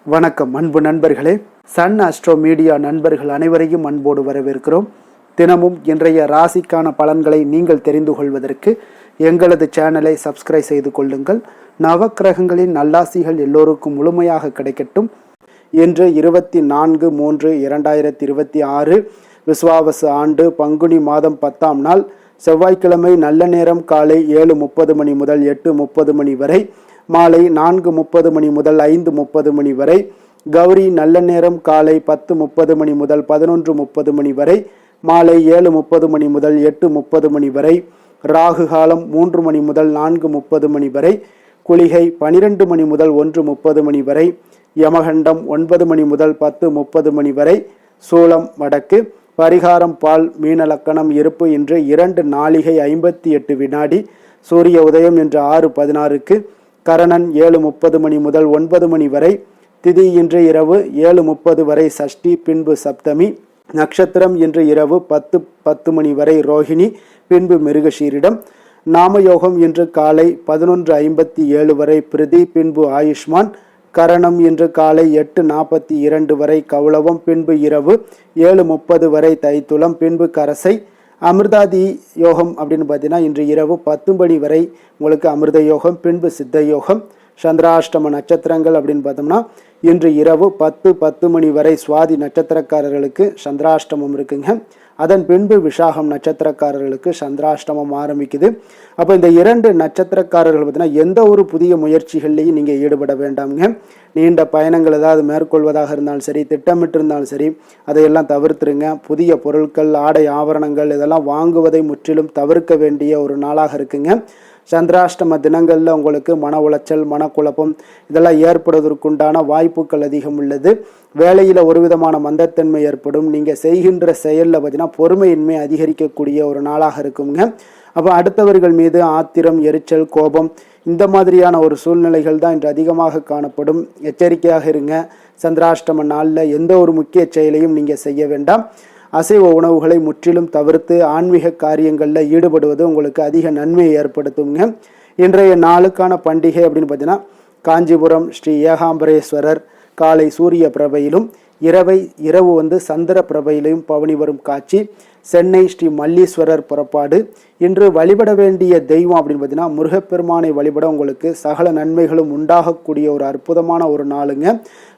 வணக்கம் அன்பு நண்பர்களே. சன் அஸ்ட்ரோ மீடியா நண்பர்கள் அனைவரையும் அன்போடு வரவேற்கிறோம். தினமும் இன்றைய ராசிக்கான பலன்களை நீங்கள் தெரிந்து கொள்வதற்கு எங்களது சேனலை சப்ஸ்கிரைப் செய்து கொள்ளுங்கள். நவக்கிரகங்களின் நல்லாசிகள் எல்லோருக்கும் முழுமையாக கிடைக்கட்டும். இன்று 24/3/2026 விஸ்வாவசு ஆண்டு பங்குனி மாதம் 10ஆம் நாள் செவ்வாய்க்கிழமை. நல்ல நேரம் காலை 7:30 மணி முதல் 8:30 மணி வரை, மாலை 4:30 மணி முதல் 5:30 மணி வரை. கௌரி நல்ல நேரம் காலை 10:30 மணி முதல் 11:30 மணி வரை, மாலை 7:30 மணி முதல் 8:30 மணி வரை. ராகு காலம் 3 மணி முதல் 4:30 மணி வரை. குளிகை 12 மணி முதல் 1:30 மணி வரை. யமகண்டம் 9 மணி முதல் 10:30 மணி வரை. சூலம் வடக்கு. பரிகாரம் பால். மீனலக்கணம் இருப்பு இன்று 2 நாழிகை 58 வினாடி. சூரிய உதயம் இன்று 6:16க்கு. கரணன் 7:30 மணி முதல் 9 மணி வரை. திதி இன்று இரவு 7:30 வரை சஷ்டி, பின்பு சப்தமி. நட்சத்திரம் இன்று இரவு 10:10 மணி வரை ரோஹிணி, பின்பு மிருகஷீரிடம். நாமயோகம் இன்று காலை 11:57 வரை பிரிதி, பின்பு ஆயுஷ்மான். கரணம் இன்று காலை 8:42 வரை கௌளவம், பின்பு இரவு 7:30 வரை தைத்துளம், பின்பு கரசை. அமிர்தாதி யோகம் அப்படின்னு பார்த்தீங்கன்னா இன்று இரவு 10 மணி வரை உங்களுக்கு அமிர்த யோகம், பின்பு சித்த யோகம். சந்திராஷ்டம நட்சத்திரங்கள் அப்படின்னு பார்த்தோம்னா இன்று இரவு 10:10 மணி வரை சுவாதி நட்சத்திரக்காரர்களுக்கு சந்திராஷ்டமம் இருக்குங்க. அதன் பின்பு விசாகம் நட்சத்திரக்காரர்களுக்கு சந்திராஷ்டமம் ஆரம்பிக்குது. அப்போ இந்த 2 நட்சத்திரக்காரர்கள் பார்த்தீங்கன்னா எந்த ஒரு புதிய முயற்சிகள்லையும் நீங்கள் ஈடுபட வேண்டாமுங்க. நீண்ட பயணங்கள் ஏதாவது மேற்கொள்வதாக இருந்தாலும் சரி, திட்டமிட்டு இருந்தாலும் சரி, அதையெல்லாம் தவிர்த்துருங்க. புதிய பொருட்கள், ஆடை ஆபரணங்கள் இதெல்லாம் வாங்குவதை முற்றிலும் தவிர்க்க வேண்டிய ஒரு நாளாக இருக்குங்க. சந்திராஷ்டம தினங்களில் உங்களுக்கு மன உளைச்சல், மனக்குழப்பம் இதெல்லாம் ஏற்படுவதற்குண்டான வாய்ப்புகள் அதிகம் உள்ளது. வேலையில் ஒரு விதமான மந்தத்தன்மை ஏற்படும். நீங்கள் செய்கின்ற செயலில் பார்த்தீங்கன்னா பொறுமையின்மை அதிகரிக்கக்கூடிய ஒரு நாளாக இருக்குங்க. அப்போ அடுத்தவர்கள் மீது ஆத்திரம், எரிச்சல், கோபம் இந்த மாதிரியான ஒரு சூழ்நிலைகள் தான் இன்று அதிகமாக காணப்படும். எச்சரிக்கையாக இருங்க. சந்திராஷ்டம நாளில் எந்த ஒரு முக்கிய செயலையும் நீங்கள் செய்ய வேண்டாம். அசைவ உணவுகளை முற்றிலும் தவிர்த்து ஆன்மீக காரியங்களில் ஈடுபடுவது உங்களுக்கு அதிக நன்மையை ஏற்படுத்துங்க. இன்றைய நாளுக்கான பண்டிகை அப்படின்னு பார்த்தீங்கன்னா காஞ்சிபுரம் ஸ்ரீ ஏகாம்பரேஸ்வரர் காலை சூரிய பிரபையிலும் இரவு சந்திர பிரபையிலும் பவனி வரும் காட்சி. சென்னை ஸ்ரீ மல்லீஸ்வரர் புறப்பாடு. இன்று வழிபட வேண்டிய தெய்வம் அப்படின்னு பார்த்தீங்கன்னா முருகப்பெருமானை வழிபட உங்களுக்கு சகல நன்மைகளும் உண்டாகக்கூடிய ஒரு அற்புதமான ஒரு நாளுங்க.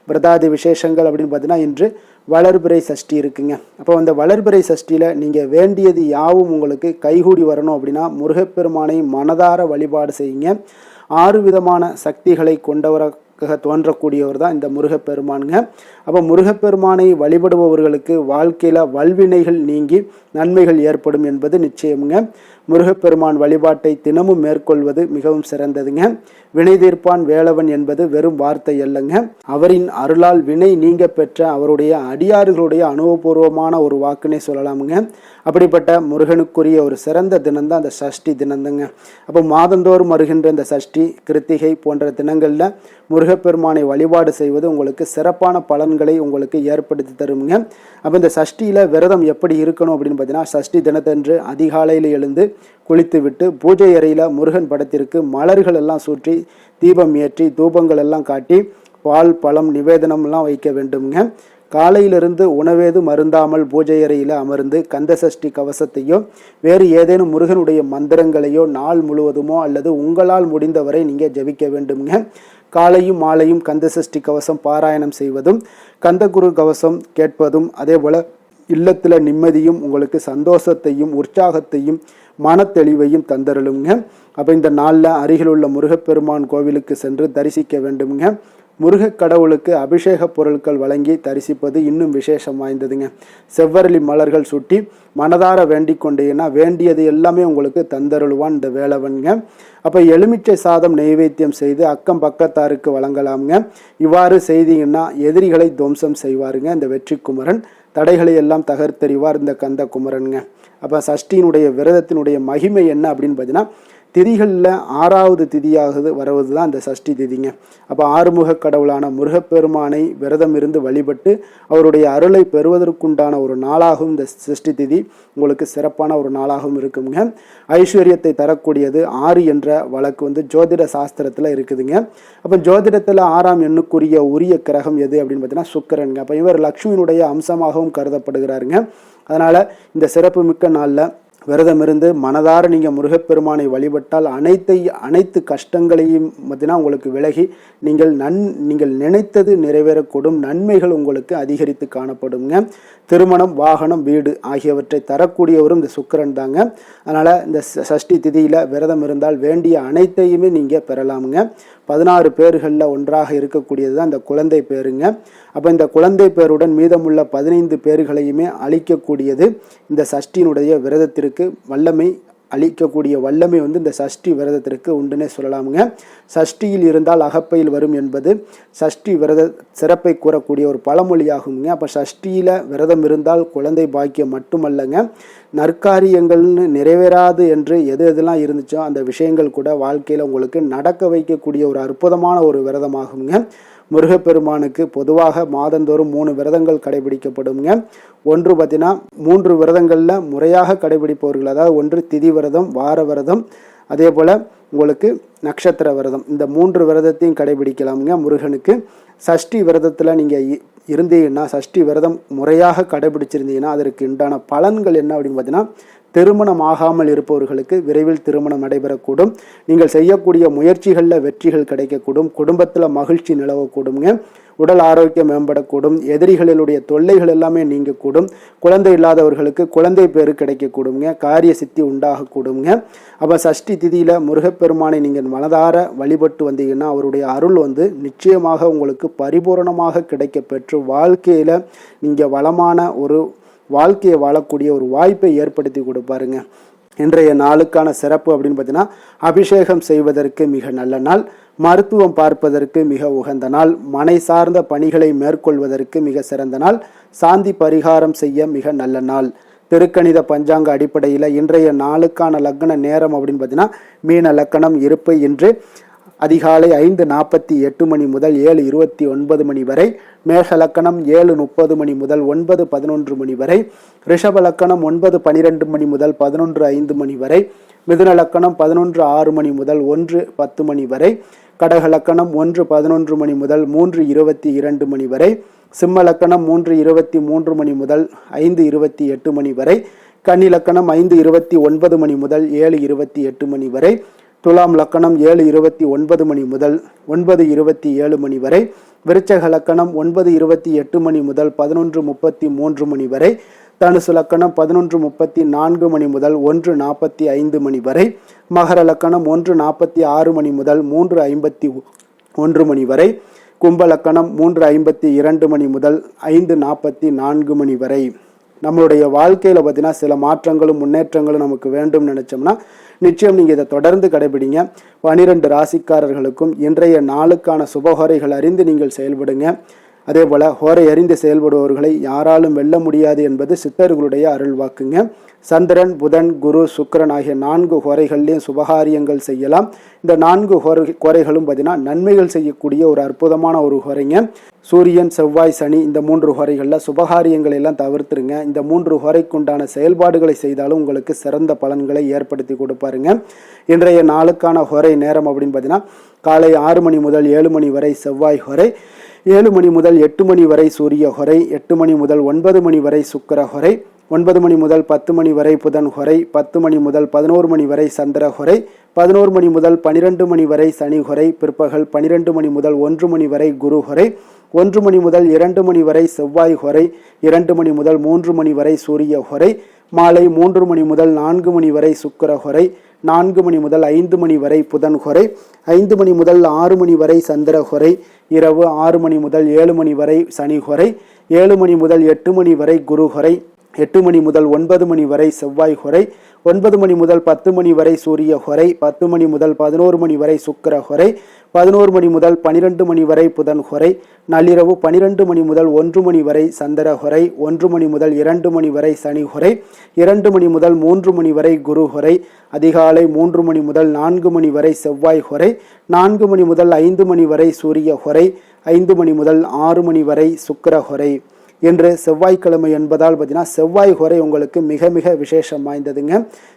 பிரதாதி விசேஷங்கள் அப்படின்னு பார்த்தீங்கன்னா இன்று வளர்பிறை சஷ்டி இருக்குங்க. அப்போ அந்த வளர்பிறை சஷ்டியில் நீங்கள் வேண்டியது யாவும் உங்களுக்கு கைகூடி வரணும் அப்படின்னா முருகப்பெருமானை மனதார வழிபாடு செய்யுங்க. 6 விதமான சக்திகளை கொண்டவராக தோன்றக்கூடியவர் தான் இந்த முருகப்பெருமானுங்க. அப்போ முருகப்பெருமானை வழிபடுபவர்களுக்கு வாழ்க்கையில் வல்வினைகள் நீங்கி நன்மைகள் ஏற்படும் என்பது நிச்சயமுங்க. முருகப்பெருமான் வழிபாட்டை தினமும் மேற்கொள்வது மிகவும் சிறந்ததுங்க. வினை தீர்ப்பான் வேலவன் என்பது வெறும் வார்த்தை அல்லங்க. அவரின் அருளால் வினை நீங்க பெற்ற அவருடைய அடியார்களுடைய அனுபவபூர்வமான ஒரு வாக்குனே சொல்லலாமுங்க. அப்படிப்பட்ட முருகனுக்குரிய ஒரு சிறந்த தினம்தான் அந்த சஷ்டி தினந்தங்க. அப்போ மாதந்தோறும் வருகின்ற இந்த சஷ்டி, கிருத்திகை போன்ற தினங்களில் முருகப்பெருமானை வழிபாடு செய்வது உங்களுக்கு சிறப்பான பலன்களை உங்களுக்கு ஏற்படுத்தி தருங்க. அப்போ இந்த சஷ்டியில் விரதம் எப்படி இருக்கணும் அப்படின்னு பார்த்தீங்கன்னா சஷ்டி தினத்தன்று அதிகாலையில் எழுந்து குளித்து விட்டு பூஜை அறையில் முருகன் படத்திற்கு மலர்கள் எல்லாம் சூற்றி தீபம் ஏற்றி தூபங்கள் எல்லாம் காட்டி பால், பழம், நிவேதனம்லாம் வைக்க வேண்டுங்க. காலையிலிருந்து உணவேது மருந்தாமல் பூஜை அறையில் அமர்ந்து கந்த சஷ்டி கவசத்தையோ வேறு ஏதேனும் முருகனுடைய மந்திரங்களையோ நாள் முழுவதுமோ அல்லது உங்களால் முடிந்தவரை நீங்கள் ஜபிக்க வேண்டுங்க. காலையும் மாலையும் கந்த சஷ்டி கவசம் பாராயணம் செய்வதும் கந்தகுரு கவசம் கேட்பதும் அதே போல் இல்லத்தில் நிம்மதியும் உங்களுக்கு சந்தோஷத்தையும் உற்சாகத்தையும் மன தெளிவையும் தந்தருளுங்க. அப்போ இந்த நாளில் அருகில் உள்ள முருகப்பெருமான் கோவிலுக்கு சென்று தரிசிக்க வேண்டுங்க. முருகக் கடவுளுக்கு அபிஷேக பொருட்கள் வழங்கி தரிசிப்பது இன்னும் விசேஷம் வாய்ந்ததுங்க. செவ்வரளி மலர்கள் சுட்டி மனதார வேண்டிக் கொண்டீங்கன்னா வேண்டியது எல்லாமே உங்களுக்கு தந்தருளுவான் இந்த வேலவன்ங்க. அப்போ எலுமிச்சை சாதம் நெய்வேத்தியம் செய்து அக்கம் பக்கத்தாருக்கு வழங்கலாமுங்க. இவ்வாறு செய்தீங்கன்னா எதிரிகளை துவம்சம் செய்வாருங்க இந்த வெற்றி குமரன். தடைகளை எல்லாம் தகர்த்தெறிவார் இந்த கந்த குமரனுங்க. அப்போ சஷ்டியினுடைய விரதத்தினுடைய மகிமை என்ன அப்படின்னு பார்த்தீங்கன்னா திதிகளில் 6வது திதியாகுது வருவது தான் இந்த சஷ்டி திதிங்க. அப்போ ஆறுமுக கடவுளான முருகப்பெருமானை விரதம் இருந்து வழிபட்டு அவருடைய அருளை பெறுவதற்குண்டான ஒரு நாளாகவும் இந்த சஷ்டி திதி உங்களுக்கு சிறப்பான ஒரு நாளாகவும் இருக்குங்க. ஐஸ்வர்யத்தை தரக்கூடியது 6 என்ற வழக்கு ஜோதிட சாஸ்திரத்தில் இருக்குதுங்க. அப்போ ஜோதிடத்தில் 6ஆம் எண்ணுக்குரிய உரிய கிரகம் எது அப்படின்னு பார்த்தீங்கன்னா சுக்கிரனுங்க. அப்போ இவர் லக்ஷ்மியினுடைய அம்சமாகவும் கருதப்படுகிறாருங்க. அதனால் இந்த சிறப்பு மிக்க நாளில் விரதம் இருந்து மனதார நீங்கள் முருகப்பெருமானை வழிபட்டால் அனைத்து கஷ்டங்களையும் பார்த்தீங்கன்னா உங்களுக்கு விலகி நீங்கள் நினைத்தது நிறைவேறக்கூடும் நன்மைகள் உங்களுக்கு அதிகரித்து காணப்படுங்க. திருமணம், வாகனம், வீடு ஆகியவற்றை தரக்கூடியவரும் இந்த சுக்கிரன் தாங்க. அதனால் இந்த சஷ்டி திதியில் விரதம் இருந்தால் வேண்டிய அனைத்தையுமே நீங்கள் பெறலாமுங்க. 16 பேர்களில் ஒன்றாக இருக்கக்கூடியது தான் இந்த குழந்தை பேருங்க. அப்போ இந்த குழந்தை பேருடன் மீதமுள்ள 15 பேர்களையுமே அழிக்கக்கூடியது இந்த சஷ்டியினுடைய விரதத்திற்கு அளிக்கக்கூடிய வல்லமை இந்த சஷ்டி விரதத்திற்கு உண்டுன்னே சொல்லலாமுங்க. சஷ்டியில் இருந்தால் அகப்பையில் வரும் என்பது சஷ்டி விரத சிறப்பை கூறக்கூடிய ஒரு பழமொழியாகுங்க. அப்போ சஷ்டியில் விரதம் இருந்தால் குழந்தை பாக்கியம் மட்டுமல்லங்க, நற்காரியங்கள்னு நிறைவேறாது என்று எதெல்லாம் இருந்துச்சோ அந்த விஷயங்கள் கூட வாழ்க்கையில் உங்களுக்கு நடக்க வைக்கக்கூடிய ஒரு அற்புதமான ஒரு விரதமாகுங்க. முருகப்பெருமானுக்கு பொதுவாக மாதந்தோறும் 3 விரதங்கள் கடைபிடிக்கப்படுங்க. ஒன்று பார்த்தீங்கன்னா 3 விரதங்களில் முறையாக கடைபிடிப்பவர்கள், அதாவது ஒன்று திதி விரதம், வார விரதம், அதே போல் உங்களுக்கு நட்சத்திர விரதம். இந்த 3 விரதத்தையும் கடைபிடிக்கலாமுங்க முருகனுக்கு. சஷ்டி விரதத்தில் நீங்கள் இருந்தீங்கன்னா, சஷ்டி விரதம் முறையாக கடைபிடிச்சிருந்தீங்கன்னா அதற்கு உண்டான பலன்கள் என்ன அப்படின்னு பார்த்தீங்கன்னா, திருமணம் ஆகாமல் இருப்பவர்களுக்கு விரைவில் திருமணம் நடைபெறக்கூடும். நீங்கள் செய்யக்கூடிய முயற்சிகளில் வெற்றிகள் கிடைக்கக்கூடும். குடும்பத்தில் மகிழ்ச்சி நிலவக்கூடுங்க. உடல் ஆரோக்கியம் மேம்படக்கூடும். எதிரிகளினுடைய தொல்லைகள் எல்லாமே நீங்கக்கூடும். குழந்தை இல்லாதவர்களுக்கு குழந்தை பேரு கிடைக்கக்கூடுங்க. காரிய சித்தி உண்டாகக்கூடுங்க. அப்போ சஷ்டி திதியில் முருகப்பெருமானை நீங்கள் மனதார வழிபட்டு வந்தீங்கன்னா அவருடைய அருள் நிச்சயமாக உங்களுக்கு பரிபூரணமாக கிடைக்க பெற்று வாழ்க்கையில் நீங்கள் வளமான ஒரு வாழ்க்கையை வாழக்கூடிய ஒரு வாய்ப்பை ஏற்படுத்தி கொடுப்பாருங்க. இன்றைய நாளுக்கான சிறப்பு அப்படின்னு பார்த்தீங்கன்னா, அபிஷேகம் செய்வதற்கு மிக நல்ல நாள், மருத்துவம் பார்ப்பதற்கு மிக உகந்த நாள், மனை சார்ந்த பணிகளை மேற்கொள்வதற்கு மிக சிறந்த நாள், சாந்தி பரிகாரம் செய்ய மிக நல்ல நாள். திருக்கணித பஞ்சாங்க அடிப்படையில் இன்றைய நாளுக்கான லக்ன நேரம் அப்படின்னு பார்த்தீங்கன்னா, மீன லக்கணம் இருப்பு இன்று அதிகாலை 5:48 மணி முதல் 7:29 மணி வரை, மேஷ லக்கணம் 7:30 மணி முதல் 9:11 மணி வரை, ரிஷப லக்கணம் 9:12 மணி முதல் 11:05 மணி வரை, மிதுன லக்கணம் 11:06 மணி முதல் 1:10 மணி வரை, கடக லக்கணம் 1:11 மணி முதல் 3:22 மணி வரை, சிம்ம லக்கணம் 3:23 மணி முதல் 5:28 மணி வரை, கன்னி லக்கணம் 5:29 மணி முதல் 7:28 மணி வரை, துலாம் லக்கணம் 7:29 மணி முதல் 9:27 மணி வரை, விருச்சக லக்கணம் 9:28 மணி முதல் 11:33 மணி வரை, தனுசு லக்கணம் 11:34 மணி முதல் 1:45 மணி வரை, மகர லக்கணம் 1:46 மணி முதல் 3:51 மணி வரை, கும்ப லக்கணம் 3:52 மணி முதல் 5:44 மணி வரை. நம்மளுடைய வாழ்க்கையில் பார்த்தீங்கன்னா சில மாற்றங்களும் முன்னேற்றங்களும் நமக்கு வேண்டும் நினைச்சோம்னா நிச்சயம் நீங்கள் இதை தொடர்ந்து கடைபிடிங்க. 12 ராசிக்காரர்களுக்கும் இன்றைய நாளுக்கான சுபஹோரைகள் அறிந்து நீங்கள் செயல்படுங்க. அதே போல் ஹோரை அறிந்து செயல்படுபவர்களை யாராலும் வெல்ல முடியாது என்பது சித்தர்களுடைய அருள் வாக்குங்க. சந்திரன், புதன், குரு, சுக்கிரன் ஆகிய 4 ஹோரைகள்லையும் சுபகாரியங்கள் செய்யலாம். இந்த 4 ஹோரைகளும் பார்த்தீங்கன்னா நன்மைகள் செய்யக்கூடிய ஒரு அற்புதமான ஒரு ஹோரைங்க. சூரியன், செவ்வாய், சனி இந்த 3 ஹோரைகளில் சுபகாரியங்களை எல்லாம் தவிர்த்துருங்க. இந்த 3 ஹோரைக்குண்டான செயல்பாடுகளை செய்தாலும் உங்களுக்கு சிறந்த பலன்களை ஏற்படுத்தி கொடுப்பாருங்க. இன்றைய நாளுக்கான ஹோரை நேரம் அப்படின்னு பார்த்தீங்கன்னா காலை 6 மணி முதல் 7 மணி வரை செவ்வாய் ஹோரை, 7 மணி முதல் 8 மணி வரை சூரிய ஹொரை, 8 மணி முதல் 9 மணி வரை சுக்கிர ஹொரை, 9 மணி முதல் 10 மணி வரை புதன் ஹொரை, 10 மணி முதல் 11 மணி வரை சந்திர ஹொரை, 11 மணி முதல் 12 மணி வரை சனி ஹொரை, பிற்பகல் 12 மணி முதல் 1 மணி வரை குரு ஹொரை, 1 மணி முதல் 2 மணி வரை செவ்வாய் ஹொரை, 2 மணி முதல் 3 மணி வரை சூரிய ஹொரை, மாலை 3 மணி முதல் 4 மணி வரை சுக்கிர ஹொரை, 4 மணி முதல் 5 மணி வரை புதன் ஹொரை, 5 மணி முதல் 6 மணி வரை சந்திர ஹொரை, இரவு 6 மணி முதல் 7 மணி வரை சனி ஹொரை, 7 மணி முதல் 8 மணி வரை குரு ஹொரை, 8 மணி முதல் 9 மணி வரை செவ்வாய் ஹொரை, 9 மணி முதல் 10 மணி வரை சூரிய ஹொரை, 10 மணி முதல் 11 மணி வரை சுக்கிர ஹொரை, 11 மணி முதல் 12 மணி வரை புதன் ஹொரை, நள்ளிரவு 12 மணி முதல் 1 மணி வரை சந்திர ஹொரை, 1 மணி முதல் 2 மணி வரை சனி ஹொரை, 2 மணி முதல் 3 மணி வரை குரு ஹொரை, அதிகாலை 3 மணி முதல் 4 மணி வரை செவ்வாய் ஹொரை, 4 மணி முதல் 5 மணி வரை சூரிய ஹொரை, 5 மணி முதல் 6 மணி வரை சுக்கிர ஹொரை. என்று செவ்வாய்க்கிழமை என்பதால் பார்த்தீங்கன்னா செவ்வாய் ஹொரை உங்களுக்கு மிக மிக விசேஷம் வாய்ந்ததுங்க.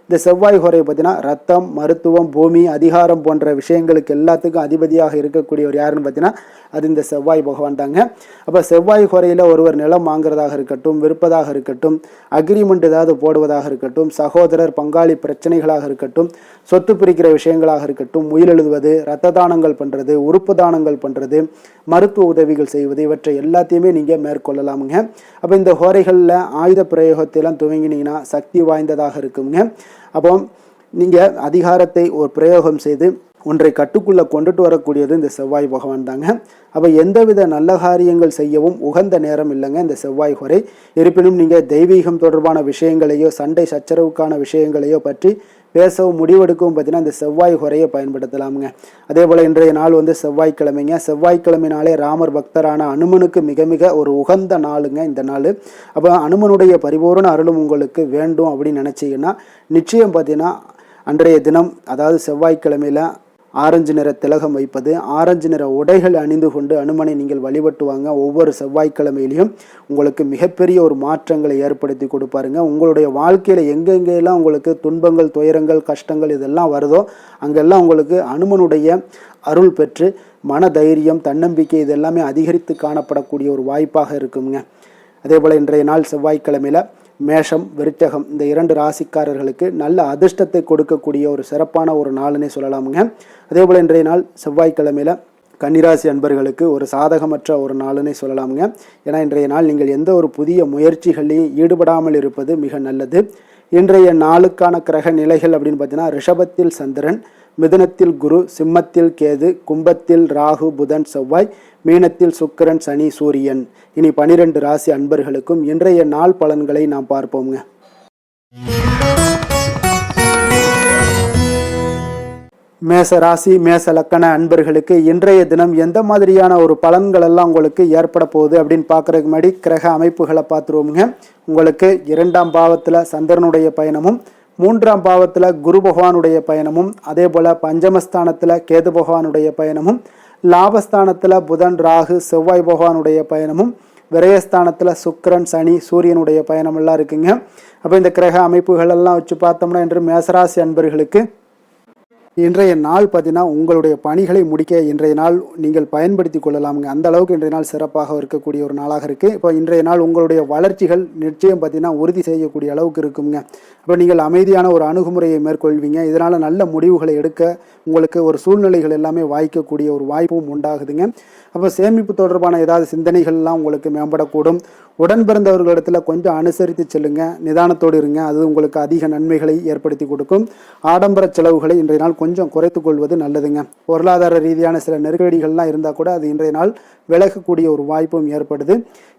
இந்த செவ்வாய் ஹொரை பார்த்தீங்கன்னா ரத்தம், மருத்துவம், பூமி, அதிகாரம் போன்ற விஷயங்களுக்கு எல்லாத்துக்கும் அதிபதியாக இருக்கக்கூடியவர் யாருன்னு பார்த்தீங்கன்னா அது இந்த செவ்வாய் பகவான் தாங்க. அப்போ செவ்வாய் ஹொரையில் ஒருவர் நிலம் வாங்குறதாக இருக்கட்டும், விற்பதாக இருக்கட்டும், அக்ரிமெண்ட் ஏதாவது போடுவதாக இருக்கட்டும், சகோதரர் பங்காளி பிரச்சனைகளாக இருக்கட்டும், சொத்து பிரிக்கிற விஷயங்களாக இருக்கட்டும், உயில் எழுதுவது, இரத்த தானங்கள் பண்ணுறது, உறுப்பு தானங்கள் பண்ணுறது, மருத்துவ உதவிகள் செய்வது, இவற்றை எல்லாத்தையுமே நீங்கள் மேற்கொள்ளலாமுங்க. அப்போ இந்த ஹோரைகளில் ஆயுத பிரயோகத்தையெல்லாம் துவங்கினீங்கன்னா சக்தி வாய்ந்ததாக இருக்குங்க. அப்போ நீங்கள் அதிகாரத்தை ஒரு பிரயோகம் செய்து ஒன்றை கட்டுக்குள்ளே கொண்டுட்டு வரக்கூடியது இந்த செவ்வாய் பகவான் தாங்க. அப்போ எந்தவித நல்ல காரியங்கள் செய்யவும் உகந்த நேரம் இல்லைங்க இந்த செவ்வாய் ஹொரை. இருப்பினும் நீங்கள் தெய்வீகம் தொடர்பான விஷயங்களையோ சண்டை சச்சரவுக்கான விஷயங்களையோ பற்றி பேசவும் முடிவெடுக்கவும் பார்த்தீங்கன்னா இந்த செவ்வாய் ஹொரையை பயன்படுத்தலாமுங்க. அதே போல் இன்றைய நாள் செவ்வாய்க்கிழமைங்க. செவ்வாய்க்கிழமைனாலே ராமர் பக்தரான அனுமனுக்கு மிக மிக ஒரு உகந்த நாளுங்க இந்த நாள். அப்போ அனுமனுடைய பரிபூர்ண அருளும் உங்களுக்கு வேண்டும் அப்படின்னு நினச்சிங்கன்னா நிச்சயம் பார்த்தீங்கன்னா அன்றைய தினம், அதாவது செவ்வாய்க்கிழமையில் ஆரஞ்சு நிற திலகம் வைப்பது, ஆரஞ்சு நிற உடைகள் அணிந்து கொண்டு அனுமனை நீங்கள் வழிபட்டுவாங்க. ஒவ்வொரு செவ்வாய்க்கிழமையிலையும் உங்களுக்கு மிகப்பெரிய ஒரு மாற்றங்களை ஏற்படுத்தி கொடுப்பாருங்க. உங்களுடைய வாழ்க்கையில் எங்கெங்கெல்லாம் உங்களுக்கு துன்பங்கள், துயரங்கள், கஷ்டங்கள் இதெல்லாம் வருதோ அங்கெல்லாம் உங்களுக்கு அனுமனுடைய அருள் பெற்று மன தைரியம், தன்னம்பிக்கை இதெல்லாமே அதிகரித்து காணப்படக்கூடிய ஒரு வாய்ப்பாக இருக்குங்க. அதே போல் இன்றைய நாள் செவ்வாய்க்கிழமையில் மேஷம், விருச்சகம் இந்த 2 ராசிக்காரர்களுக்கு நல்ல அதிர்ஷ்டத்தை கொடுக்கக்கூடிய ஒரு சிறப்பான ஒரு நாளுன்னே சொல்லலாமுங்க. அதே போல் இன்றைய நாள் செவ்வாய்க்கிழமையில் கன்னிராசி அன்பர்களுக்கு ஒரு சாதகமற்ற ஒரு நாளுன்னே சொல்லலாமுங்க. ஏன்னா இன்றைய நாள் நீங்கள் எந்த ஒரு புதிய முயற்சிகளையும் ஈடுபடாமல் இருப்பது மிக நல்லது. இன்றைய நாளுக்கான கிரக நிலைகள் அப்படின்னு பார்த்தீங்கன்னா ரிஷபத்தில் சந்திரன், மிதுனத்தில் குரு, சிம்மத்தில் கேது, கும்பத்தில் ராகு, புதன், செவ்வாய், மீனத்தில் சுக்கிரன், சனி, சூரியன். இனி 12 ராசி அன்பர்களுக்கும் இன்றைய நாள் பலன்களை நாம் பார்ப்போங்க. மேச ராசி, மேச லக்கண அன்பர்களுக்கு இன்றைய தினம் எந்த மாதிரியான ஒரு பலன்கள் எல்லாம் உங்களுக்கு ஏற்பட போகுது அப்படின்னு பார்க்கறதுக்கு முன்னாடி கிரக அமைப்புகளை பார்த்துருவோமுங்க. உங்களுக்கு 2ஆம் பாவத்தில் சந்திரனுடைய பயணமும், 3ஆம் பாவத்தில் குரு பகவானுடைய பயணமும், அதே போல் பஞ்சமஸ்தானத்தில் கேது பகவானுடைய பயணமும், லாபஸ்தானத்தில் புதன், ராகு, செவ்வாய் பகவானுடைய பயணமும், விரயஸ்தானத்தில் சுக்கிரன், சனி, சூரியனுடைய பயணமெல்லாம் இருக்குங்க. அப்போ இந்த கிரக அமைப்புகள் எல்லாம் வச்சு பார்த்தோம்னா இன்று மேசராசி அன்பர்களுக்கு இன்றைய நாள் பார்த்தீங்கன்னா உங்களுடைய பணிகளை முடிக்க இன்றைய நாள் நீங்கள் பயன்படுத்தி கொள்ளலாமுங்க. அந்த அளவுக்கு இன்றைய நாள் சிறப்பாக இருக்கக்கூடிய ஒரு நாளாக இருக்குது. இப்போ இன்றைய நாள் உங்களுடைய வளர்ச்சிகள் நிச்சயம் பார்த்தீங்கன்னா உறுதி செய்யக்கூடிய அளவுக்கு இருக்குங்க. இப்போ நீங்கள் அமைதியான ஒரு அணுகுமுறையை மேற்கொள்வீங்க. இதனால் நல்ல முடிவுகளை எடுக்க உங்களுக்கு ஒரு சூழ்நிலைகள் எல்லாமே வாய்க்கக்கூடிய ஒரு வாய்ப்பும் உண்டாகுதுங்க. அப்போ சேமிப்பு தொடர்பான ஏதாவது சிந்தனைகள்லாம் உங்களுக்கு மேம்படக்கூடும். உடன் பிறந்தவர்களிடத்தில் கொஞ்சம் அனுசரித்து செல்லுங்க, நிதானத்தோடு இருங்க. அது உங்களுக்கு அதிக நன்மைகளை ஏற்படுத்தி கொடுக்கும். ஆடம்பர செலவுகளை இன்றைய நாள் கொஞ்சம் குறைத்து கொள்வது நல்லதுங்க. பொருளாதார ரீதியான சில நெருக்கடிகள்லாம் இருந்தால் கூட அது இன்றைய நாள் விலகக்கூடிய ஒரு வாய்ப்பும் ஏற்படுது.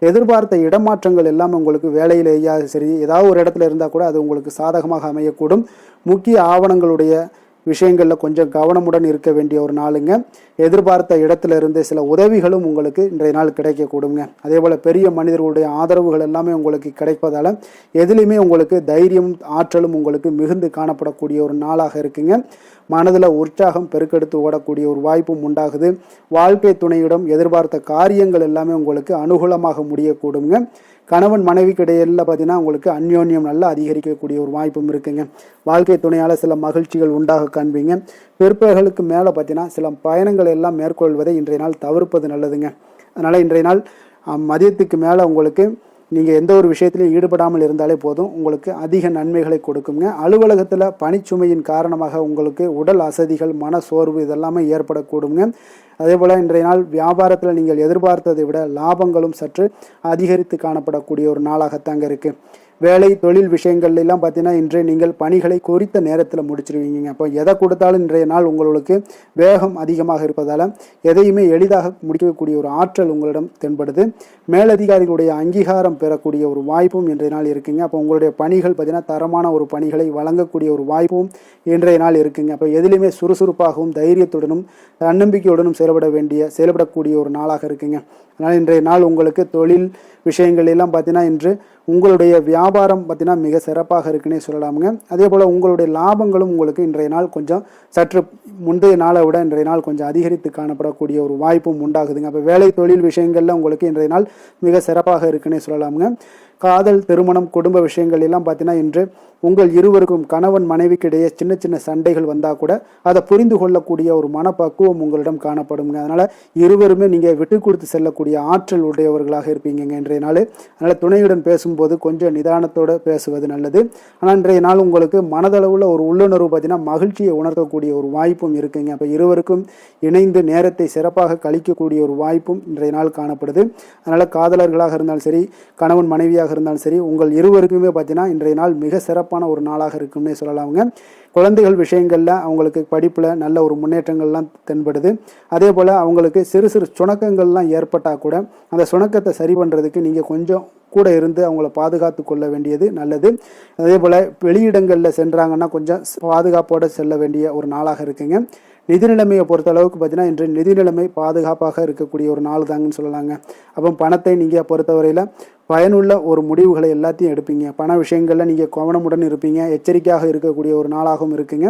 எதிர்பார்த்த இடமாற்றங்கள் எல்லாம் உங்களுக்கு வேலையிலேயா சரி ஏதாவது ஒரு இடத்துல இருந்தால் கூட அது உங்களுக்கு சாதகமாக அமையக்கூடும். முக்கிய ஆவணங்களுடைய விஷயங்களில் கொஞ்சம் கவனமுடன் இருக்க வேண்டிய ஒரு நாளுங்க. எதிர்பார்த்த இடத்துல இருந்து சில உதவிகளும் உங்களுக்கு இன்றைய நாள் கிடைக்கக்கூடுங்க. அதே போல் பெரிய மனிதர்களுடைய ஆதரவுகள் எல்லாமே உங்களுக்கு கிடைப்பதால் எதுலேயுமே உங்களுக்கு தைரியம், ஆற்றலும் உங்களுக்கு மிகுந்து காணப்படக்கூடிய ஒரு நாளாக இருக்குங்க. மனதில் உற்சாகம் பெருக்கெடுத்து ஓடக்கூடிய ஒரு வாய்ப்பும் உண்டாகுது. வாழ்க்கை துணையிடம் எதிர்பார்த்த காரியங்கள் எல்லாமே உங்களுக்கு அனுகூலமாக முடியக்கூடுங்க. கணவன் மனைவிக்கு இடையில பார்த்தீங்கன்னா உங்களுக்கு அந்யோன்யம் நல்லா அதிகரிக்கக்கூடிய ஒரு வாய்ப்பும் இருக்குங்க. வாழ்க்கை துணையால் சில மகிழ்ச்சிகள் உண்டாக காண்பீங்க. பிற்பகலுக்கு மேலே பார்த்தீங்கன்னா சில பயணங்கள் எல்லாம் மேற்கொள்வதை இன்றைய நாள் தவிர்ப்பது நல்லதுங்க. அதனால் இன்றைய நாள் மதியத்துக்கு மேலே உங்களுக்கு நீங்கள் எந்த ஒரு விஷயத்திலையும் ஈடுபடாமல் இருந்தாலே போதும், உங்களுக்கு அதிக நன்மைகளை கொடுக்குங்க. அலுவலகத்தில் பணிச்சுமையின் காரணமாக உங்களுக்கு உடல் அசதிகள், மன சோர்வு இதெல்லாமே ஏற்படக்கூடுங்க. அதே போல் இன்றைய நாள் வியாபாரத்தில் நீங்கள் எதிர்பார்த்ததை விட லாபங்களும் சற்று அதிகரித்து காணப்படக்கூடிய ஒரு நாளாகத்தாங்க இருக்குது. வேலை தொழில் விஷயங்கள்ல எல்லாம் பார்த்தீங்கன்னா இன்றைய நீங்கள் பணிகளை குறித்த நேரத்தில் முடிச்சிருவீங்க. அப்போ எதை கொடுத்தாலும் இன்றைய நாள் உங்களுக்கு வேகம் அதிகமாக இருப்பதால் எதையுமே எளிதாக முடிக்கக்கூடிய ஒரு ஆற்றல் உங்களிடம் தென்படுது. மேலதிகாரிகளுடைய அங்கீகாரம் பெறக்கூடிய ஒரு வாய்ப்பும் இன்றைய நாள் இருக்குங்க. அப்போ உங்களுடைய பணிகள் பார்த்தீங்கன்னா தரமான ஒரு பணிகளை வழங்கக்கூடிய ஒரு வாய்ப்பும் இன்றைய நாள் இருக்குங்க. அப்போ எதிலுமே சுறுசுறுப்பாகவும் தைரியத்துடனும் தன்னம்பிக்கையுடனும் செயல்படக்கூடிய ஒரு நாளாக இருக்குங்க. அதனால் இன்றைய நாள் உங்களுக்கு தொழில் விஷயங்கள் எல்லாம் பார்த்தீங்கன்னா இன்று உங்களுடைய வியாபாரம் பார்த்தீங்கன்னா மிக சிறப்பாக இருக்குன்னே சொல்லலாமுங்க. அதே போல் உங்களுடைய லாபங்களும் உங்களுக்கு இன்றைய நாள் கொஞ்சம் சற்று முந்தைய நாளை விட இன்றைய நாள் கொஞ்சம் அதிகரித்து காணப்படக்கூடிய ஒரு வாய்ப்பும் உண்டாகுதுங்க. அப்போ வேலை தொழில் விஷயங்கள்ல உங்களுக்கு இன்றைய நாள் மிக சிறப்பாக இருக்குன்னே சொல்லலாமுங்க. காதல் திருமணம் குடும்ப விஷயங்கள் எல்லாம் பார்த்தீங்கன்னா இன்று உங்கள் இருவருக்கும் கணவன் மனைவிக்கு இடையே சின்ன சின்ன சண்டைகள் வந்தால் கூட அதை புரிந்து கொள்ளக்கூடிய ஒரு மனப்பக்குவம் உங்களிடம் காணப்படுங்க. அதனால் இருவருமே நீங்கள் விட்டு கொடுத்து செல்லக்கூடிய ஆற்றல் உடையவர்களாக இருப்பீங்க இன்றைய நாள். அதனால் துணையுடன் பேசும்போது கொஞ்சம் நிதானத்தோடு பேசுவது நல்லது. ஆனால் இன்றைய நாள் உங்களுக்கு மனதளவில் ஒரு உள்ளுணர்வு பார்த்தீங்கன்னா மகிழ்ச்சியை உணர்த்தக்கூடிய ஒரு வாய்ப்பும் இருக்குங்க. அப்போ இருவருக்கும் இணைந்து நேரத்தை சிறப்பாக கழிக்கக்கூடிய ஒரு வாய்ப்பும் இன்றைய நாள் காணப்படுது. அதனால் காதலர்களாக இருந்தாலும் சரி கணவன் மனைவியாக இருந்தாலும் சரி உங்கள் இருவருக்குமே பார்த்தீங்கன்னா இன்றைய நாள் மிக சிறப்பான ஒரு நாளாக இருக்கும்னே சொல்லலாமுங்க. குழந்தைகள் விஷயங்கள்ல அவங்களுக்கு படிப்புல நல்ல ஒரு முன்னேற்றங்கள்லாம் தென்படுது. அதே போல அவங்களுக்கு சிறு சிறு சுணக்கங்கள்லாம் ஏற்பட்டா கூட அந்த சுணக்கத்தை சரி பண்றதுக்கு நீங்க கொஞ்சம் கூட இருந்து அவங்கள பாதுகாத்து கொள்ள வேண்டியது நல்லது. அதே போல வெளியிடங்களில் சென்றாங்கன்னா கொஞ்சம் பாதுகாப்போடு செல்ல வேண்டிய ஒரு நாளாக இருக்குங்க. நிதி நிலைமையை பொறுத்த அளவுக்கு பார்த்தீங்கன்னா இன்று நிதி நிலைமை பாதுகாப்பாக இருக்கக்கூடிய ஒரு நாள் தாங்கன்னு சொல்லலாங்க. அப்போ பணத்தை நீங்கள் பொறுத்தவரையில் பயனுள்ள ஒரு முடிவுகளை எல்லாத்தையும் எடுப்பீங்க. பண விஷயங்களில் நீங்கள் கவனமுடன் இருப்பீங்க. எச்சரிக்கையாக இருக்கக்கூடிய ஒரு நாளாகவும் இருக்குங்க.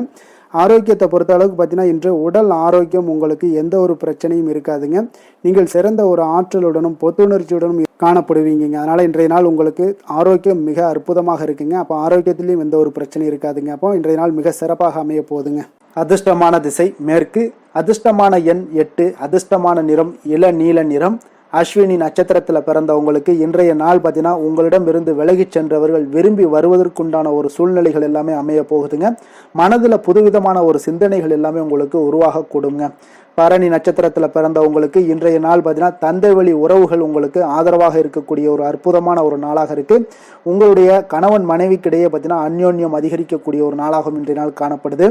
ஆரோக்கியத்தை பொறுத்த அளவுக்கு பார்த்தீங்கன்னா இன்று உடல் ஆரோக்கியம் உங்களுக்கு எந்த ஒரு பிரச்சனையும் இருக்காதுங்க. நீங்கள் சிறந்த ஒரு ஆற்றலுடனும் புத்துணர்ச்சியுடனும் காணப்படுவீங்க. அதனால் இன்றைய நாள் உங்களுக்கு ஆரோக்கியம் மிக அற்புதமாக இருக்குங்க. அப்போ ஆரோக்கியத்திலையும் எந்த ஒரு பிரச்சனையும் இருக்காதுங்க. அப்போ இன்றைய நாள் மிக சிறப்பாக அமைய போகுதுங்க. அதிர்ஷ்டமான திசை மேற்கு, அதிர்ஷ்டமான எண் 8, அதிர்ஷ்டமான நிறம் இளநீல நிறம். அஸ்வினி நட்சத்திரத்தில் பிறந்தவங்களுக்கு இன்றைய நாள் பார்த்தீங்கன்னா உங்களிடம் இருந்து விலகி சென்றவர்கள் விரும்பி வருவதற்குண்டான ஒரு சூழ்நிலைகள் எல்லாமே அமைய போகுதுங்க. மனதில் புதுவிதமான ஒரு சிந்தனைகள் எல்லாமே உங்களுக்கு உருவாக கூடுங்க. பரணி நட்சத்திரத்தில் பிறந்தவங்களுக்கு இன்றைய நாள் பார்த்தீங்கன்னா தந்தை வழி உறவுகள் உங்களுக்கு ஆதரவாக இருக்கக்கூடிய ஒரு அற்புதமான ஒரு நாளாக இருக்கு. உங்களுடைய கணவன் மனைவிக்கிடையே பார்த்தீங்கன்னா அந்யோன்யம் அதிகரிக்கக்கூடிய ஒரு நாளாகவும் இன்றைய நாள் காணப்படுது.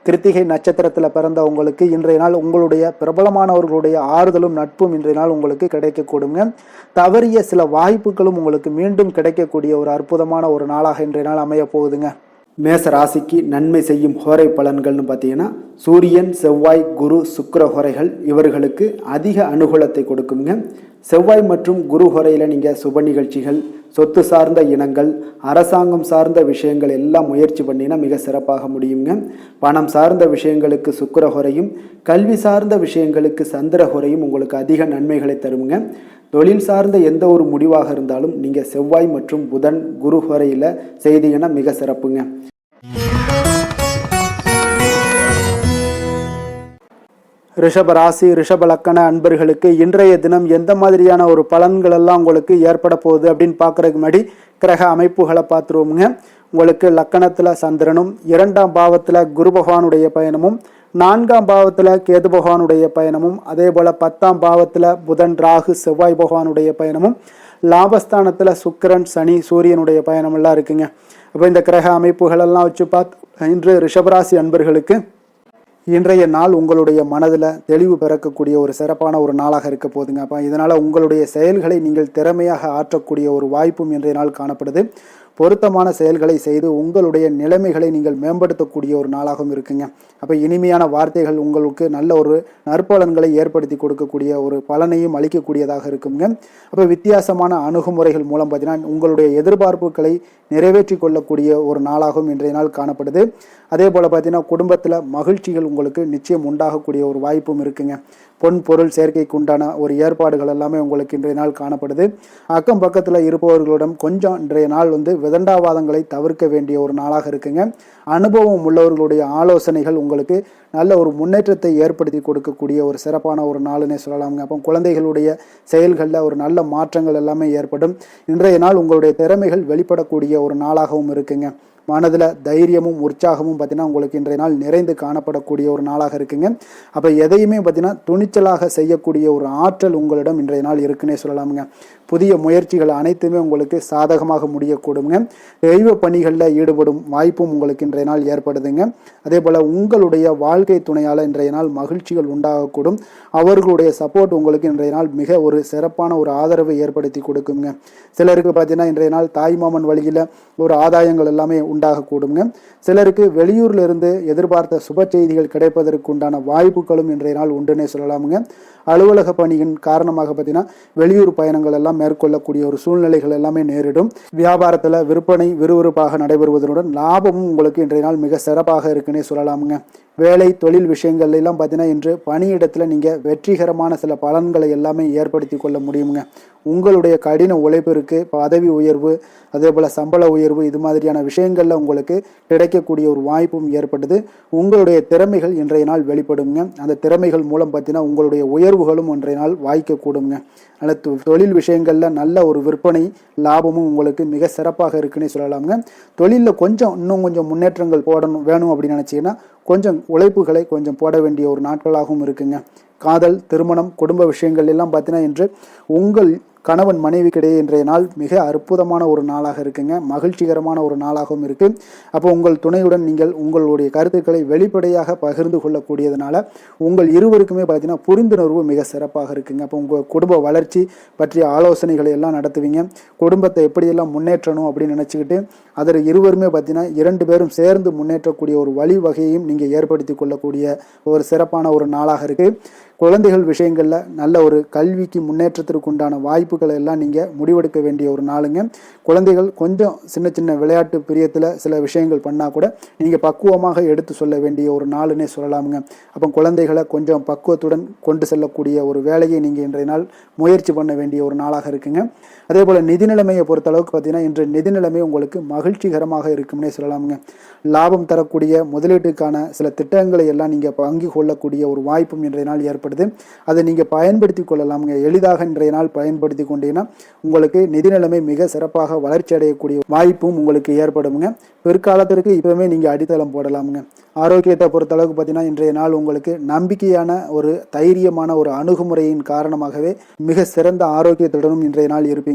கிருத்திகை நட்சத்திரத்தில் பிறந்தவங்களுக்கு இன்றைய நாள் உங்களுடைய பிரபலமானவர்களுடைய ஆறுதலும் நட்பும் இன்றைய நாள் உங்களுக்கு கிடைக்கக்கூடுங்க. தவறிய சில வாய்ப்புகளும் உங்களுக்கு மீண்டும் கிடைக்கக்கூடிய ஒரு அற்புதமான ஒரு நாளாக இன்றைய நாள் அமைய போகுதுங்க. மேச ராசிக்கு நன்மை செய்யும் ஹோரை பலன்கள்னு பார்த்தீங்கன்னா சூரியன் செவ்வாய் குரு சுக்கிர ஹோரைகள் இவர்களுக்கு அதிக அனுகூலத்தை கொடுக்குங்க. செவ்வாய் மற்றும் குரு ஹோரையில் நீங்கள் சுப நிகழ்ச்சிகள் சொத்து சார்ந்த இனங்கள் அரசாங்கம் சார்ந்த விஷயங்கள் எல்லாம் முயற்சி பண்ணினா மிக சிறப்பாக முடியுங்க. பணம் சார்ந்த விஷயங்களுக்கு சுக்கிர ஹோரையும் கல்வி சார்ந்த விஷயங்களுக்கு சந்திர ஹோரையும் உங்களுக்கு அதிக நன்மைகளை தருங்க. தொழில் சார்ந்த எந்த ஒரு முடிவாக இருந்தாலும் நீங்கள் செவ்வாய் மற்றும் புதன் குரு ஹோரையில் செய்தீங்கன்னா மிக சிறப்புங்க. ரிஷப ராசி ரிஷப லக்கண அன்பர்களுக்கு இன்றைய தினம் எந்த மாதிரியான ஒரு பலன்கள் எல்லாம் உங்களுக்கு ஏற்பட போகுது அப்படின்னு பார்க்கறதுக்கு முன்னாடி கிரக அமைப்புகளை பார்த்துருவோமுங்க. உங்களுக்கு லக்கணத்தில் சந்திரனும் 2ஆம் பாவத்தில் குரு பகவானுடைய பயணமும் 4ஆம் பாவத்தில் கேது பகவானுடைய பயணமும் அதே போல் 10ஆம் பாவத்தில் புதன் ராகு செவ்வாய் பகவானுடைய பயணமும் லாபஸ்தானத்தில் சுக்கிரன் சனி சூரியனுடைய பயணம் எல்லாம் இருக்குங்க. அப்போ இந்த கிரக அமைப்புகளெல்லாம் வச்சு பார்த்து இன்று ரிஷபராசி அன்பர்களுக்கு இன்றைய நாள் உங்களுடைய மனதில் தெளிவு பிறக்கக்கூடிய ஒரு சிறப்பான ஒரு நாளாக இருக்க போதுங்க. அப்போ இதனால் உங்களுடைய செயல்களை நீங்கள் திறமையாக ஆற்றக்கூடிய ஒரு வாய்ப்பும் இன்றைய நாள் காணப்படுது. பொருத்தமான செயல்களை செய்து உங்களுடைய நிலைமைகளை நீங்கள் மேம்படுத்தக்கூடிய ஒரு நாளாகவும் இருக்குங்க. அப்போ இனிமையான வார்த்தைகள் உங்களுக்கு நல்ல ஒரு நற்பலன்களை ஏற்படுத்தி கொடுக்கக்கூடிய ஒரு பலனையும் அளிக்கக்கூடியதாக இருக்குங்க. அப்போ வித்தியாசமான அணுகுமுறைகள் மூலம் பார்த்தீங்கன்னா உங்களுடைய எதிர்பார்ப்புகளை நிறைவேற்றி கொள்ளக்கூடிய ஒரு நாளாகவும் இன்றைய நாள் காணப்படுது. அதே போல் பார்த்தீங்கன்னா குடும்பத்தில் மகிழ்ச்சிகள் உங்களுக்கு நிச்சயம் உண்டாகக்கூடிய ஒரு வாய்ப்பும் இருக்குங்க. பொன் பொருள் சேர்க்கைக்கு உண்டான ஒரு ஏற்பாடுகள் எல்லாமே உங்களுக்கு இன்றைய நாள் காணப்படுது. அக்கம் பக்கத்தில் இருப்பவர்களிடம் கொஞ்சம் இன்றைய நாள் விதண்டாவாதங்களை தவிர்க்க வேண்டிய ஒரு நாளாக இருக்குங்க. அனுபவம் உள்ளவர்களுடைய ஆலோசனைகள் உங்களுக்கு நல்ல ஒரு முன்னேற்றத்தை ஏற்படுத்தி கொடுக்கக்கூடிய ஒரு சிறப்பான ஒரு நாளுன்னே சொல்லலாங்க. அப்போ குழந்தைகளுடைய செயல்களில் ஒரு நல்ல மாற்றங்கள் எல்லாமே ஏற்படும். இன்றைய நாள் உங்களுடைய திறமைகள் வெளிப்படக்கூடிய ஒரு நாளாகவும் இருக்குங்க. மனதில் தைரியமும் உற்சாகமும் பார்த்தீங்கன்னா உங்களுக்கு இன்றைய நாள் நிறைந்து காணப்படக்கூடிய ஒரு நாளாக இருக்குங்க. அப்போ எதையுமே பார்த்தீங்கன்னா துணிச்சலாக செய்யக்கூடிய ஒரு ஆற்றல் உங்களிடம் இன்றைய நாள் இருக்குன்னே சொல்லலாமுங்க. புதிய முயற்சிகள் அனைத்துமே உங்களுக்கு சாதகமாக முடியக்கூடுங்க. தெய்வ பணிகளில் ஈடுபடும் வாய்ப்பும் உங்களுக்கு இன்றைய நாள் ஏற்படுதுங்க. அதே போல் உங்களுடைய வாழ்க்கை துணையால் இன்றைய நாள் மகிழ்ச்சிகள் உண்டாகக்கூடும். அவர்களுடைய சப்போர்ட் உங்களுக்கு இன்றைய நாள் மிக ஒரு சிறப்பான ஒரு ஆதரவை ஏற்படுத்தி கொடுக்குங்க. சிலருக்கு பார்த்தீங்கன்னா இன்றைய நாள் தாய்மாமன் வழியில் ஒரு ஆதாயங்கள் எல்லாமே உண்டாகக்கூடுங்க. சிலருக்கு வெளியூர்ல இருந்து எதிர்பார்த்த சுப செய்திகள் கிடைப்பதற்கு உண்டான வாய்ப்புகளும் இன்றைய நாள் உண்டுன்னே சொல்லலாமுங்க. அலுவலக பணியின் காரணமாக பார்த்தீங்கன்னா வெளியூர் பயணங்கள் எல்லாம் மேற்கொள்ளக்கூடிய ஒரு சூழ்நிலைகள் எல்லாமே நேரிடும். வியாபாரத்தில் விற்பனை விறுவிறுப்பாக நடைபெறுவதனுடன் லாபமும் உங்களுக்கு இன்றைய நாள் மிக சிறப்பாக இருக்குன்னே சொல்லலாமுங்க. வேலை தொழில் விஷயங்கள்ல எல்லாம் பார்த்தீங்கன்னா இன்று பணியிடத்தில் நீங்கள் வெற்றிகரமான சில பலன்களை எல்லாமே ஏற்படுத்தி கொள்ள முடியுங்க. உங்களுடைய கடின உழைப்பிற்கு பதவி உயர்வு, அதே போல் சம்பள உயர்வு, இது மாதிரியான விஷயங்கள்ல உங்களுக்கு கிடைக்கக்கூடிய ஒரு வாய்ப்பும் ஏற்பட்டது. உங்களுடைய திறமைகள் இன்றைய நாள் வெளிப்படுங்க. அந்த திறமைகள் மூலம் பார்த்தீங்கன்னா உங்களுடைய உயர்வுகளும் இன்றைய நாள் வாய்க்கக்கூடுங்க. அல்லது தொழில் விஷயங்களில் நல்ல ஒரு விற்பனை லாபமும் உங்களுக்கு மிக சிறப்பாக இருக்குன்னு சொல்லலாமுங்க. தொழிலில் இன்னும் கொஞ்சம் முன்னேற்றங்கள் வேணும் அப்படின்னு நினச்சிங்கன்னா கொஞ்சம் உழைப்புகளை கொஞ்சம் போட வேண்டிய ஒரு நாட்களாகவும் இருக்குங்க. காதல், திருமணம், குடும்ப விஷயங்கள் எல்லாம் பார்த்தீங்கன்னா இன்று உங்கள் கணவன் மனைவிக்கிடையே இன்றைய நாள் மிக அற்புதமான ஒரு நாளாக இருக்குங்க. மகிழ்ச்சிகரமான ஒரு நாளாகவும் இருக்கு. அப்போ உங்கள் துணையுடன் நீங்கள் உங்களுடைய கருத்துக்களை வெளிப்படையாக பகிர்ந்து கொள்ளக்கூடியதுனால உங்கள் இருவருக்குமே பார்த்தீங்கன்னா புரிந்துணர்வு மிக சிறப்பாக இருக்குங்க. அப்போ உங்கள் குடும்ப வளர்ச்சி பற்றிய ஆலோசனைகளை எல்லாம் நடத்துவீங்க. குடும்பத்தை எப்படியெல்லாம் முன்னேற்றணும் அப்படின்னு நினச்சிக்கிட்டு அதில் இருவருமே பார்த்தீங்கன்னா 2 பேரும் சேர்ந்து முன்னேற்றக்கூடிய ஒரு வழிவகையையும் நீங்கள் ஏற்படுத்தி கொள்ளக்கூடிய ஒரு சிறப்பான ஒரு நாளாக இருக்கு. குழந்தைகள் விஷயங்களில் நல்ல ஒரு கல்விக்கு முன்னேற்றத்திற்கு உண்டான வாய்ப்புகளை எல்லாம் நீங்கள் முடிவெடுக்க வேண்டிய ஒரு நாளுங்க. குழந்தைகள் கொஞ்சம் சின்ன சின்ன விளையாட்டு பிரியத்தில் சில விஷயங்கள் பண்ணால் கூட நீங்கள் பக்குவமாக எடுத்து சொல்ல வேண்டிய ஒரு நாளுன்னே சொல்லலாமுங்க. அப்போ குழந்தைகளை கொஞ்சம் பக்குவத்துடன் கொண்டு செல்லக்கூடிய ஒரு வேலையை நீங்கள் இன்றைய நாள் முயற்சி பண்ண வேண்டிய ஒரு நாளாக இருக்குங்க. அதே போல் நிதி நிலைமையை பொறுத்த அளவுக்கு பார்த்தீங்கன்னா இன்று நிதி நிலைமை உங்களுக்கு மகிழ்ச்சிகரமாக இருக்கும்னே சொல்லலாமுங்க. லாபம் தரக்கூடிய முதலீட்டுக்கான சில திட்டங்களை எல்லாம் நீங்கள் பங்கு கொள்ளக்கூடிய ஒரு வாய்ப்பும் இன்றைய நாள் ஏற்படுது. அதை நீங்கள் பயன்படுத்தி கொள்ளலாமுங்க. எளிதாக இன்றைய நாள் பயன்படுத்தி கொண்டீங்கன்னா உங்களுக்கு நிதி நிலைமை மிக சிறப்பாக வளர்ச்சி அடையக்கூடிய வாய்ப்பும் உங்களுக்கு ஏற்படுங்க. பிற்காலத்திற்கு இப்பவுமே நீங்கள் அடித்தளம் போடலாமுங்க. ஆரோக்கியத்தை பொறுத்த அளவுக்கு பார்த்தீங்கன்னா இன்றைய நாள் உங்களுக்கு நம்பிக்கையான ஒரு தைரியமான ஒரு அணுகுமுறையின் காரணமாகவே மிக சிறந்த ஆரோக்கியத்துடனும் இன்றைய நாள் இருப்பீங்க.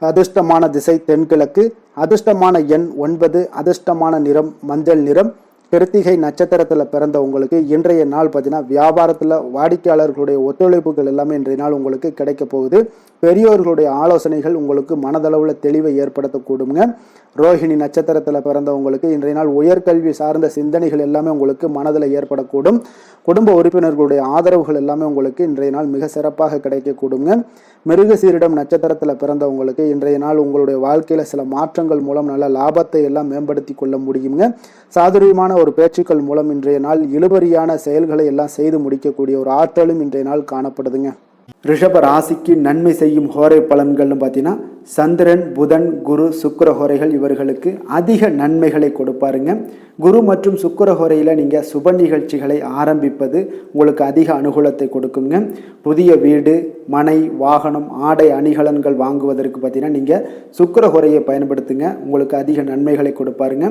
அதிர்ஷ்டமான திசை தென்கிழக்கு, அதிர்ஷ்டமான எண் 9, அதிர்ஷ்டமான நிறம் மஞ்சள் நிறம். கிருத்திகை நட்சத்திரத்தில் பிறந்த உங்களுக்கு இன்றைய நாள் பார்த்தீங்கன்னா வியாபாரத்தில் வாடிக்கையாளர்களுடைய ஒத்துழைப்புகள் எல்லாமே இன்றைய நாள் உங்களுக்கு கிடைக்க போகுது. பெரியோர்களுடைய ஆலோசனைகள் உங்களுக்கு மனதளவில் தெளிவை ஏற்படுத்தக்கூடுங்க. ரோஹிணி நட்சத்திரத்தில் பிறந்தவங்களுக்கு இன்றைய நாள் உயர்கல்வி சார்ந்த சிந்தனைகள் எல்லாமே உங்களுக்கு மனதில் ஏற்படக்கூடும். குடும்ப உறுப்பினர்களுடைய ஆதரவுகள் எல்லாமே உங்களுக்கு இன்றைய நாள் மிக சிறப்பாக கிடைக்கக்கூடுங்க. மிருகசீரிடம் நட்சத்திரத்தில் பிறந்தவங்களுக்கு இன்றைய நாள் உங்களுடைய வாழ்க்கையில் சில மாற்றங்கள் மூலம் நல்ல லாபத்தை எல்லாம் மேம்படுத்தி கொள்ள முடியுங்க. சாதுரியமான ஒரு பேச்சுக்கள் மூலம் இன்றைய நாள் இழுபறியான செயல்களை எல்லாம் செய்து முடிக்கக்கூடிய ஒரு ஆற்றலும் இன்றைய நாள் காணப்படுதுங்க. ரிஷப ராசிக்கு நன்மை செய்யும் ஹோரை பலன்கள்னு பார்த்தீங்கன்னா சந்திரன், புதன், குரு, சுக்கிர ஹோரைகள் இவர்களுக்கு அதிக நன்மைகளை கொடுப்பாருங்க. குரு மற்றும் சுக்கிர ஹோரையில் நீங்கள் சுப நிகழ்ச்சிகளை ஆரம்பிப்பது உங்களுக்கு அதிக அனுகூலத்தை கொடுக்குங்க. புதிய வீடு, மனை, வாகனம், ஆடை அணிகலன்கள் வாங்குவதற்கு பார்த்தீங்கன்னா நீங்கள் சுக்கிர ஹோரையை பயன்படுத்துங்க. உங்களுக்கு அதிக நன்மைகளை கொடுப்பாருங்க.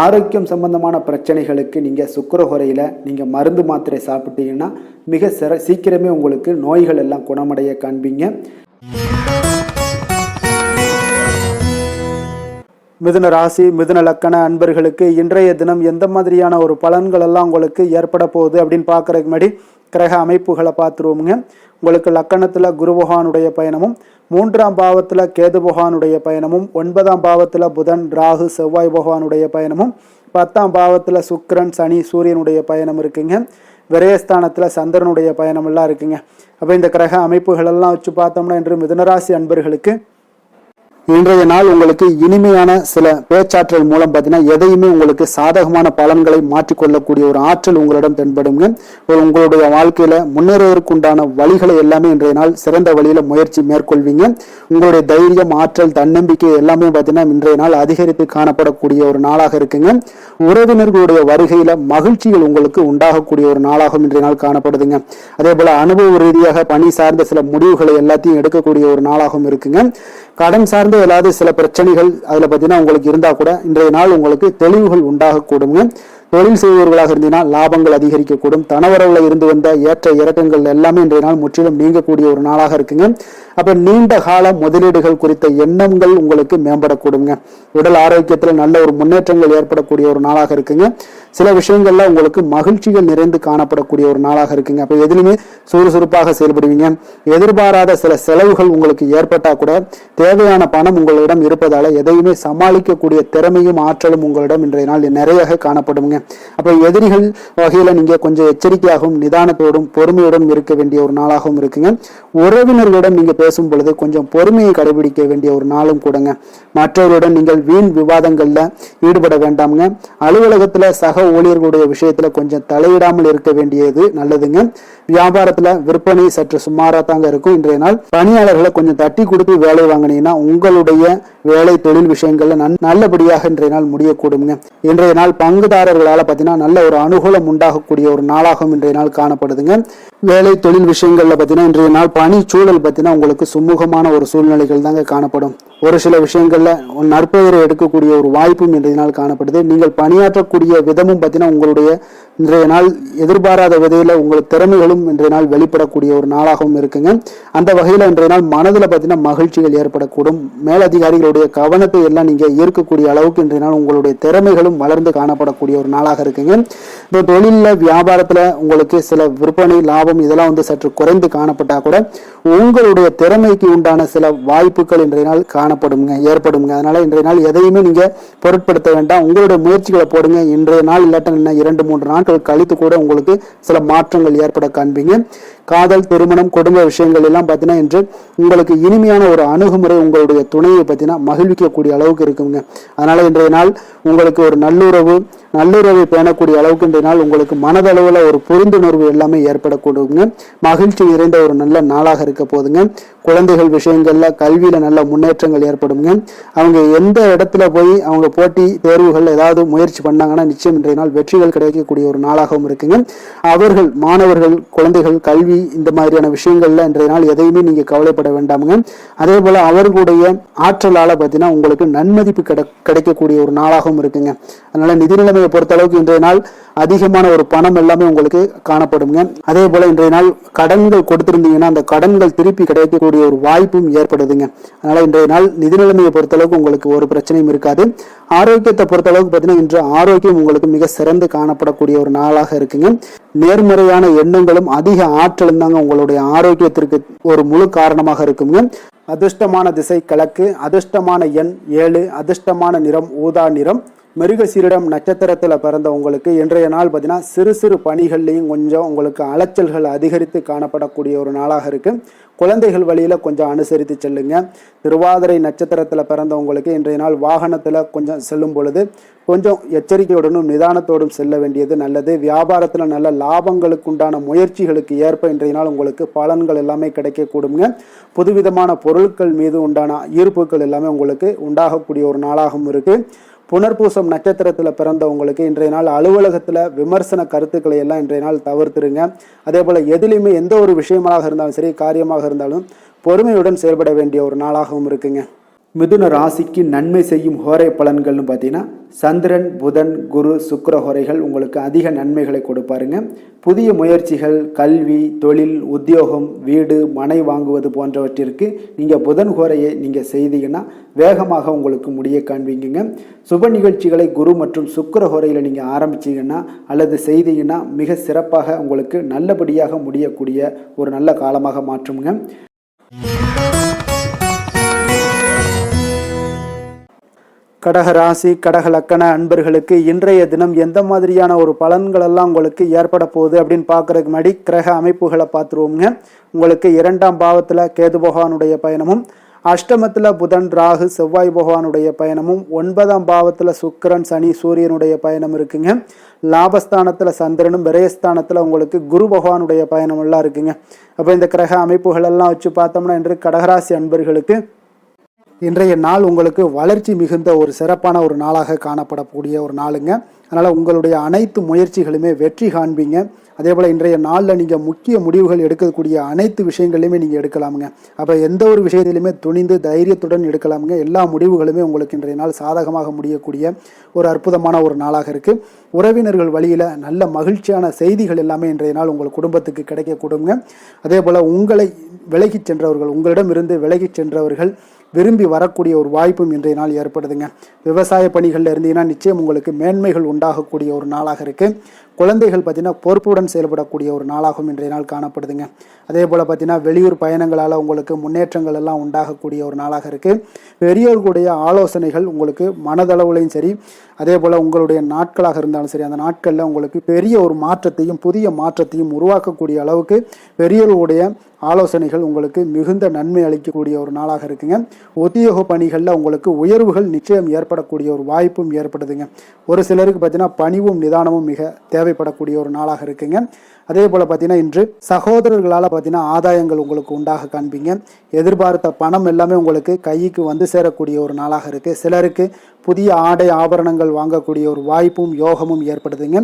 ஆரோக்கியம் சம்பந்தமான பிரச்சனைகளுக்கு நீங்கள் சுக்கிர ஹோரையில் நீங்கள் மருந்து மாத்திரை சாப்பிட்டீங்கன்னா மிக சீக்கிரமே உங்களுக்கு நோய்கள் எல்லாம் குணமடைய காண்பீங்க. மிதுன ராசி, மிதுன லக்கண அன்பர்களுக்கு இன்றைய தினம் எந்த மாதிரியான ஒரு பலன்கள் எல்லாம் உங்களுக்கு ஏற்பட போகுது அப்படின்னு பார்க்கறதுக்கு முன்னாடி கிரக அமைப்புகளை பார்த்துருவோமுங்க. உங்களுக்கு லக்கணத்தில் குரு பகவானுடைய பயணமும், 3ஆம் பாவத்தில் கேது பகவானுடைய பயணமும், 9ஆம் பாவத்தில் புதன், ராகு, செவ்வாய் பகவானுடைய பயணமும், 10ஆம் பாவத்தில் சுக்கிரன், சனி, சூரியனுடைய பயணம் இருக்குங்க. விரயஸ்தானத்தில் சந்திரனுடைய பயணம் எல்லாம் இருக்குங்க. அப்போ இந்த கிரக அமைப்புகள் எல்லாம் வச்சு பார்த்தோம்னா இன்று மிதுனராசி அன்பர்களுக்கு இன்றைய நாள் உங்களுக்கு இனிமையான சில பேச்சாற்றல் மூலம் பார்த்தீங்கன்னா எதையுமே உங்களுக்கு சாதகமான பலன்களை மாற்றிக்கொள்ளக்கூடிய ஒரு ஆற்றல் உங்களிடம் தென்படுங்க. உங்களுடைய வாழ்க்கையில முன்னேறுவதற்குண்டான வழிகளை எல்லாமே இன்றைய நாள் சிறந்த வழியில முயற்சி மேற்கொள்வீங்க. உங்களுடைய தைரியம், ஆற்றல், தன்னம்பிக்கை எல்லாமே பார்த்தீங்கன்னா இன்றைய நாள் அதிகரித்து காணப்படக்கூடிய ஒரு நாளாக இருக்குங்க. உறவினர்களுடைய வருகையில மகிழ்ச்சிகள் உங்களுக்கு உண்டாகக்கூடிய ஒரு நாளாகவும் இன்றைய நாள் காணப்படுதுங்க. அதே போல அனுபவ ரீதியாக பணி சார்ந்த சில முடிவுகளை எல்லாத்தையும் எடுக்கக்கூடிய ஒரு நாளாகவும் இருக்குங்க. கடன் சார்ந்த இயலாத சில பிரச்சனைகள் அதில் பார்த்தீங்கன்னா உங்களுக்கு இருந்தால் கூட இன்றைய நாள் உங்களுக்கு தெளிவுகள் உண்டாகக்கூடுங்க. தொழில் செய்பவர்களாக இருந்தீங்கன்னா லாபங்கள் அதிகரிக்கக்கூடும். தனவரவுல இருந்து வந்த ஏற்ற இறக்கங்கள் எல்லாமே இன்றைய நாள் முற்றிலும் நீங்கக்கூடிய ஒரு நாளாக இருக்குங்க. அப்ப நீண்ட கால முதலீடுகள் குறித்த எண்ணங்கள் உங்களுக்கு மேம்படக்கூடுங்க. உடல் ஆரோக்கியத்தில் நல்ல ஒரு முன்னேற்றங்கள் ஏற்படக்கூடிய ஒரு நாளாக இருக்குங்க. சில விஷயங்கள்ல உங்களுக்கு மகிழ்ச்சிகள் நிறைந்து காணப்படக்கூடிய ஒரு நாளாக இருக்குங்க. அப்ப எதுலையுமே சுறுசுறுப்பாக செயல்படுவீங்க. எதிர்பாராத சில செலவுகள் உங்களுக்கு ஏற்பட்டா கூட தேவையான பணம் உங்களிடம் இருப்பதால எதையுமே சமாளிக்கக்கூடிய திறமையும் ஆற்றலும் உங்களிடம் இன்றைய நாள் நிறைய காணப்படுங்க. அப்ப எதிரிகள் வகையில நீங்க கொஞ்சம் எச்சரிக்கையாகவும் நிதானத்தோடும் பொறுமையுடன் இருக்க வேண்டிய ஒரு நாளாகவும் இருக்குங்க. உறவினர்களிடம் நீங்க பேசும் பொழுது கொஞ்சம் பொறுமையை கடைபிடிக்க வேண்டிய ஒரு நாளும் கூடங்க. மற்றவருடன் நீங்கள் வீண் விவாதங்கள்ல ஈடுபட வேண்டாமுங்க. அலுவலகத்துல சக ஊழியர்களுடைய விஷயத்துல கொஞ்சம் தலையிடாமல் இருக்க வேண்டியது நல்லதுங்க. வியாபாரத்துல விற்பனை சற்று சுமாரா தாங்க இருக்கும். இன்றைய நாள் பணியாளர்களை கொஞ்சம் தட்டி கொடுத்து வேலை வாங்கினீங்கன்னா உங்களுடைய வேலை தொழில் விஷயங்கள்ல நல்லபடியாக இன்றைய நாள் முடியக்கூடுங்க. இன்றைய நாள் பங்குதாரர்களால பார்த்தீங்கன்னா நல்ல ஒரு அனுகூலம் உண்டாகக்கூடிய ஒரு நாளாகவும் இன்றைய நாள் காணப்படுதுங்க. வேலை தொழில் விஷயங்கள்ல பார்த்தீங்கன்னா இன்றைய நாள் பணி சூழல் பார்த்தீங்கன்னா உங்களுக்கு சுமூகமான ஒரு சூழ்நிலைகள் தாங்க காணப்படும். ஒரு சில விஷயங்கள்ல நற்பெயரை எடுக்கக்கூடிய ஒரு வாய்ப்பும் இன்றைய நாள் காணப்படுது. நீங்கள் பணியாற்றக்கூடிய விதமும் பார்த்தீங்கன்னா உங்களுடைய இன்றைய நாள் எதிர்பாராத விதையில உங்களுக்கு திறமைகளும் இன்றைய நாள் வெளிப்படக்கூடிய ஒரு நாளாகவும் இருக்குங்க. அந்த வகையில இன்றைய நாள் மனதில் பார்த்தீங்கன்னா மகிழ்ச்சிகள் ஏற்படக்கூடும். மேலதிகாரிகளுடைய கவனத்தை எல்லாம் நீங்க ஈர்க்கக்கூடிய அளவுக்கு இன்றைய நாள் உங்களுடைய திறமைகளும் வளர்ந்து காணப்படக்கூடிய ஒரு நாளாக இருக்குங்க. இப்போ தொழில வியாபாரத்துல உங்களுக்கு சில விற்பனை லாபம் இதெல்லாம் சற்று குறைந்து காணப்பட்டா கூட உங்களுடைய திறமைக்கு உண்டான சில வாய்ப்புகள் இன்றைய நாள் ஏற்படுங்க. அதனால இன்றைய நாள் எதையுமே நீங்க பொருட்படுத்த வேண்டாம். உங்களுடைய முயற்சிகளை போடுங்க. இன்றைய நாள் இல்லாட்ட 2-3 நாட்கள் கழித்து கூட உங்களுக்கு சில மாற்றங்கள் ஏற்பட காண்பீங்க. காதல், திருமணம், குடும்ப விஷயங்கள் எல்லாம் பார்த்தீங்கன்னா இன்று உங்களுக்கு இனிமையான ஒரு அணுகுமுறை உங்களுடைய துணையை பார்த்தீங்கன்னா மகிழ்விக்கக்கூடிய அளவுக்கு இருக்குங்க. அதனால இன்றைய நாள் உங்களுக்கு ஒரு நல்லுறவை பேணக்கூடிய அளவுக்கு இன்றைய நாள் உங்களுக்கு மனதளவுல ஒரு புரிந்துணர்வு எல்லாமே ஏற்படக்கூடுங்க. மகிழ்ச்சி நிறைந்த ஒரு நல்ல நாளாக இருக்க போதுங்க. குழந்தைகள் விஷயங்கள்ல கல்வியில நல்ல முன்னேற்றங்கள் ஏற்படுங்க. அவங்க எந்த இடத்துல போய் அவங்க போட்டி தேர்வுகள் ஏதாவது முயற்சி பண்ணாங்கன்னா நிச்சயம் இன்றைய நாள் வெற்றிகள் கிடைக்கக்கூடிய ஒரு நாளாகவும் இருக்குங்க. அவர்கள் மாணவர்கள் குழந்தைகள் கல்வி இந்த மாதிரியான விஷயங்கள்ல இன்றைய நாள் எதையுமே நீங்க கவலைப்பட வேண்டாமுங்க. அதே போல அவர்களுடைய ஆற்றலால பார்த்தீங்கன்னா உங்களுக்கு நன்மதிப்பு கிடைக்கக்கூடிய ஒரு நாளாகவும் இருக்குங்க. அதனால நிதி நிலைமையை பொறுத்த அளவுக்கு இன்றைய நாள் அதிகமான ஒரு பணம் எல்லாமே உங்களுக்கு காணப்படுங்க. அதே போல இன்றைய நாள் கடன்கள் கொடுத்திருந்தீங்கன்னா அந்த கடன்கள் திருப்பி கிடைக்கக்கூடிய ஒரு வாய்ப்பும் ஏற்படுதுங்க. அதனால இன்றைய நாள் நிதி நிலைமையை பொறுத்த அளவுக்கு உங்களுக்கு ஒரு பிரச்சனையும் இருக்காது. ஆரோக்கியத்தை பொறுத்த அளவுக்கு பார்த்தீங்கன்னா இன்று ஆரோக்கியம் உங்களுக்கு மிக சிறந்து காணப்படக்கூடிய ஒரு நாளாக இருக்குங்க. நேர்மறையான எண்ணங்களும் அதிக ஆற்றலும் தாங்க உங்களுடைய ஆரோக்கியத்திற்கு ஒரு முழு காரணமாக இருக்குங்க. அதிர்ஷ்டமான திசை கிழக்கு, அதிர்ஷ்டமான எண் 7, அதிர்ஷ்டமான நிறம் ஊதா நிறம். மிருகசீரிடம் நட்சத்திரத்தில் பிறந்த உங்களுக்கு இன்றைய நாள் பார்த்தீங்கன்னா சிறு சிறு பணிகள்லையும் கொஞ்சம் உங்களுக்கு அலைச்சல்கள் அதிகரித்து காணப்படக்கூடிய ஒரு நாளாக இருக்கு. குழந்தைகள் வழியில கொஞ்சம் அனுசரித்து செல்லுங்க. திருவாதிரை நட்சத்திரத்தில் பிறந்தவங்களுக்கு இன்றைய நாள் வாகனத்தில் கொஞ்சம் செல்லும் பொழுது கொஞ்சம் எச்சரிக்கையுடனும் நிதானத்தோடும் செல்ல வேண்டியது நல்லது. வியாபாரத்தில் நல்ல லாபங்களுக்கு உண்டான முயற்சிகளுக்கு ஏற்ப இன்றைய நாள் உங்களுக்கு பலன்கள் எல்லாமே கிடைக்கக்கூடுங்க. புதுவிதமான பொருட்கள் மீது உண்டான ஈர்ப்புகள் எல்லாமே உங்களுக்கு உண்டாகக்கூடிய ஒரு நாளாகவும் இருக்கு. புனர்பூசம் நட்சத்திரத்தில் பிறந்தவங்களுக்கு இன்றைய நாள் அலுவலகத்தில் விமர்சன கருத்துக்களை எல்லாம் இன்றைய நாள் தவிர்த்துருங்க. அதே போல் எதிலையுமே எந்த ஒரு விஷயமாக இருந்தாலும் சரி காரியமாக இருந்தாலும் பொறுமையுடன் செயல்பட வேண்டிய ஒரு நாளாகவும் இருக்குங்க. மிதுன ராசிக்கு நன்மை செய்யும் ஹோரை பலன்கள்னு பார்த்தீங்கன்னா சந்திரன், புதன், குரு, சுக்கிர ஹோரைகள் உங்களுக்கு அதிக நன்மைகளை கொடுப்பாருங்க. புதிய முயற்சிகள், கல்வி, தொழில், உத்தியோகம், வீடு, மனை வாங்குவது போன்றவற்றிற்கு நீங்கள் புதன் ஹோரையை நீங்கள் செய்தீங்கன்னா வேகமாக உங்களுக்கு முடிய காண்பீங்க. சுப நிகழ்ச்சிகளை குரு மற்றும் சுக்கிர ஹோரையில் நீங்கள் ஆரம்பிச்சிங்கன்னா அல்லது செய்தீங்கன்னா மிக சிறப்பாக உங்களுக்கு நல்லபடியாக முடியக்கூடிய ஒரு நல்ல காலமாக மாற்றுங்க. கடக ராசி, கடக லக்கண அன்பர்களுக்கு இன்றைய தினம் எந்த மாதிரியான ஒரு பலன்கள் எல்லாம் உங்களுக்கு ஏற்பட போகுது அப்படின்னு பார்க்கறதுக்கு முன்னாடி கிரக அமைப்புகளை பார்த்துருவோங்க. உங்களுக்கு 2ஆம் பாவத்தில் கேது பகவானுடைய பயணமும், அஷ்டமத்தில் புதன், ராகு, செவ்வாய் பகவானுடைய பயணமும், 9ஆம் பாவத்தில் சுக்கிரன், சனி, சூரியனுடைய பயணம் இருக்குங்க. லாபஸ்தானத்தில் சந்திரனும், விரயஸ்தானத்தில் உங்களுக்கு குரு பகவானுடைய பயணம் எல்லாம் இருக்குங்க. அப்போ இந்த கிரக அமைப்புகள் எல்லாம் வச்சு பார்த்தோம்னா இன்று கடகராசி அன்பர்களுக்கு இன்றைய நாள் உங்களுக்கு வளர்ச்சி மிகுந்த ஒரு சிறப்பான ஒரு நாளாக காணப்படக்கூடிய ஒரு நாளுங்க. அதனால் உங்களுடைய அனைத்து முயற்சிகளுமே வெற்றி காண்பீங்க. அதே போல் இன்றைய நாளில் நீங்கள் முக்கிய முடிவுகள் எடுக்கக்கூடிய அனைத்து விஷயங்களையுமே நீங்கள் எடுக்கலாமுங்க. அப்போ எந்த ஒரு விஷயத்திலுமே துணிந்து தைரியத்துடன் எடுக்கலாமுங்க. எல்லா முடிவுகளுமே உங்களுக்கு இன்றைய நாள் சாதகமாக முடியக்கூடிய ஒரு அற்புதமான ஒரு நாளாக இருக்குது. உறவினர்கள் வழியில் நல்ல மகிழ்ச்சியான செய்திகள் எல்லாமே இன்றைய நாள் உங்கள் குடும்பத்துக்கு கிடைக்கக்கூடுங்க. அதே போல் உங்களை விலகிச் சென்றவர்கள், உங்களிடமிருந்து விலகிச் சென்றவர்கள் விரும்பி வரக்கூடிய ஒரு வாய்ப்பும் இன்றைய நாள் ஏற்படுதுங்க. விவசாய பணிகளில் இருந்தீங்கன்னா நிச்சயம் உங்களுக்கு மேன்மைகள் உண்டாகக்கூடிய ஒரு நாளாக இருக்குது. குழந்தைகள் பார்த்தீங்கன்னா பொறுப்புடன் செயல்படக்கூடிய ஒரு நாளாகவும் இன்றைய நாள் காணப்படுதுங்க. அதே போல் பார்த்தீங்கன்னா வெளியூர் பயணங்களால் உங்களுக்கு முன்னேற்றங்கள் எல்லாம் உண்டாகக்கூடிய ஒரு நாளாக இருக்குது. பெரியவர்களுடைய ஆலோசனைகள் உங்களுக்கு மனதளவுலையும் சரி, அதே போல் உங்களுடைய நாட்களாக இருந்தாலும் சரி, அந்த நாட்களில் உங்களுக்கு பெரிய ஒரு மாற்றத்தையும் புதிய மாற்றத்தையும் உருவாக்கக்கூடிய அளவுக்கு பெரியவர்களுடைய ஆலோசனைகள் உங்களுக்கு மிகுந்த நன்மை அளிக்கக்கூடிய ஒரு நாளாக இருக்குங்க. உத்தியோக பணிகளில் உங்களுக்கு உயர்வுகள் நிச்சயம் ஏற்படக்கூடிய ஒரு வாய்ப்பும் ஏற்படுதுங்க. ஒரு சிலருக்கு பார்த்தீங்கன்னா பணிவும் நிதானமும் மிக தேவைப்படக்கூடிய ஒரு நாளாக இருக்குங்க. அதே போல் பார்த்தீங்கன்னா இன்று சகோதரர்களால் பார்த்தீங்கன்னா ஆதாயங்கள் உங்களுக்கு உண்டாக காண்பீங்க. எதிர்பார்த்த பணம் எல்லாமே உங்களுக்கு கைக்கு வந்து சேரக்கூடிய ஒரு நாளாக இருக்குது. சிலருக்கு புதிய ஆடை ஆபரணங்கள் வாங்கக்கூடிய ஒரு வாய்ப்பும் யோகமும் ஏற்படுதுங்க.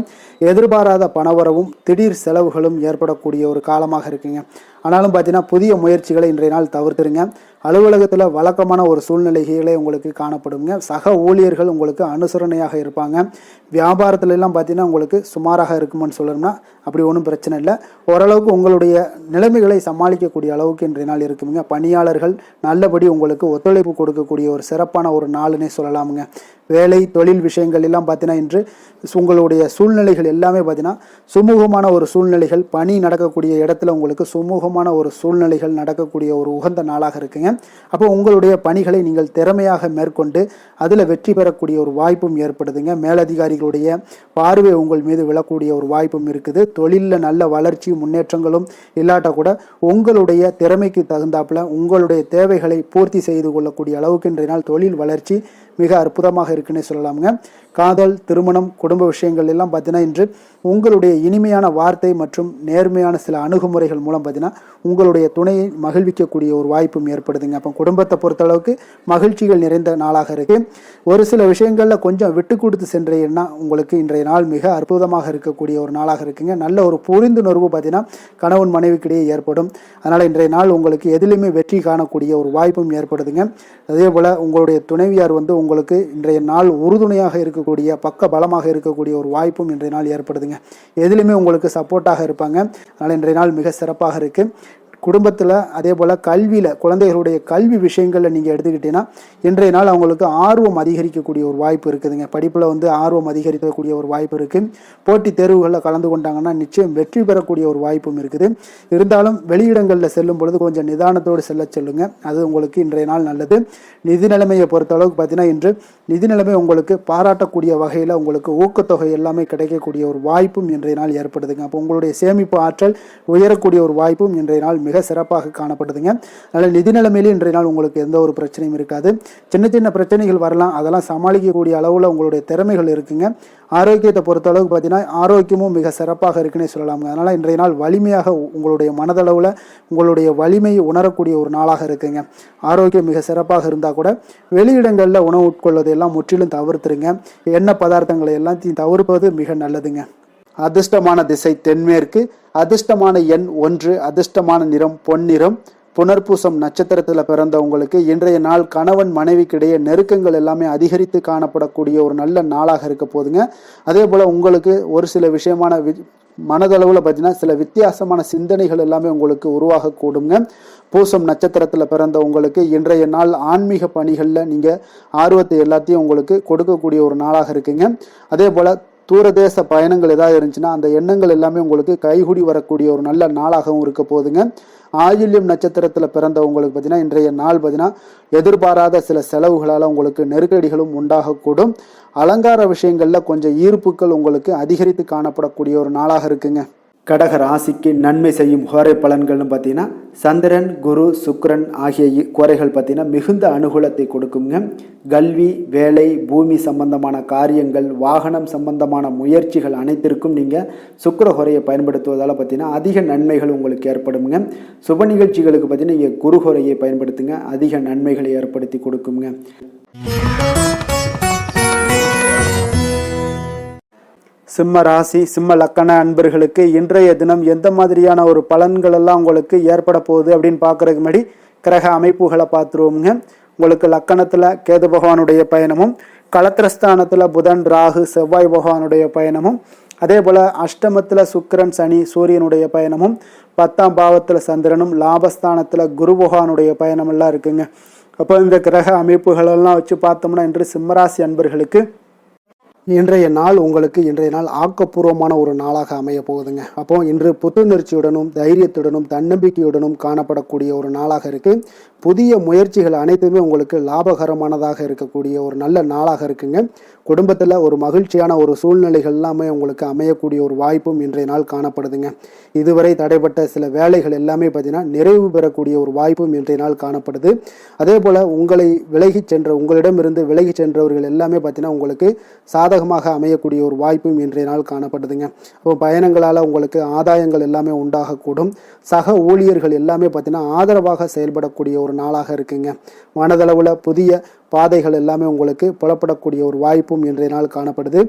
எதிர்பாராத பணவரவும் திடீர் செலவுகளும் ஏற்படக்கூடிய ஒரு காலமாக இருக்குங்க. ஆனாலும் பார்த்தீங்கன்னா புதிய முயற்சிகளை இன்றைய நாள் தவிர்த்துருங்க. அலுவலகத்தில் வழக்கமான ஒரு சூழ்நிலைகளே உங்களுக்கு காணப்படுங்க. சக ஊழியர்கள் உங்களுக்கு அனுசரணையாக இருப்பாங்க. வியாபாரத்துலலாம் பார்த்தீங்கன்னா உங்களுக்கு சுமாராக இருக்குமென்னு சொல்லணும்னா அப்படி ஒன்றும் பிரச்சனை இல்லை. ஓரளவுக்கு உங்களுடைய நிலைமைகளை சமாளிக்கக்கூடிய அளவுக்கு இன்றைய நாள் இருக்குங்க. பணியாளர்கள் நல்லபடி உங்களுக்கு ஒத்துழைப்பு கொடுக்கக்கூடிய ஒரு சிறப்பான ஒரு நாளுன்னே சொல்லலாமுங்க. வேலை தொழில் விஷயங்கள் எல்லாம் பார்த்தீங்கன்னா இன்று உங்களுடைய சூழ்நிலைகள் எல்லாமே பார்த்தீங்கன்னா சுமூகமான ஒரு சூழ்நிலைகள், பணி நடக்கக்கூடிய இடத்துல உங்களுக்கு சுமூகமான ஒரு சூழ்நிலைகள் நடக்கக்கூடிய ஒரு உகந்த நாளாக இருக்குங்க. அப்போ உங்களுடைய பணிகளை நீங்கள் திறமையாக மேற்கொண்டு அதில் வெற்றி பெறக்கூடிய ஒரு வாய்ப்பும் ஏற்படுதுங்க. மேலதிகாரிகளுடைய பார்வை உங்கள் மீது விழக்கூடிய ஒரு வாய்ப்பும் இருக்குது. தொழிலில் நல்ல வளர்ச்சி முன்னேற்றங்களும் இல்லாட்ட கூட உங்களுடைய திறமைக்கு தகுந்தாப்புல உங்களுடைய தேவைகளை பூர்த்தி செய்து கொள்ளக்கூடிய அளவுக்கு இன்றைய நாள் தொழில் வளர்ச்சி மிக அற்புதமாக இருக்குன்னே சொல்லலாமுங்க. காதல், திருமணம், குடும்ப விஷயங்கள் எல்லாம் பார்த்தீங்கன்னா இன்று உங்களுடைய இனிமையான வார்த்தை மற்றும் நேர்மையான சில அணுகுமுறைகள் மூலம் பார்த்தீங்கன்னா உங்களுடைய துணையை மகிழ்விக்கக்கூடிய ஒரு வாய்ப்பும் ஏற்படுதுங்க. அப்போ குடும்பத்தை பொறுத்தளவுக்கு மகிழ்ச்சிகள் நிறைந்த நாளாக இருக்கு. ஒரு சில விஷயங்களில் கொஞ்சம் விட்டு கொடுத்து சென்றீங்கன்னா உங்களுக்கு இன்றைய நாள் மிக அற்புதமாக இருக்கக்கூடிய ஒரு நாளாக இருக்குங்க. நல்ல ஒரு புரிந்துணர்வு பார்த்தீங்கன்னா கணவன் மனைவிக்கிடையே ஏற்படும். அதனால் இன்றைய நாள் உங்களுக்கு எதிலுமே வெற்றி காணக்கூடிய ஒரு வாய்ப்பும் ஏற்படுதுங்க. அதே போல் உங்களுடைய துணைவியார் உங்களுக்கு இன்றைய நாள் உறுதுணையாக இருக்கக்கூடிய பக்க பலமாக இருக்கக்கூடிய ஒரு வாய்ப்பும் இன்றைய நாள் ஏற்படுதுங்க. எதிலுமே உங்களுக்கு சப்போர்ட்டாக இருப்பாங்க. அதனால் இன்றைய நாள் மிக சிறப்பாக இருக்கு. குடும்பத்தில் அதே போல் கல்வியில் குழந்தைகளுடைய கல்வி விஷயங்களில் நீங்கள் எடுத்துக்கிட்டீங்கன்னா இன்றைய நாள் அவங்களுக்கு ஆர்வம் அதிகரிக்கக்கூடிய ஒரு வாய்ப்பு இருக்குதுங்க. படிப்பில் ஆர்வம் அதிகரிக்கக்கூடிய ஒரு வாய்ப்பு இருக்குது. போட்டித் தேர்வுகளில் கலந்து கொண்டாங்கன்னா நிச்சயம் வெற்றி பெறக்கூடிய ஒரு வாய்ப்பும் இருக்குது. இருந்தாலும் வெளியிடங்களில் செல்லும் பொழுது கொஞ்சம் நிதானத்தோடு செல்லுங்க. அது உங்களுக்கு இன்றைய நாள் நல்லது. நிதி நிலைமையை பொறுத்த அளவுக்கு பார்த்தீங்கன்னா இன்று நிதி நிலைமை உங்களுக்கு பாராட்டக்கூடிய வகையில் உங்களுக்கு ஊக்கத்தொகை எல்லாமே கிடைக்கக்கூடிய ஒரு வாய்ப்பும் இன்றைய நாள் ஏற்படுதுங்க. அப்போ உங்களுடைய சேமிப்பு ஆற்றல் உயரக்கூடிய ஒரு வாய்ப்பும் இன்றைய நாள் மிக சிறப்பாக காணப்படுதுங்க. அதனால் நிதி நிலைமையிலே இன்றைய நாள் உங்களுக்கு எந்த ஒரு பிரச்சனையும் இருக்காது. சின்ன சின்ன பிரச்சனைகள் வரலாம், அதெல்லாம் சமாளிக்கக்கூடிய அளவில் உங்களுடைய திறமைகள் இருக்குங்க. ஆரோக்கியத்தை பொறுத்த அளவுக்கு பார்த்தீங்கன்னா ஆரோக்கியமும் மிக சிறப்பாக இருக்குன்னே சொல்லலாமுங்க. அதனால் இன்றைய நாள் வலிமையாக உங்களுடைய மனதளவில் உங்களுடைய வலிமையை உணரக்கூடிய ஒரு நாளாக இருக்குங்க. ஆரோக்கியம் மிக சிறப்பாக இருந்தால் கூட வெளியிடங்களில் உணவு உட்கொள்வதை எல்லாம் முற்றிலும் தவிர்த்துருங்க. எண்ணெய் பதார்த்தங்களை எல்லாத்தையும் தவிர்ப்பது மிக நல்லதுங்க. அதிர்ஷ்டமான திசை தென்மேற்கு, அதிர்ஷ்டமான எண் 1, அதிர்ஷ்டமான நிறம் பொன்னிறம். புனர்பூசம் நட்சத்திரத்தில் பிறந்தவங்களுக்கு இன்றைய நாள் கணவன் மனைவிக்கிடையே நெருக்கங்கள் எல்லாமே அதிகரித்து காணப்படக்கூடிய ஒரு நல்ல நாளாக இருக்க போதுங்க. அதே போல் உங்களுக்கு ஒரு சில விஷயமான மனதளவில் பார்த்தீங்கன்னா சில வித்தியாசமான சிந்தனைகள் எல்லாமே உங்களுக்கு உருவாகக்கூடுங்க. பூசம் நட்சத்திரத்தில் பிறந்த உங்களுக்கு இன்றைய நாள் ஆன்மீக பணிகளில் நீங்கள் ஆர்வத்தை எல்லாத்தையும் உங்களுக்கு கொடுக்கக்கூடிய ஒரு நாளாக இருக்குங்க. அதே போல் தூரதேச பயணங்கள் ஏதாவது இருந்துச்சுன்னா அந்த எண்ணங்கள் எல்லாமே உங்களுக்கு கைகூடி வரக்கூடிய ஒரு நல்ல நாளாகவும் இருக்க போதுங்க. ஆயில்யம் நட்சத்திரத்தில் பிறந்தவங்களுக்கு பார்த்தீங்கன்னா இன்றைய நாள் பார்த்தீங்கன்னா எதிர்பாராத சில செலவுகளால் உங்களுக்கு நெருக்கடிகளும் உண்டாகக்கூடும். அலங்கார விஷயங்களில் கொஞ்சம் ஈர்ப்புகள் உங்களுக்கு அதிகரித்து காணப்படக்கூடிய ஒரு நாளாக இருக்குங்க. கடக ராசிக்கு நன்மை செய்யும் கோரை பலன்கள்னு பார்த்தீங்கன்னா சந்திரன், குரு, சுக்கிரன் ஆகிய கோரைகள் பார்த்தீங்கன்னா மிகுந்த அனுகூலத்தை கொடுக்குங்க. கல்வி, வேலை, பூமி சம்பந்தமான காரியங்கள், வாகனம் சம்பந்தமான முயற்சிகள் அனைத்திற்கும் நீங்கள் சுக்கிர கோரையை பயன்படுத்துவதால் பார்த்தீங்கன்னா அதிக நன்மைகள் உங்களுக்கு ஏற்படுங்க. சுப நிகழ்ச்சிகளுக்கு பார்த்தீங்கன்னா நீங்கள் குரு கோரையை பயன்படுத்துங்க, அதிக நன்மைகளை ஏற்படுத்தி கொடுக்குங்க. சிம்ம ராசி சிம்ம லக்கண அன்பர்களுக்கு இன்றைய தினம் எந்த மாதிரியான ஒரு பலன்கள் எல்லாம் உங்களுக்கு ஏற்பட போகுது அப்படின்னு பார்க்கறதுக்கு முன்னாடி கிரக அமைப்புகளை பார்த்துருவோமுங்க. உங்களுக்கு லக்கணத்தில் கேது பகவானுடைய பயணமும், களத்திரஸ்தானத்தில் புதன் ராகு செவ்வாய் பகவானுடைய பயணமும், அதே போல் அஷ்டமத்தில் சுக்கிரன் சனி சூரியனுடைய பயணமும், 10ஆம் பாவத்தில் சந்திரனும், லாபஸ்தானத்தில் குரு பகவானுடைய பயணம் எல்லாம் இருக்குங்க. அப்போ இந்த கிரக அமைப்புகளெல்லாம் வச்சு பார்த்தோம்னா இன்று சிம்மராசி அன்பர்களுக்கு இன்றைய நாள் உங்களுக்கு இன்றைய நாள் ஆக்கப்பூர்வமான ஒரு நாளாக அமைய போகுதுங்க. அப்போ இன்று புத்துணர்ச்சியுடனும் தைரியத்துடனும் தன்னம்பிக்கையுடனும் காணப்படக்கூடிய ஒரு நாளாக இருக்கு. புதிய முயற்சிகள் அனைத்துமே உங்களுக்கு லாபகரமானதாக இருக்கக்கூடிய ஒரு நல்ல நாளாக இருக்குங்க. குடும்பத்தில் ஒரு மகிழ்ச்சியான ஒரு சூழ்நிலைகள் எல்லாமே உங்களுக்கு அமையக்கூடிய ஒரு வாய்ப்பும் இன்றைய நாள் காணப்படுதுங்க. இதுவரை தடைப்பட்ட சில வேலைகள் எல்லாமே பார்த்தீங்கன்னா நிறைவு பெறக்கூடிய ஒரு வாய்ப்பும் இன்றைய நாள் காணப்படுது. அதே போல் உங்களிடமிருந்து விலகி சென்றவர்கள் எல்லாமே பார்த்தீங்கன்னா உங்களுக்கு சாதகமாக அமையக்கூடிய ஒரு வாய்ப்பும் இன்றைய நாள் காணப்படுதுங்க. அப்போ பயணங்களால் உங்களுக்கு ஆதாயங்கள் எல்லாமே உண்டாகக்கூடும். சக ஊழியர்கள் எல்லாமே பார்த்தீங்கன்னா ஆதரவாக செயல்படக்கூடிய ஒரு நாளாக இருக்குங்க. மனதளவில் புதிய பாதைகள் எல்லாமே உங்களுக்கு புலப்படக்கூடிய ஒரு வாய்ப்பும் இன்றைய நாள் காணப்படுது.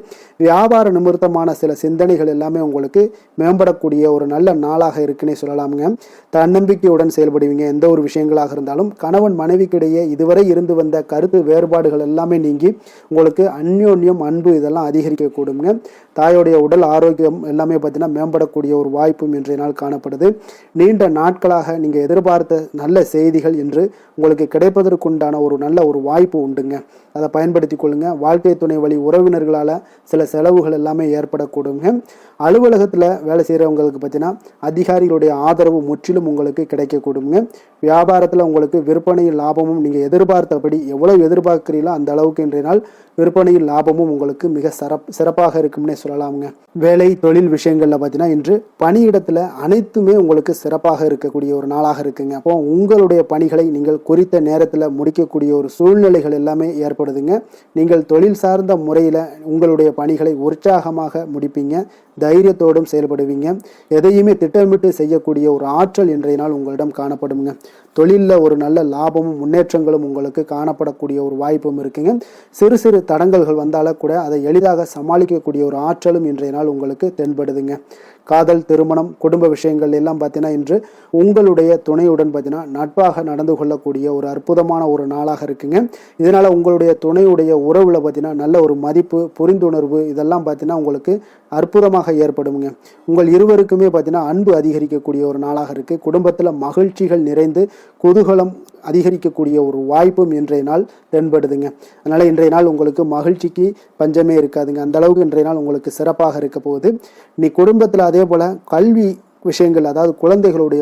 வியாபார நிமித்தமான சில சிந்தனைகள் எல்லாமே உங்களுக்கு மேம்படக்கூடிய ஒரு நல்ல நாளாக இருக்குன்னே சொல்லலாமுங்க. தன்னம்பிக்கையுடன் செயல்படுவீங்க. எந்த ஒரு விஷயங்களாக இருந்தாலும் கணவன் மனைவிக்கிடையே இதுவரை இருந்து வந்த கருத்து வேறுபாடுகள் எல்லாமே நீங்கி உங்களுக்கு அந்யோன்யம் அன்பு இதெல்லாம் அதிகரிக்கக்கூடுங்க. தாயோடைய உடல் ஆரோக்கியம் எல்லாமே பார்த்தீங்கன்னா மேம்படக்கூடிய ஒரு வாய்ப்பும் இன்றைய நாள் காணப்படுது. நீண்ட நாட்களாக நீங்கள் எதிர்பார்த்த நல்ல செய்திகள் இன்று உங்களுக்கு கிடைப்பதற்குண்டான ஒரு நல்ல ஒரு வாய்ப்பு உண்டுங்க. அதை பயன்படுத்தி கொள்ளுங்க. வாழ்க்கை துணை வழி உறவினர்களால் சில செலவுகள் எல்லாமே ஏற்படக்கூடுங்க. அலுவலகத்தில் வேலை செய்கிறவங்களுக்கு பார்த்தீங்கன்னா அதிகாரிகளுடைய ஆதரவு முற்றிலும் உங்களுக்கு கிடைக்கக்கூடுங்க. வியாபாரத்தில் உங்களுக்கு விற்பனையில் லாபமும் நீங்கள் எதிர்பார்த்தபடி எவ்வளவு எதிர்பார்க்கிறீங்களோ அந்த அளவுக்கு இன்றைய நாள் விற்பனையில் லாபமும் உங்களுக்கு மிக சிறப்பாக இருக்கும்னே சொல்லலாமுங்க. வேலை தொழில் விஷயங்களில் பார்த்தீங்கன்னா இன்று பணியிடத்தில் அனைத்துமே உங்களுக்கு சிறப்பாக இருக்கக்கூடிய ஒரு நாளாக இருக்குங்க. அப்போ உங்களுடைய பணிகளை நீங்கள் குறித்த நேரத்தில் முடிக்கக்கூடிய ஒரு சூழ்நிலைகள் எல்லாமே ஏற்படுதுங்க. நீங்கள் தொழில் சார்ந்த முறையில் உங்களுடைய பணிகளை உற்சாகமாக முடிப்பீங்க. தைரியத்தோடும் செயல்படுவீங்க. எதையுமே திட்டமிட்டு செய்யக்கூடிய ஒரு ஆற்றல் இன்றைய நாள் உங்களிடம் காணப்படுங்க. தொழிலில் ஒரு நல்ல லாபமும் முன்னேற்றங்களும் உங்களுக்கு காணப்படக்கூடிய ஒரு வாய்ப்பும் இருக்குங்க. சிறு சிறு தடங்கல்கள் வந்தாலும் கூட அதை எளிதாக சமாளிக்கக்கூடிய ஒரு ஆற்றலும் இன்றைய நாள் உங்களுக்கு தென்படுதுங்க. காதல், திருமணம், குடும்ப விஷயங்கள் எல்லாம் பார்த்தீங்கன்னா இன்று உங்களுடைய துணையுடன் பார்த்தீங்கன்னா நட்பாக நடந்து கொள்ளக்கூடிய ஒரு அற்புதமான ஒரு நாளாக இருக்குங்க. இதனால் உங்களுடைய துணையுடைய உறவில் பார்த்தீங்கன்னா நல்ல ஒரு மதிப்பு, புரிந்துணர்வு இதெல்லாம் பார்த்தீங்கன்னா உங்களுக்கு அற்புதமாக ஏற்படுங்க. உங்கள் இருவருக்குமே பார்த்தீங்கன்னா அன்பு அதிகரிக்கக்கூடிய ஒரு நாளாக இருக்குது. குடும்பத்தில் மகிழ்ச்சிகள் நிறைந்து குதூகலம் அதிகரிக்கக்கூடிய ஒரு வாய்ப்பும் இன்றைய நாள் தென்படுதுங்க. அதனால் இன்றைய நாள் உங்களுக்கு மகிழ்ச்சிக்கு பஞ்சமே இருக்காதுங்க. அந்த அளவுக்கு இன்றைய நாள் உங்களுக்கு சிறப்பாக இருக்க போகுது. நீ குடும்பத்தில் அதே போல் கல்வி விஷயங்கள், அதாவது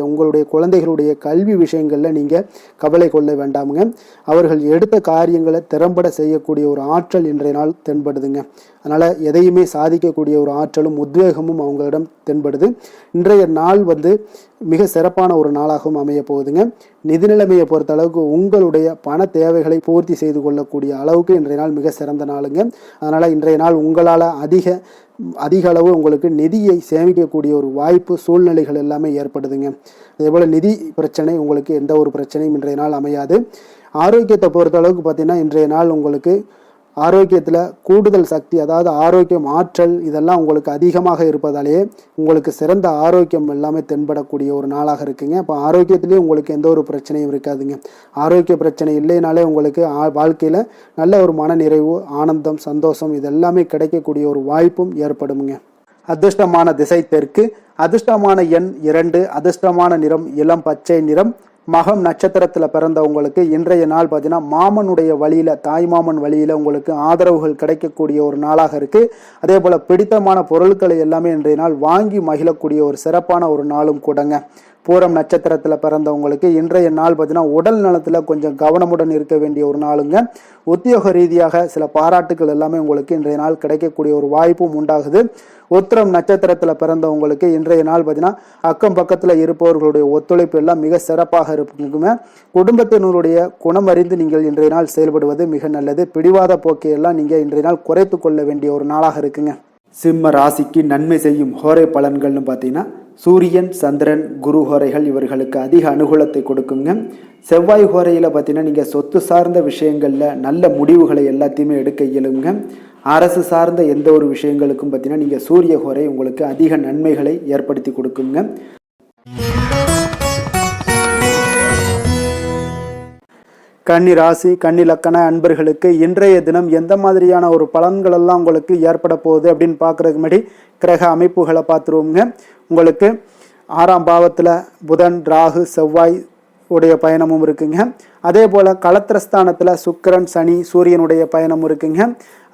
உங்களுடைய குழந்தைகளுடைய கல்வி விஷயங்களில் நீங்கள் கவலை கொள்ள வேண்டாமுங்க. அவர்கள் எடுத்த காரியங்களை திறம்பட செய்யக்கூடிய ஒரு ஆற்றல் இன்றைய நாள் தென்படுதுங்க. அதனால் எதையுமே சாதிக்கக்கூடிய ஒரு ஆற்றலும் உத்வேகமும் அவங்களிடம் தென்படுது. இன்றைய நாள் மிக சிறப்பான ஒரு நாளாகவும் அமைய போகுதுங்க. நிதி நிலைமையை பொறுத்த அளவுக்கு உங்களுடைய பண தேவைகளை பூர்த்தி செய்து கொள்ளக்கூடிய அளவுக்கு இன்றைய நாள் மிக சிறந்த நாளுங்க. அதனால் இன்றைய நாள் உங்களால் அதிக அளவு உங்களுக்கு நிதியை சேமிக்கக்கூடிய ஒரு வாய்ப்பு சூழ்நிலைகள் எல்லாமே ஏற்படுதுங்க. அதேபோல் நிதி பிரச்சனை உங்களுக்கு எந்த ஒரு பிரச்சனையும் இன்றைய நாள் அமையாது. ஆரோக்கியத்தை பொறுத்த அளவுக்கு பார்த்தீங்கன்னா இன்றைய நாள் உங்களுக்கு ஆரோக்கியத்தில் கூடுதல் சக்தி, அதாவது ஆரோக்கியம், ஆற்றல் இதெல்லாம் உங்களுக்கு அதிகமாக இருப்பதாலேயே உங்களுக்கு சிறந்த ஆரோக்கியம் எல்லாமே தென்படக்கூடிய ஒரு நாளாக இருக்குங்க. இப்போ ஆரோக்கியத்திலேயே உங்களுக்கு எந்த ஒரு பிரச்சனையும் இருக்காதுங்க. ஆரோக்கிய பிரச்சனை இல்லைனாலே உங்களுக்கு வாழ்க்கையில் நல்ல ஒரு மனநிறைவு, ஆனந்தம், சந்தோஷம் இதெல்லாமே கிடைக்கக்கூடிய ஒரு வாய்ப்பும் ஏற்படுங்க. அதிர்ஷ்டமான திசை தெற்கு, அதிர்ஷ்டமான எண் 2, அதிர்ஷ்டமான நிறம் இளம் பச்சை நிறம். மகம் நட்சத்திரத்தில் பிறந்தவங்களுக்கு இன்றைய நாள் பார்த்தீங்கன்னா மாமனுடைய வழியில், தாய் மாமன் வழியில் உங்களுக்கு ஆதரவுகள் கிடைக்கக்கூடிய ஒரு நாளாக இருக்குது. அதே போல் பிடித்தமான பொருட்களை எல்லாமே இன்றைய நாள் வாங்கி மகிழக்கூடிய ஒரு சிறப்பான ஒரு நாளும் கூடங்க. பூரம் நட்சத்திரத்தில் பிறந்தவங்களுக்கு இன்றைய நாள் பார்த்தீங்கன்னா உடல் நலத்தில் கொஞ்சம் கவனமுடன் இருக்க வேண்டிய ஒரு நாளுங்க. உத்தியோக ரீதியாக சில பாராட்டுகள் எல்லாமே உங்களுக்கு இன்றைய நாள் கிடைக்கக்கூடிய ஒரு வாய்ப்பும் உண்டாகுது. உத்திரம் நட்சத்திரத்தில் பிறந்தவங்களுக்கு இன்றைய நாள் பார்த்தீங்கன்னா அக்கம் பக்கத்தில் இருப்பவர்களுடைய ஒத்துழைப்பு எல்லாம் மிக சிறப்பாக இருக்குங்க. குடும்பத்தினருடைய குணம் அறிந்து நீங்கள் இன்றைய நாள் செயல்படுவது மிக நல்லது. பிடிவாத போக்கையெல்லாம் நீங்கள் இன்றைய நாள் குறைத்து கொள்ள வேண்டிய ஒரு நாளாக இருக்குங்க. சிம்ம ராசிக்கு நன்மை செய்யும் ஹோரை பலன்கள்னு பார்த்தீங்கன்னா சூரியன், சந்திரன், குரு ஹோரைகள் இவர்களுக்கு அதிக அனுகூலத்தை கொடுக்குங்க. செவ்வாய் ஹோரையில் பார்த்தீங்கன்னா நீங்கள் சொத்து சார்ந்த விஷயங்களில் நல்ல முடிவுகளை எல்லாத்தையுமே எடுக்க இயலுங்க. அரசு சார்ந்த எந்த ஒரு விஷயங்களுக்கும் பார்த்தீங்கன்னா நீங்கள் சூரிய ஹோரை உங்களுக்கு அதிக நன்மைகளை ஏற்படுத்தி கொடுக்குங்க. கன்னி ராசி, கன்னி லக்கண அன்பர்களுக்கு இன்றைய தினம் எந்த மாதிரியான ஒரு பலன்கள் எல்லாம் உங்களுக்கு ஏற்பட போகுது அப்படின்னு பார்க்குறதுக்கு முன்னாடி கிரக அமைப்புகளை பார்த்துருவோங்க. உங்களுக்கு 6ஆம் பாவத்தில் புதன், ராகு, செவ்வாய் உடைய பயணமும் இருக்குங்க. அதே போல் களத்திரஸ்தானத்தில் சுக்கிரன், சனி, சூரியனுடைய பயணமும் இருக்குங்க.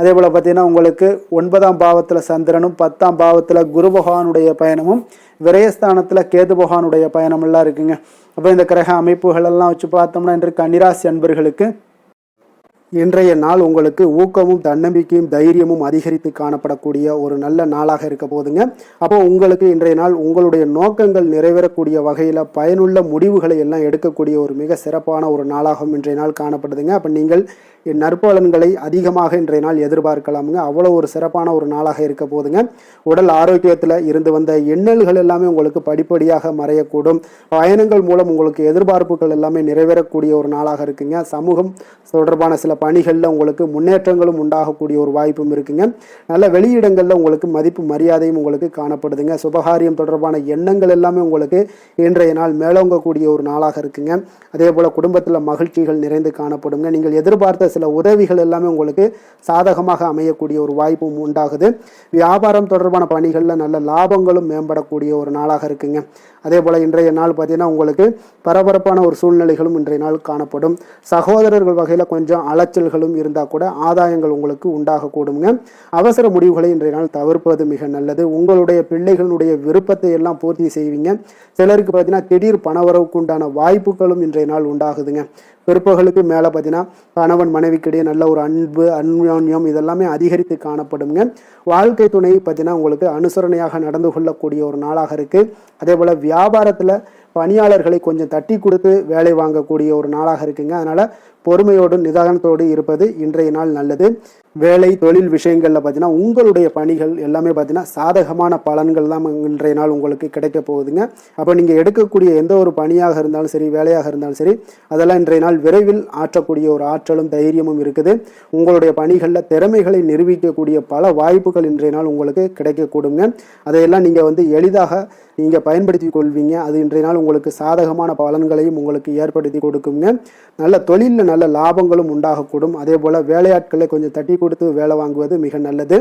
அதே போல் பார்த்தீங்கன்னா உங்களுக்கு 9ஆம் பாவத்தில் சந்திரனும் 10ஆம் பாவத்தில் குரு பகவானுடைய பயணமும் விரயஸ்தானத்தில் கேது பகவானுடைய பயணமெல்லாம் இருக்குங்க. அப்போ இந்த கிரக அமைப்புகளெல்லாம் வச்சு பார்த்தோம்னா இன்று கன்னிராசி அன்பர்களுக்கு இன்றைய நாள் உங்களுக்கு ஊக்கமும் தன்னம்பிக்கையும் தைரியமும் அதிகரித்து காணப்படக்கூடிய ஒரு நல்ல நாளாக இருக்க போதுங்க. அப்போ உங்களுக்கு இன்றைய நாள் உங்களுடைய நோக்கங்கள் நிறைவேறக்கூடிய வகையில் பயனுள்ள முடிவுகளை எல்லாம் எடுக்கக்கூடிய ஒரு மிக சிறப்பான ஒரு நாளாகவும் இன்றைய நாள் காணப்படுதுங்க. அப்போ நீங்கள் நற்பலன்களை அதிகமாக இன்றைய நாள் எதிர்பார்க்கலாமுங்க. அவ்வளோ ஒரு சிறப்பான ஒரு நாளாக இருக்க போதுங்க. உடல் ஆரோக்கியத்தில் இருந்து வந்த எண்ணல்கள் எல்லாமே உங்களுக்கு படிப்படியாக மறையக்கூடும். பயணங்கள் மூலம் உங்களுக்கு எதிர்பார்ப்புகள் எல்லாமே நிறைவேறக்கூடிய ஒரு நாளாக இருக்குங்க. சமூகம் தொடர்பான சில பணிகளில் உங்களுக்கு முன்னேற்றங்களும் உண்டாகக்கூடிய ஒரு வாய்ப்பும் இருக்குங்க. நல்ல வெளியிடங்களில் உங்களுக்கு மதிப்பு மரியாதையும் உங்களுக்கு காணப்படுதுங்க. சுபகாரியம் தொடர்பான எண்ணங்கள் எல்லாமே உங்களுக்கு இன்றைய நாள் மேலோங்கக்கூடிய ஒரு நாளாக இருக்குங்க. அதே போல் குடும்பத்தில் மகிழ்ச்சிகள் நிறைந்து காணப்படுங்க. நீங்கள் எதிர்பார்த்த சில உதவிகள் எல்லாமே உங்களுக்கு சாதகமாக அமையக்கூடிய ஒரு வாய்ப்பும் உண்டாகுது. வியாபாரம் தொடர்பான பணிகளில் நல்ல லாபங்களும் மேம்படக்கூடிய ஒரு நாளாக இருக்குங்க. அதே போல் இன்றைய நாள் பார்த்தீங்கன்னா உங்களுக்கு பரபரப்பான ஒரு சூழ்நிலைகளும் இன்றைய நாள் காணப்படும். சகோதரர்கள் வகையில் கொஞ்சம் அலைச்சல்களும் இருந்தால் கூட ஆதாயங்கள் உங்களுக்கு உண்டாகக்கூடுங்க. அவசர முடிவுகளை இன்றைய நாள் தவிர்ப்பது மிக நல்லது. உங்களுடைய பிள்ளைகளுடைய விருப்பத்தை எல்லாம் பூர்த்தி செய்வீங்க. சிலருக்கு பார்த்தீங்கன்னா திடீர் பணவரவுக்கு உண்டான வாய்ப்புகளும் இன்றைய நாள் உண்டாகுதுங்க. பிற்பகலுக்கு மேலே பார்த்தீங்கன்னா கணவன் மனைவிக்கிடையே நல்ல ஒரு அன்பு, அந்யோன்யம் இதெல்லாமே அதிகரித்து காணப்படுங்க. வாழ்க்கை துணை பார்த்தீங்கன்னா உங்களுக்கு அனுசரணையாக நடந்து கொள்ளக்கூடிய ஒரு நாளாக இருக்குது. அதே போல் வியாபாரத்தில் பணியாளர்களை கொஞ்சம் தட்டி கொடுத்து வேலை வாங்கக்கூடிய ஒரு நாளாக இருக்குங்க. அதனால் பொறுமையோடு நிதானத்தோடு இருப்பது இன்றைய நாள் நல்லது. வேலை தொழில் விஷயங்களில் பார்த்தீங்கன்னா உங்களுடைய பணிகள் எல்லாமே பார்த்தீங்கன்னா சாதகமான பலன்கள் தான் இன்றைய நாள் உங்களுக்கு கிடைக்க போகுதுங்க. அப்போ நீங்கள் எடுக்கக்கூடிய எந்த ஒரு பணியாக இருந்தாலும் சரி, வேலையாக இருந்தாலும் சரி, அதெல்லாம் இன்றைய நாள் விரைவில் ஆற்றக்கூடிய ஒரு ஆற்றலும் தைரியமும் இருக்குது. உங்களுடைய பணிகளில் திறமைகளை நிரூபிக்கக்கூடிய பல வாய்ப்புகள் இன்றைய நாள் உங்களுக்கு கிடைக்கக்கூடுங்க. அதையெல்லாம் நீங்கள் எளிதாக நீங்கள் பயன்படுத்தி கொள்வீங்க. அது இன்றைய நாள் உங்களுக்கு சாதகமான பலன்களையும் உங்களுக்கு ஏற்படுத்தி கொடுக்குங்க. நல்ல தொழிலில் நல்ல லாபங்களும் உண்டாகக்கூடும். அதே போல் வேலையாட்களை கொஞ்சம் தட்டி கொடுத்து வேலை வாங்குவது மிக நல்லது.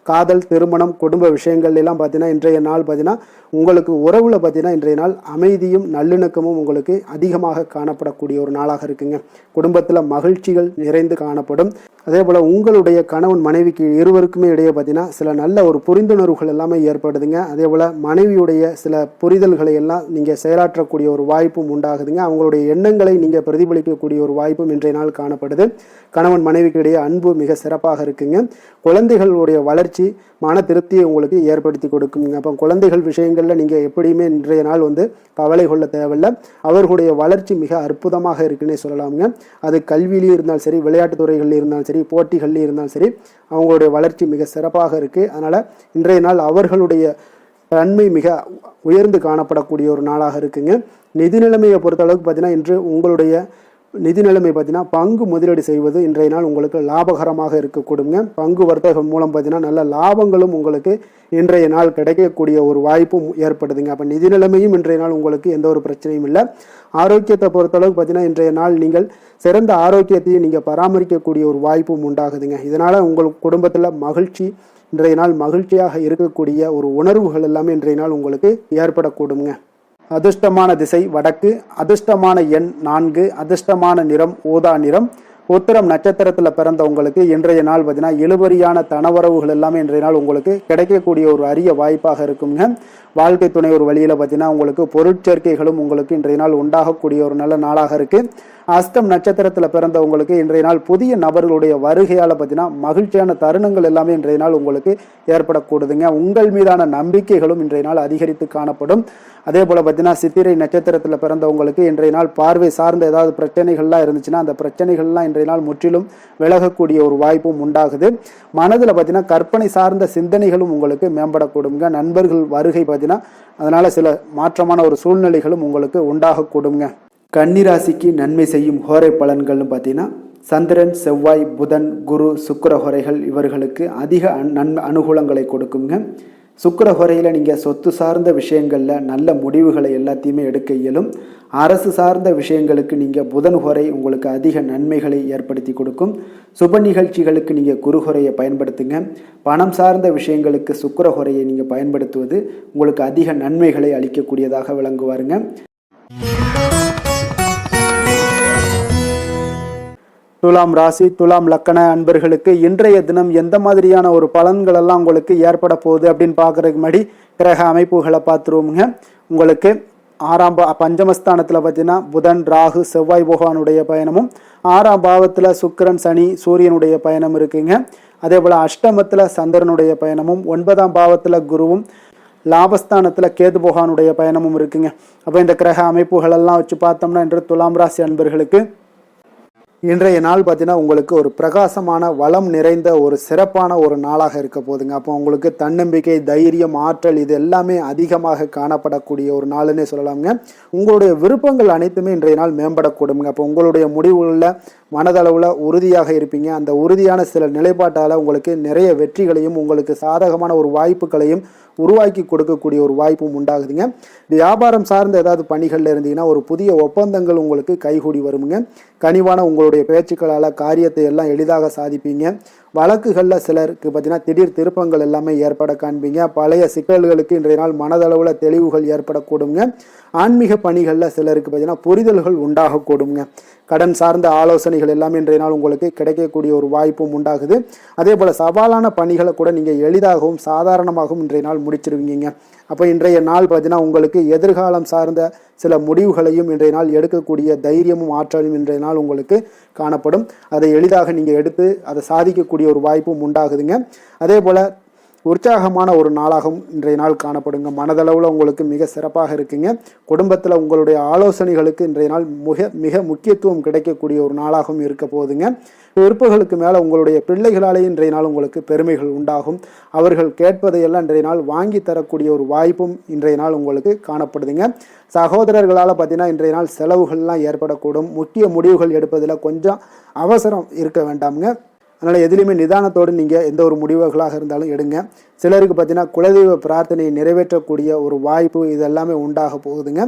காதல், திருமணம், குடும்ப விஷயங்கள் எல்லாம் பார்த்தீங்கன்னா இன்றைய நாள் பார்த்தீங்கன்னா உங்களுக்கு உறவில் பார்த்தீங்கன்னா இன்றைய நாள் அமைதியும் நல்லிணக்கமும் உங்களுக்கு அதிகமாக காணப்படக்கூடிய ஒரு நாளாக இருக்குங்க. குடும்பத்தில் மகிழ்ச்சிகள் நிறைந்து காணப்படும். அதே போல் உங்களுடைய கணவன் மனைவிக்கு இருவருக்குமே இடையே பார்த்தீங்கன்னா சில நல்ல ஒரு புரிந்துணர்வுகள் எல்லாமே ஏற்படுதுங்க. அதே போல் மனைவியுடைய சில புரிதல்களை எல்லாம் நீங்கள் செயலாற்றக்கூடிய ஒரு வாய்ப்பும் உண்டாகுதுங்க. அவங்களுடைய எண்ணங்களை நீங்கள் பிரதிபலிக்கக்கூடிய ஒரு வாய்ப்பும் இன்றைய நாள் காணப்படுது. கணவன் மனைவிக்கு இடையே அன்பு மிக சிறப்பாக இருக்குங்க. குழந்தைகளுடைய வளர்ச்சி மன திருப்தியை உங்களுக்கு ஏற்படுத்தி கொடுக்குங்க. அப்போ குழந்தைகள் விஷயங்களில் நீங்கள் எப்படியுமே இன்றைய நாள் கவலை கொள்ள தேவையில்லை. அவர்களுடைய வளர்ச்சி மிக அற்புதமாக இருக்குன்னே சொல்லலாமுங்க. அது கல்வியிலையும் இருந்தாலும் சரி, விளையாட்டு துறைகளில் இருந்தாலும் சரி, போட்டிகள்லையும் இருந்தாலும் சரி, அவங்களுடைய வளர்ச்சி மிக சிறப்பாக இருக்குது. அதனால் இன்றைய நாள் அவர்களுடைய தன்மை மிக உயர்ந்து காணப்படக்கூடிய ஒரு நாளாக இருக்குங்க. நிதி நிலைமையை பொறுத்தளவுக்கு பார்த்தீங்கன்னா இன்று உங்களுடைய நிதி நிலைமை பார்த்தீங்கன்னா பங்கு முதலீடு செய்வது இன்றைய நாள் உங்களுக்கு லாபகரமாக இருக்கக்கூடுங்க. பங்கு வர்த்தகம் மூலம் பார்த்தீங்கன்னா நல்ல லாபங்களும் உங்களுக்கு இன்றைய நாள் கிடைக்கக்கூடிய ஒரு வாய்ப்பும் ஏற்படுதுங்க. அப்போ நிதி நிலைமையும் இன்றைய நாள் உங்களுக்கு எந்த ஒரு பிரச்சனையும் இல்லை. ஆரோக்கியத்தை பொறுத்தளவுக்கு பார்த்தீங்கன்னா இன்றைய நாள் நீங்கள் சிறந்த ஆரோக்கியத்தையும் நீங்கள் பராமரிக்கக்கூடிய ஒரு வாய்ப்பும் உண்டாகுதுங்க. இதனால் உங்கள் குடும்பத்தில் மகிழ்ச்சி, இன்றைய நாள் மகிழ்ச்சியாக இருக்கக்கூடிய ஒரு உணர்வுகள் எல்லாமே இன்றைய நாள் உங்களுக்கு ஏற்படக்கூடுங்க. அதிர்ஷ்டமான திசை வடக்கு, அதிர்ஷ்டமான எண் 4, அதிர்ஷ்டமான நிறம் ஊதா நிறம். உத்திரம் நட்சத்திரத்தில் பிறந்தவங்களுக்கு இன்றைய நாள் பார்த்தீங்கன்னா இழுபறியான தனவரவுகள் எல்லாமே இன்றைய நாள் உங்களுக்கு கிடைக்கக்கூடிய ஒரு அரிய வாய்ப்பாக இருக்குங்க. வாழ்க்கை துணை ஒரு வழியில் பார்த்தீங்கன்னா உங்களுக்கு பொருட்சேர்க்கைகளும் உங்களுக்கு இன்றைய நாள் உண்டாகக்கூடிய ஒரு நல்ல நாளாக இருக்குது. அஸ்தம் நட்சத்திரத்தில் பிறந்தவங்களுக்கு இன்றைய நாள் புதிய நபர்களுடைய வருகையால் பார்த்தீங்கன்னா மகிழ்ச்சியான தருணங்கள் எல்லாமே இன்றைய நாள் உங்களுக்கு ஏற்படக்கூடுதுங்க. உங்கள் மீதான நம்பிக்கைகளும் இன்றைய நாள் அதிகரித்து காணப்படும். அதே போல் பார்த்தீங்கன்னா சித்திரை நட்சத்திரத்தில் பிறந்தவங்களுக்கு இன்றைய நாள் பார்வை சார்ந்த ஏதாவது பிரச்சனைகள்லாம் இருந்துச்சுன்னா அந்த பிரச்சனைகள்லாம் இன்றைய நாள் முற்றிலும் விலகக்கூடிய ஒரு வாய்ப்பும் உண்டாகுது. மனதில் பார்த்தீங்கன்னா கற்பனை சார்ந்த சிந்தனைகளும் உங்களுக்கு மேம்படக்கூடுங்க. நண்பர்கள் வருகை பார்த்தீங்கன்னா அதனால சில மாற்றமான ஒரு சூழ்நிலைகளும் உங்களுக்கு உண்டாகக்கூடுங்க. கன்னிராசிக்கு நன்மை செய்யும் ஹோரை பலன்கள்னு பார்த்தீங்கன்னா சந்திரன், செவ்வாய், புதன், குரு, சுக்கிர ஹோரைகள் இவர்களுக்கு அதிக அனுகூலங்களை கொடுக்குங்க. சுக்கிர ஹோரையில் நீங்கள் சொத்து சார்ந்த விஷயங்களில் நல்ல முடிவுகளை எல்லாத்தையுமே எடுக்க இயலும். அரசு சார்ந்த விஷயங்களுக்கு நீங்கள் புதன் ஹோரை உங்களுக்கு அதிக நன்மைகளை ஏற்படுத்தி கொடுக்கும். சுப நிகழ்ச்சிகளுக்கு நீங்கள் குரு ஹோரையை பயன்படுத்துங்க. பணம் சார்ந்த விஷயங்களுக்கு சுக்கிர ஹோரையை நீங்கள் பயன்படுத்துவது உங்களுக்கு அதிக நன்மைகளை அளிக்கக்கூடியதாக விளங்குவாருங்க. துலாம் ராசி, துலாம் லக்கண அன்பர்களுக்கு இன்றைய தினம் எந்த மாதிரியான ஒரு பலன்கள் எல்லாம் உங்களுக்கு ஏற்பட போகுது அப்படின்னு பார்க்கறதுக்கு முன்னாடி கிரக அமைப்புகளை பார்த்துருவோமுங்க. உங்களுக்கு பஞ்சமஸ்தானத்தில் பார்த்தீங்கன்னா புதன், ராகு, செவ்வாய் பகவானுடைய பயணமும், 6ஆம் பாவத்தில் சுக்கிரன், சனி, சூரியனுடைய பயணம் இருக்குங்க. அதே போல் அஷ்டமத்தில் சந்திரனுடைய பயணமும், 9ஆம் பாவத்தில் குருவும், லாபஸ்தானத்தில் கேது பகவானுடைய பயணமும் இருக்குங்க. அப்போ இந்த கிரக அமைப்புகளெல்லாம் வச்சு பார்த்தோம்னா இன்று துலாம் ராசி அன்பர்களுக்கு இன்றைய நாள் பார்த்தீங்கன்னா உங்களுக்கு ஒரு பிரகாசமான வளம் நிறைந்த ஒரு சிறப்பான ஒரு நாளாக இருக்க போகுதுங்க. அப்போ உங்களுக்கு தன்னம்பிக்கை, தைரியம், ஆற்றல் இது எல்லாமே அதிகமாக காணப்படக்கூடிய ஒரு நாளுன்னே சொல்லலாமுங்க. உங்களுடைய விருப்பங்கள் அனைத்துமே இன்றைய நாள் மேம்படக்கூடுங்க. அப்போ உங்களுடைய முடிவுகளில் மனதளவில் உறுதியாக இருப்பீங்க. அந்த உறுதியான சில நிலைப்பாட்டால் உங்களுக்கு நிறைய வெற்றிகளையும் உங்களுக்கு சாதகமான ஒரு வாய்ப்புகளையும் உருவாக்கி கொடுக்கக்கூடிய ஒரு வாய்ப்பும் உண்டாகுதுங்க. வியாபாரம் சார்ந்த ஏதாவது பணிகளில் இருந்தீங்கன்னா ஒரு புதிய ஒப்பந்தங்கள் உங்களுக்கு கைகூடி வருமுங்க. கனிவான உங்களுடைய பேச்சுக்களால் காரியத்தை எல்லாம் எளிதாக சாதிப்பீங்க. வழக்குகளில் சிலருக்கு பார்த்தீங்கன்னா திடீர் திருப்பங்கள் எல்லாமே ஏற்பட காண்பீங்க. பழைய சிக்கல்களுக்கு இன்றைய நாள் மனதளவில் தெளிவுகள் ஏற்படக்கூடுங்க. ஆன்மீக பணிகளில் சிலருக்கு பார்த்தீங்கன்னா புரிதல்கள் உண்டாகக்கூடுங்க. கடன் சார்ந்த ஆலோசனைகள் எல்லாமே இன்றைய நாள் உங்களுக்கு கிடைக்கக்கூடிய ஒரு வாய்ப்பும் உண்டாகுது. அதே போல் சவாலான பணிகளை கூட நீங்கள் எளிதாகவும் சாதாரணமாகவும் இன்றைய நாள் முடிச்சிருவீங்க. அப்போ இன்றைய நாள் பார்த்தீங்கன்னா உங்களுக்கு எதிர்காலம் சார்ந்த சில முடிவுகளையும் இன்றைய நாள் எடுக்கக்கூடிய தைரியமும் ஆற்றலும் இன்றைய நாள் உங்களுக்கு காணப்படும். அதை எளிதாக நீங்கள் எடுத்து அதை சாதிக்கக்கூடிய ஒரு வாய்ப்பும் உண்டாகுதுங்க. அதே போல் உற்சாகமான ஒரு நாளாகவும் இன்றைய நாள் காணப்படுங்க. மனதளவில் உங்களுக்கு மிக சிறப்பாக இருக்குங்க. குடும்பத்தில் உங்களுடைய ஆலோசனைகளுக்கு இன்றைய நாள் மிக முக்கியத்துவம் கிடைக்கக்கூடிய ஒரு நாளாகவும் இருக்க போகுதுங்க. விருப்பங்களுக்கு மேலே உங்களுடைய பிள்ளைகளாலேயே இன்றைய நாள் உங்களுக்கு பெருமைகள் உண்டாகும். அவர்கள் கேட்பதையெல்லாம் இன்றைய நாள் வாங்கி தரக்கூடிய ஒரு வாய்ப்பும் இன்றைய நாள் உங்களுக்கு காணப்படுதுங்க. சகோதரர்களால் பார்த்தீங்கன்னா இன்றைய நாள் செலவுகள்லாம் ஏற்படக்கூடும். முக்கிய முடிவுகள் எடுப்பதில் கொஞ்சம் அவசரம் இருக்க வேண்டாமுங்க. அதனால் எதுலேயுமே நிதானத்தோடு நீங்கள் எந்த ஒரு முடிவுகளாக இருந்தாலும் எடுங்க. சிலருக்கு பார்த்தீங்கன்னா குலதெய்வ பிரார்த்தனையை நிறைவேற்றக்கூடிய ஒரு வாய்ப்பு இதெல்லாமே உண்டாக போகுதுங்க.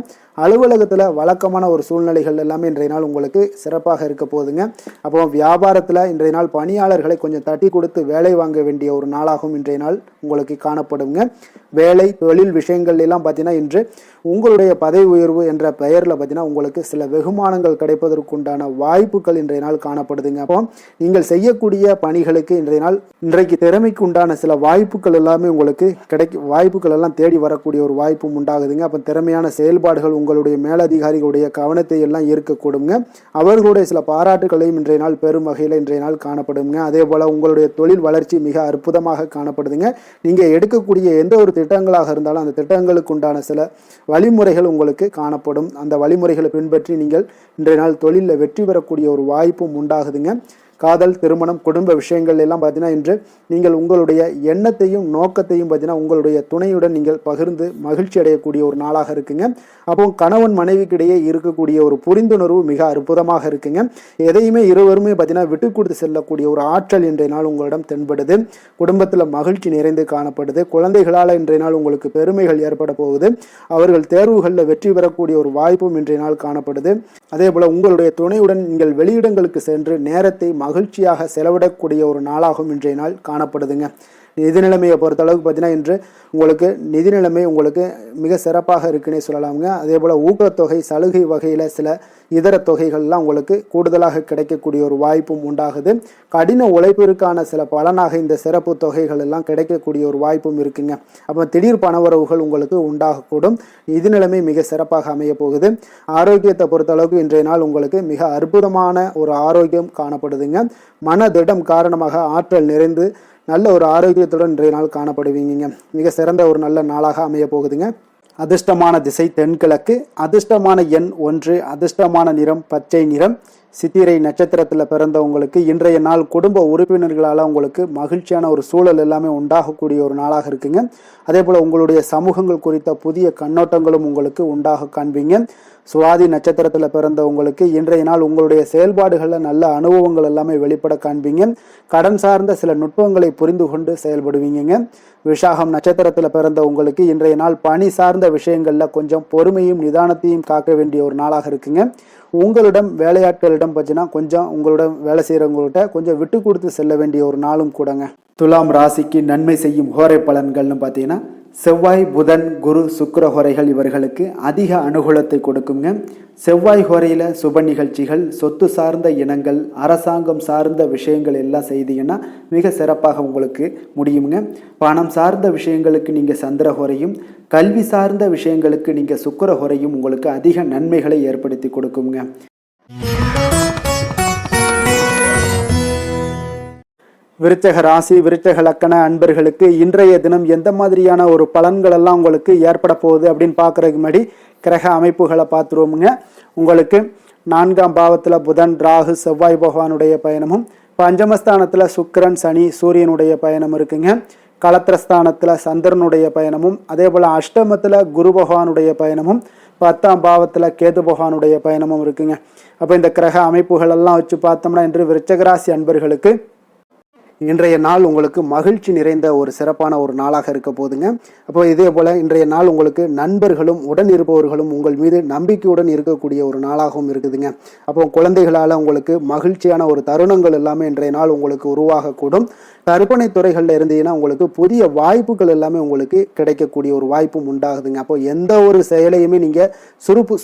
அலுவலகத்தில் வழக்கமான ஒரு சூழ்நிலைகள் எல்லாமே இன்றைய நாள் உங்களுக்கு சிறப்பாக இருக்க போகுதுங்க. அப்போ வியாபாரத்தில் இன்றைய நாள் பணியாளர்களை கொஞ்சம் தட்டி கொடுத்து வேலை வாங்க வேண்டிய ஒரு நாளாகவும் இன்றைய நாள் உங்களுக்கு காணப்படுங்க. வேலை, தொழில் விஷயங்கள் எல்லாம் பார்த்தீங்கன்னா இன்று உங்களுடைய பதவி உயர்வு என்ற பெயரில் பார்த்தீங்கன்னா உங்களுக்கு சில வெகுமானங்கள் கிடைப்பதற்குண்டான வாய்ப்புகள் இன்றைய நாள் காணப்படுதுங்க. அப்போ நீங்கள் செய்யக்கூடிய பணிகளுக்கு இன்றைக்கு திறமைக்கு உண்டான சில வாய்ப்புகள் எல்லாமே உங்களுக்கு வாய்ப்புகள் எல்லாம் தேடி வரக்கூடிய ஒரு வாய்ப்பும் உண்டாகுதுங்க. அப்போ திறமையான செயல்பாடுகள் உங்களுடைய மேலதிகாரிகளுடைய கவனத்தை எல்லாம் ஈர்க்கக்கூடுங்க. அவர்களுடைய சில பாராட்டுகளையும் இன்றைய நாள் பெரும் வகையில் இன்றைய நாள் காணப்படுங்க. அதே போல் உங்களுடைய தொழில் வளர்ச்சி மிக அற்புதமாக காணப்படுதுங்க. நீங்கள் எடுக்கக்கூடிய எந்த ஒரு திட்டங்களாக இருந்தாலும் அந்த திட்டங்களுக்கு உண்டான சில வழிமுறைகள் உங்களுக்கு காணப்படும். அந்த வழிமுறைகளை பின்பற்றி நீங்கள் இன்றைய நாள் தொழிலில் வெற்றி பெறக்கூடிய ஒரு வாய்ப்பும் உண்டாகுதுங்க. காதல், திருமணம், குடும்ப விஷயங்கள் எல்லாம் பார்த்தீங்கன்னா இன்று நீங்கள் உங்களுடைய எண்ணத்தையும் நோக்கத்தையும் பார்த்தீங்கன்னா உங்களுடைய துணையுடன் நீங்கள் பகிர்ந்து மகிழ்ச்சி அடையக்கூடிய ஒரு நாளாக இருக்குங்க. அப்போ கணவன் மனைவிக்கிடையே இருக்கக்கூடிய ஒரு புரிந்துணர்வு மிக அற்புதமாக இருக்குங்க. எதையுமே இருவருமே பார்த்தீங்கன்னா விட்டு கொடுத்து செல்லக்கூடிய ஒரு ஆற்றல் இன்றைய நாள் உங்களிடம் தென்படுது. குடும்பத்தில் மகிழ்ச்சி நிறைந்து காணப்படுது. குழந்தைகளால் இன்றைய நாள் உங்களுக்கு பெருமைகள் ஏற்பட போகுது. அவர்கள் தேர்வுகளில் வெற்றி பெறக்கூடிய ஒரு வாய்ப்பும் இன்றைய நாள் காணப்படுது. அதே போல் உங்களுடைய துணையுடன் நீங்கள் வெளியிடங்களுக்கு சென்று நேரத்தை மகிழ்ச்சியாக செலவிடக்கூடிய ஒரு நாளாகவும் இன்றைய நாள் காணப்படுதுங்க. நிதி நிலைமையை பொறுத்த அளவுக்கு பார்த்தீங்கன்னா இன்று உங்களுக்கு நிதி நிலைமை உங்களுக்கு மிக சிறப்பாக இருக்குன்னே சொல்லலாமுங்க. அதே போல் ஊக்கத்தொகை, சலுகை வகையில் சில இதர தொகைகள்லாம் உங்களுக்கு கூடுதலாக கிடைக்கக்கூடிய ஒரு வாய்ப்பும் உண்டாகுது. கடின உழைப்பிற்கான சில பலனாக இந்த சிறப்பு தொகைகள் எல்லாம் கிடைக்கக்கூடிய ஒரு வாய்ப்பும் இருக்குங்க. அப்போ திடீர் பணவரவுகள் உங்களுக்கு உண்டாகக்கூடும். நிதி நிலைமை மிக சிறப்பாக அமைய போகுது. ஆரோக்கியத்தை பொறுத்த அளவுக்கு இன்றைய நாள் உங்களுக்கு மிக அற்புதமான ஒரு ஆரோக்கியம் காணப்படுதுங்க. மனதிடம் காரணமாக ஆற்றல் நிறைந்து நல்ல ஒரு ஆரோக்கியத்துடன் இன்றைய நாள் காணப்படுவீங்க. மிக சிறந்த ஒரு நல்ல நாளாக அமைய போகுதுங்க. அதிர்ஷ்டமான திசை தென்கிழக்கு, அதிர்ஷ்டமான எண் 1, அதிர்ஷ்டமான நிறம் பச்சை நிறம், சித்திரை நட்சத்திரத்தில் பிறந்தவங்களுக்கு இன்றைய நாள் குடும்ப உறுப்பினர்களால் உங்களுக்கு மகிழ்ச்சியான ஒரு சூழல் எல்லாமே உண்டாகக்கூடிய ஒரு நாளாக இருக்குங்க. அதே போல் உங்களுடைய சமூகங்கள் குறித்த புதிய கண்ணோட்டங்களும் உங்களுக்கு உண்டாக காண்பீங்க. சுவாதி நட்சத்திரத்தில் பிறந்தவங்களுக்கு இன்றைய நாள் உங்களுடைய செயல்பாடுகளில் நல்ல அனுபவங்கள் எல்லாமே வெளிப்பட காண்பீங்க. கடன் சார்ந்த சில நுட்பங்களை புரிந்து கொண்டு செயல்படுவீங்க. விஷாகம் நட்சத்திரத்தில் பிறந்த உங்களுக்கு இன்றைய நாள் பணி சார்ந்த விஷயங்களில் கொஞ்சம் பொறுமையும் நிதானத்தையும் காக்க வேண்டிய ஒரு நாளாக இருக்குங்க. உங்களிடம் வேலையாட்களிடம் பார்த்தீங்கன்னா கொஞ்சம் உங்களிடம் வேலை செய்கிறவங்கள்ட்ட கொஞ்சம் விட்டு கொடுத்து செல்ல வேண்டிய ஒரு நாளும் கூடங்க. துலாம் ராசிக்கு நன்மை செய்யும் ஹோரை பலன்கள்னு பார்த்தீங்கன்னா செவ்வாய், புதன், குரு, சுக்கிர ஹோரைகள் இவர்களுக்கு அதிக அனுகூலத்தை கொடுக்குங்க. செவ்வாய் ஹோரையில் சுப நிகழ்ச்சிகள், சொத்து சார்ந்த இனங்கள், அரசாங்கம் சார்ந்த விஷயங்கள் எல்லாம் செய்தீங்கன்னா மிக சிறப்பாக உங்களுக்கு முடியுங்க. பணம் சார்ந்த விஷயங்களுக்கு நீங்கள் சந்திர ஹோரையும், கல்வி சார்ந்த விஷயங்களுக்கு நீங்கள் சுக்கிர ஹோரையும் உங்களுக்கு அதிக நன்மைகளை ஏற்படுத்தி கொடுக்குங்க. விருச்சக ராசி, விருச்சக லக்கண அன்பர்களுக்கு இன்றைய தினம் எந்த மாதிரியான ஒரு பலன்கள் எல்லாம் உங்களுக்கு ஏற்பட போகுது அப்படின்னு பார்க்கறதுக்கு முன்னாடி கிரக அமைப்புகளை பார்த்துருவோமுங்க. உங்களுக்கு 4ஆம் பாவத்தில் புதன், ராகு, செவ்வாய் பகவானுடைய பயணமும், பஞ்சமஸ்தானத்தில் சுக்கிரன், சனி, சூரியனுடைய பயணம் இருக்குங்க. களத்திரஸ்தானத்தில் சந்திரனுடைய பயணமும், அதே போல் அஷ்டமத்தில் குரு பகவானுடைய பயணமும், 10ஆம் பாவத்தில் கேது பகவானுடைய பயணமும் இருக்குங்க. அப்போ இந்த கிரக அமைப்புகள் எல்லாம் வச்சு பார்த்தோம்னா இன்று விருச்சகராசி அன்பர்களுக்கு இன்றைய நாள் உங்களுக்கு மகிழ்ச்சி நிறைந்த ஒரு சிறப்பான ஒரு நாளாக இருக்க போதுங்க. அப்போ இதே போல் இன்றைய நாள் உங்களுக்கு நண்பர்களும் உடன் இருப்பவர்களும் உங்கள் மீது நம்பிக்கையுடன் இருக்கக்கூடிய ஒரு நாளாகவும் இருக்குதுங்க. அப்போ குழந்தைகளால் உங்களுக்கு மகிழ்ச்சியான ஒரு தருணங்கள் எல்லாமே இன்றைய நாள் உங்களுக்கு உருவாகக்கூடும். கற்பனை துறைகளில் இருந்தீங்கன்னா உங்களுக்கு புதிய வாய்ப்புகள் எல்லாமே உங்களுக்கு கிடைக்கக்கூடிய ஒரு வாய்ப்பும் உண்டாகுதுங்க. அப்போ எந்த ஒரு செயலையுமே நீங்கள்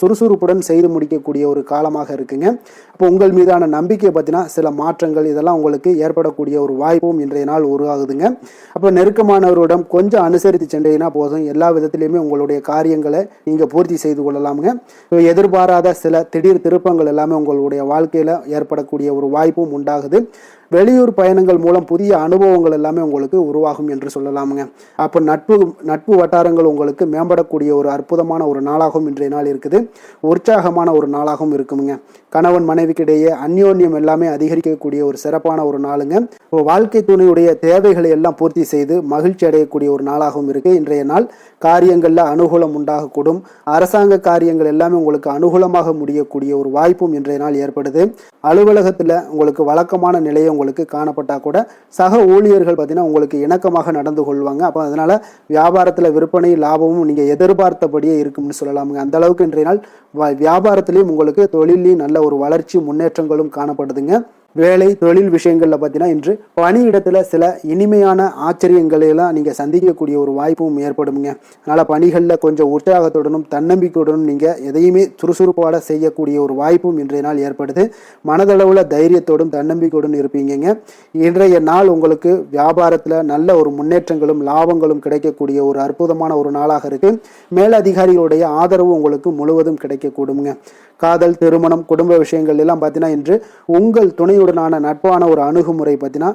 சுறுசுறுப்புடன் செய்து முடிக்கக்கூடிய ஒரு காலமாக இருக்குங்க. அப்போ உங்கள் மீதான நம்பிக்கை பார்த்தீங்கன்னா சில மாற்றங்கள் இதெல்லாம் உங்களுக்கு ஏற்படக்கூடிய ஒரு வாய்ப்பும் இன்றைய நாள் உருவாகுதுங்க. அப்போ நெருக்கமானவரிடம் கொஞ்சம் அனுசரித்து சென்றீங்கன்னா போதும், எல்லா விதத்திலையுமே உங்களுடைய காரியங்களை நீங்கள் பூர்த்தி செய்து கொள்ளலாமுங்க. எதிர்பாராத சில திடீர் திருப்பங்கள் எல்லாமே உங்களுடைய வாழ்க்கையில் ஏற்படக்கூடிய ஒரு வாய்ப்பும் உண்டாகுது. வெளியூர் பயணங்கள் மூலம் புதிய அனுபவங்கள் எல்லாமே உங்களுக்கு உருவாகும் என்று சொல்லலாமுங்க. அப்போ நட்பு வட்டாரங்கள் உங்களுக்கு மேம்படக்கூடிய ஒரு அற்புதமான ஒரு நாளாகவும் இன்றைய நாள் இருக்குது. உற்சாகமான ஒரு நாளாகவும் இருக்குமுங்க. கணவன் மனைவிக்கிடையே அந்யோன்யம் எல்லாமே அதிகரிக்கக்கூடிய ஒரு சிறப்பான ஒரு நாளுங்க. வாழ்க்கை துணையுடைய தேவைகளை எல்லாம் பூர்த்தி செய்து மகிழ்ச்சி அடையக்கூடிய ஒரு நாளாகவும் இருக்கு இன்றைய நாள். காரியங்களில் அனுகூலம் உண்டாகக்கூடும். அரசாங்க காரியங்கள் எல்லாமே உங்களுக்கு அனுகூலமாக முடியக்கூடிய ஒரு வாய்ப்பும் இன்றைய நாள் ஏற்படுது. அலுவலகத்தில் உங்களுக்கு வழக்கமான நிலையை உங்களுக்கு காணப்பட்டா கூட சக ஊழியர்கள் பார்த்தீங்கன்னா உங்களுக்கு இணக்கமாக நடந்து கொள்வாங்க. அப்போ அதனால வியாபாரத்தில் விற்பனை லாபமும் நீங்கள் எதிர்பார்த்தபடியே இருக்கும்னு சொல்லலாமுங்க. அந்த அளவுக்கு இன்றைய நாள் வியாபாரத்திலையும் உங்களுக்கு தொழிலையும் நல்ல ஒரு வளர்ச்சி முன்னேற்றங்களும் காணப்படுதுங்க. வேலை தொழில் விஷயங்களில் பார்த்தீங்கன்னா இன்று பணியிடத்தில் சில இனிமையான ஆச்சரியங்களை எல்லாம் நீங்கள் சந்திக்கக்கூடிய ஒரு வாய்ப்பும் ஏற்படுங்க. அதனால் பணிகளில் கொஞ்சம் உற்சாகத்துடனும் தன்னம்பிக்கையுடனும் நீங்கள் எதையுமே சுறுசுறுப்போட செய்யக்கூடிய ஒரு வாய்ப்பும் இன்றைய நாள் ஏற்படுது. மனதளவில் தைரியத்தோடும் தன்னம்பிக்கையுடன் இருப்பீங்க. இன்றைய நாள் உங்களுக்கு வியாபாரத்தில் நல்ல ஒரு முன்னேற்றங்களும் லாபங்களும் கிடைக்கக்கூடிய ஒரு அற்புதமான ஒரு நாளாக இருக்குது. மேலதிகாரிகளுடைய ஆதரவு உங்களுக்கு முழுவதும் கிடைக்கக்கூடுங்க. காதல், திருமணம், குடும்ப விஷயங்கள் எல்லாம் பார்த்தீங்கன்னா இன்று உங்கள் துணையுடனான நட்பான ஒரு அணுகுமுறை பார்த்தீங்கன்னா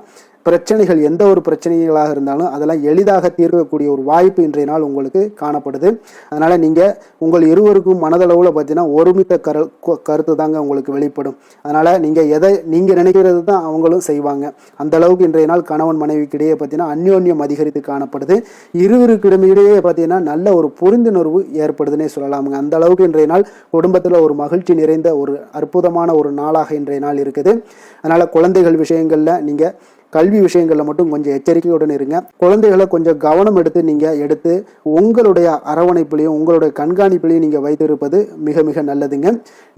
பிரச்சனைகள் எந்த ஒரு பிரச்சனைகளாக இருந்தாலும் அதெல்லாம் எளிதாக தீர்க்கக்கூடிய ஒரு வாய்ப்பு இன்றைய நாள் உங்களுக்கு காணப்படுது. அதனால் நீங்கள் உங்கள் இருவருக்கும் மனதளவில் பார்த்தீங்கன்னா ஒருமித்த கருத்து தாங்க உங்களுக்கு வெளிப்படும். அதனால் நீங்கள் நினைக்கிறது தான் அவங்களும் செய்வாங்க. அந்த அளவுக்கு இன்றைய நாள் கணவன் மனைவிக்கிடையே பார்த்தீங்கன்னா அந்யோன்யம் அதிகரித்து காணப்படுது. இருவருக்கிடமிடையே பார்த்தீங்கன்னா நல்ல ஒரு புரிந்துணர்வு ஏற்படுதுன்னே சொல்லலாமுங்க. அந்த அளவுக்கு இன்றைய நாள் குடும்பத்தில் ஒரு மகிழ்ச்சி நிறைந்த ஒரு அற்புதமான ஒரு நாளாக இன்றைய நாள் இருக்குது. அதனால் குழந்தைகள் விஷயங்களில் நீங்கள் கல்வி விஷயங்களில் மட்டும் கொஞ்சம் எச்சரிக்கையுடன் இருங்க. குழந்தைகளை கொஞ்சம் கவனம் எடுத்து உங்களுடைய அரவணைப்பிலையும் உங்களுடைய கண்காணிப்பிலையும் நீங்கள் வைத்திருப்பது மிக மிக நல்லதுங்க.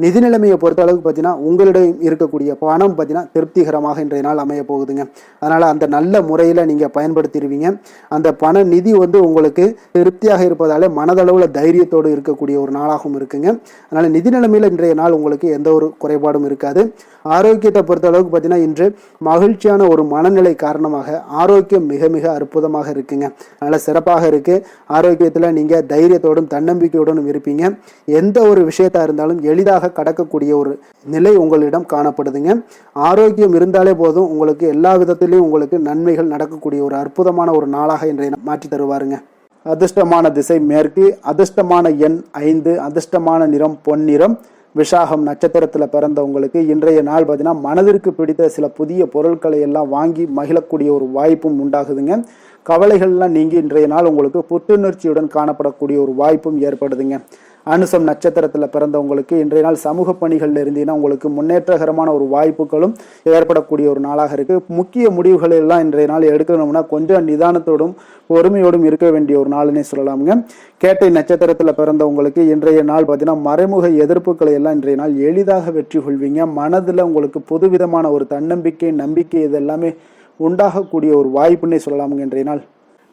நிதி நிலைமையை பொறுத்த அளவுக்கு பார்த்தீங்கன்னா உங்களிடம் இருக்கக்கூடிய பணம் பார்த்தீங்கன்னா திருப்திகரமாக இன்றைய நாள் அமைய போகுதுங்க. அதனால் அந்த நல்ல முறையில் நீங்கள் பயன்படுத்திடுவீங்க. அந்த பண நிதி உங்களுக்கு திருப்தியாக இருப்பதாலே மனதளவில் தைரியத்தோடு இருக்கக்கூடிய ஒரு நாளாகவும் இருக்குங்க. அதனால் நிதி நிலைமையில் இன்றைய நாள் உங்களுக்கு எந்த ஒரு குறைபாடும் இருக்காது. ஆரோக்கியத்தை பொறுத்த அளவுக்கு பார்த்தீங்கன்னா இன்று மகிழ்ச்சியான ஒரு மனநிலை காரணமாக ஆரோக்கியம் மிக மிக அற்புதமாக இருக்குங்க. அதனால் சிறப்பாக இருக்கு. ஆரோக்கியத்தில் நீங்கள் தைரியத்தோடும் தன்னம்பிக்கையோடும் இருப்பீங்க. எந்த ஒரு விஷயத்தா இருந்தாலும் எளிதாக கடக்கக்கூடிய ஒரு நிலை உங்களிடம் காணப்படுதுங்க. ஆரோக்கியம் இருந்தாலே போதும், உங்களுக்கு எல்லா விதத்திலையும் உங்களுக்கு நன்மைகள் நடக்கக்கூடிய ஒரு அற்புதமான ஒரு நாளாக இன்றைய மாற்றி தருவாருங்க. அதிர்ஷ்டமான திசை மேற்கு, அதிர்ஷ்டமான எண் 5, அதிர்ஷ்டமான நிறம் பொன்னிறம், விசாகம் நட்சத்திரத்தில் பிறந்தவங்களுக்கு இன்றைய நாள் பார்த்தீங்கன்னா மனதிற்கு பிடித்த சில புதிய பொருட்களை எல்லாம் வாங்கி மகிழக்கூடிய ஒரு வாய்ப்பும் உண்டாகுதுங்க. கவலைகள்லாம் நீங்கி இன்றைய நாள் உங்களுக்கு புத்துணர்ச்சியுடன் காணப்படக்கூடிய ஒரு வாய்ப்பும் ஏற்படுதுங்க. அனுசம் நட்சத்திரத்தில் பிறந்தவங்களுக்கு இன்றைய நாள் சமூக பணிகளில் இருந்தீங்கன்னா உங்களுக்கு முன்னேற்றகரமான ஒரு வாய்ப்புகளும் ஏற்படக்கூடிய ஒரு நாளாக இருக்கு. முக்கிய முடிவுகள் எல்லாம் இன்றைய நாள் எடுக்கணும்னா கொஞ்சம் நிதானத்தோடும் பொறுமையோடும் இருக்க வேண்டிய ஒரு நாள்னே சொல்லலாமுங்க. கேட்டை நட்சத்திரத்தில் பிறந்தவங்களுக்கு இன்றைய நாள் பார்த்தீங்கன்னா மறைமுக எதிர்ப்புகளை எல்லாம் இன்றைய நாள் எளிதாக வெற்றி கொள்வீங்க. மனதில் உங்களுக்கு புதுவிதமான ஒரு தன்னம்பிக்கை நம்பிக்கை இதெல்லாமே உண்டாகக்கூடிய ஒரு வாய்ப்புன்னே சொல்லலாமுங்க. இன்றைய நாள்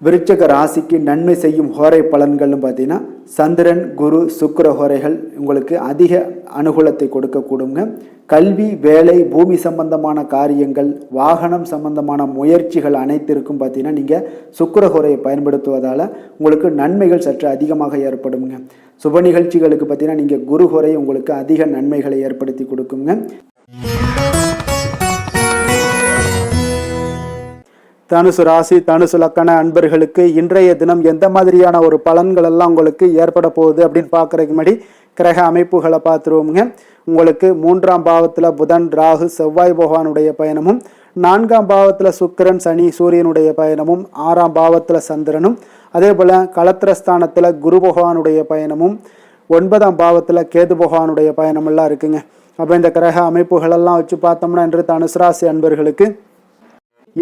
விருச்சக ராசிக்கு நன்மை செய்யும் ஹோரை பலன்கள்னு பார்த்தீங்கன்னா சந்திரன் குரு சுக்கிர ஹோரைகள் உங்களுக்கு அதிக அனுகூலத்தை கொடுக்கக்கூடுங்க. கல்வி வேலை பூமி சம்பந்தமான காரியங்கள் வாகனம் சம்பந்தமான முயற்சிகள் அனைத்திற்கும் பார்த்தீங்கன்னா நீங்கள் சுக்கிர ஹோரையை பயன்படுத்துவதால் உங்களுக்கு நன்மைகள் சற்று அதிகமாக ஏற்படுங்க. சுப நிகழ்ச்சிகளுக்கு பார்த்தீங்கன்னா நீங்கள் குரு ஹோரை உங்களுக்கு அதிக நன்மைகளை ஏற்படுத்தி கொடுக்குங்க. தனுசு ராசி தனுசு லக்கண அன்பர்களுக்கு இன்றைய தினம் எந்த மாதிரியான ஒரு பலன்கள் எல்லாம் உங்களுக்கு ஏற்பட போகுது அப்படின்னு பார்க்கறதுக்கு முன்னாடி கிரக அமைப்புகளை பார்த்துருவோமுங்க. உங்களுக்கு 3ஆம் பாவத்தில் புதன் ராகு செவ்வாய் பகவானுடைய பயணமும், 4ஆம் பாவத்தில் சுக்கிரன் சனி சூரியனுடைய பயணமும், 6ஆம் பாவத்தில் சந்திரனும், அதே போல் களத்திரஸ்தானத்தில் குரு பகவானுடைய பயணமும், 9ஆம் பாவத்தில் கேது பகவானுடைய பயணமெல்லாம் இருக்குங்க. அப்போ இந்த கிரக அமைப்புகளெல்லாம் வச்சு பார்த்தோம்னா இன்று தனுசு ராசி அன்பர்களுக்கு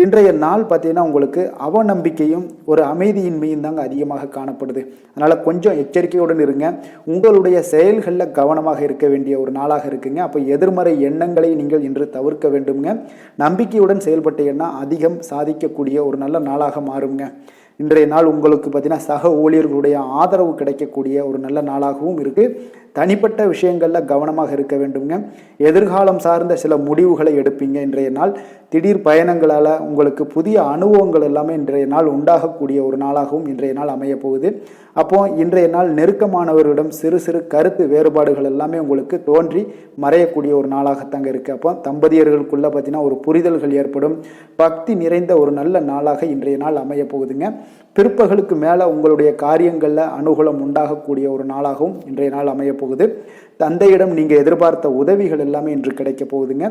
இன்றைய நாள் பார்த்தீங்கன்னா உங்களுக்கு அவநம்பிக்கையும் ஒரு அமைதியின்மையும் தாங்க அதிகமாக காணப்படுது. அதனால் கொஞ்சம் எச்சரிக்கையுடன் இருங்க. உங்களுடைய செயல்களில் கவனமாக இருக்க வேண்டிய ஒரு நாளாக இருக்குங்க. அப்போ எதிர்மறை எண்ணங்களை நீங்கள் இன்று தவிர்க்க வேண்டுங்க. நம்பிக்கையுடன் செயல்பட்டீங்கன்னா அதிகம் சாதிக்கக்கூடிய ஒரு நல்ல நாளாக மாறுங்க. இன்றைய நாள் உங்களுக்கு பார்த்தீங்கன்னா சக ஊழியர்களுடைய ஆதரவு கிடைக்கக்கூடிய ஒரு நல்ல நாளாகவும் இருக்குது. தனிப்பட்ட விஷயங்களில் கவனமாக இருக்க வேண்டுங்க. எதிர்காலம் சார்ந்த சில முடிவுகளை எடுப்பீங்க. இன்றைய நாள் திடீர் பயணங்களால் உங்களுக்கு புதிய அனுபவங்கள் எல்லாமே இன்றைய நாள் உண்டாகக்கூடிய ஒரு நாளாகவும் இன்றைய நாள் அமைய போகுது. அப்போ இன்றைய நாள் நெருக்கமானவர்களிடம் சிறு சிறு கருத்து வேறுபாடுகள் எல்லாமே உங்களுக்கு தோன்றி மறையக்கூடிய ஒரு நாளாகத்தாங்க இருக்குது. அப்போ தம்பதியர்களுக்குள்ள பார்த்தீங்கன்னா ஒரு புரிதல்கள் ஏற்படும். பக்தி நிறைந்த ஒரு நல்ல நாளாக இன்றைய நாள் அமைய போகுதுங்க. பிற்பகலுக்கு மேலே உங்களுடைய காரியங்களில் அனுகூலம் உண்டாகக்கூடிய ஒரு நாளாகவும் இன்றைய நாள் அமைய போகுது. தந்தையிடம் நீங்கள் எதிர்பார்த்த உதவிகள் எல்லாமே இன்று கிடைக்க போகுதுங்க.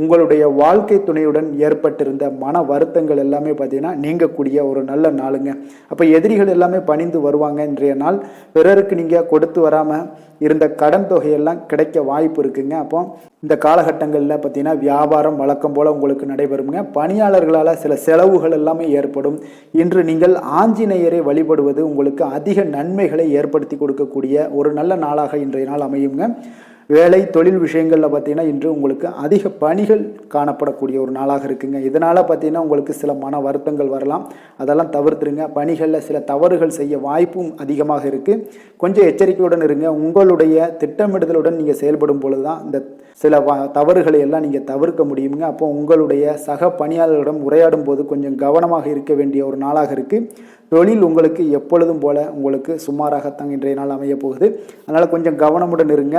உங்களுடைய வாழ்க்கை துணையுடன் ஏற்பட்டிருந்த மன வருத்தங்கள் எல்லாமே பார்த்தீங்கன்னா நீங்கக்கூடிய ஒரு நல்ல நாளுங்க. அப்போ எதிரிகள் எல்லாமே பணிந்து வருவாங்க. இன்றைய நாள் பிறருக்கு நீங்கள் கொடுத்து வராமல் இருந்த கடன் தொகையெல்லாம் கிடைக்க வாய்ப்பு இருக்குங்க. அப்போ இந்த காலகட்டங்களில் பார்த்தீங்கன்னா வியாபாரம் வழக்கம் போல் உங்களுக்கு நடைபெறுங்க. பணியாளர்களால் சில செலவுகள் எல்லாமே ஏற்படும். இன்று நீங்கள் ஆஞ்சநேயரை வழிபடுவது உங்களுக்கு அதிக நன்மைகளை ஏற்படுத்தி கொடுக்கக்கூடிய ஒரு நல்ல நாளாக இன்றைய நாள் அமையுங்க. வேலை தொழில் விஷயங்களில் பார்த்தீங்கன்னா இன்று உங்களுக்கு அதிக பணிகள் காணப்படக்கூடிய ஒரு நாளாக இருக்குங்க. இதனால் பார்த்தீங்கன்னா உங்களுக்கு சில மன வருத்தங்கள் வரலாம். அதெல்லாம் தவிர்த்துருங்க. பணிகளில் சில தவறுகள் செய்ய வாய்ப்பும் அதிகமாக இருக்குது. கொஞ்சம் எச்சரிக்கையுடன் இருங்க. உங்களுடைய திட்டமிடுதலுடன் நீங்கள் செயல்படும் பொழுது தான் இந்த சில தவறுகளை எல்லாம் நீங்கள் தவிர்க்க முடியுங்க. அப்போ உங்களுடைய சக பணியாளர்களிடம் உரையாடும் போது கொஞ்சம் கவனமாக இருக்க வேண்டிய ஒரு நாளாக இருக்குது. தொழில் உங்களுக்கு எப்பொழுதும் போல உங்களுக்கு சுமாராகத்தான் இன்றைய நாள் அமைய போகுது. அதனால் கொஞ்சம் கவனமுடன் இருங்க.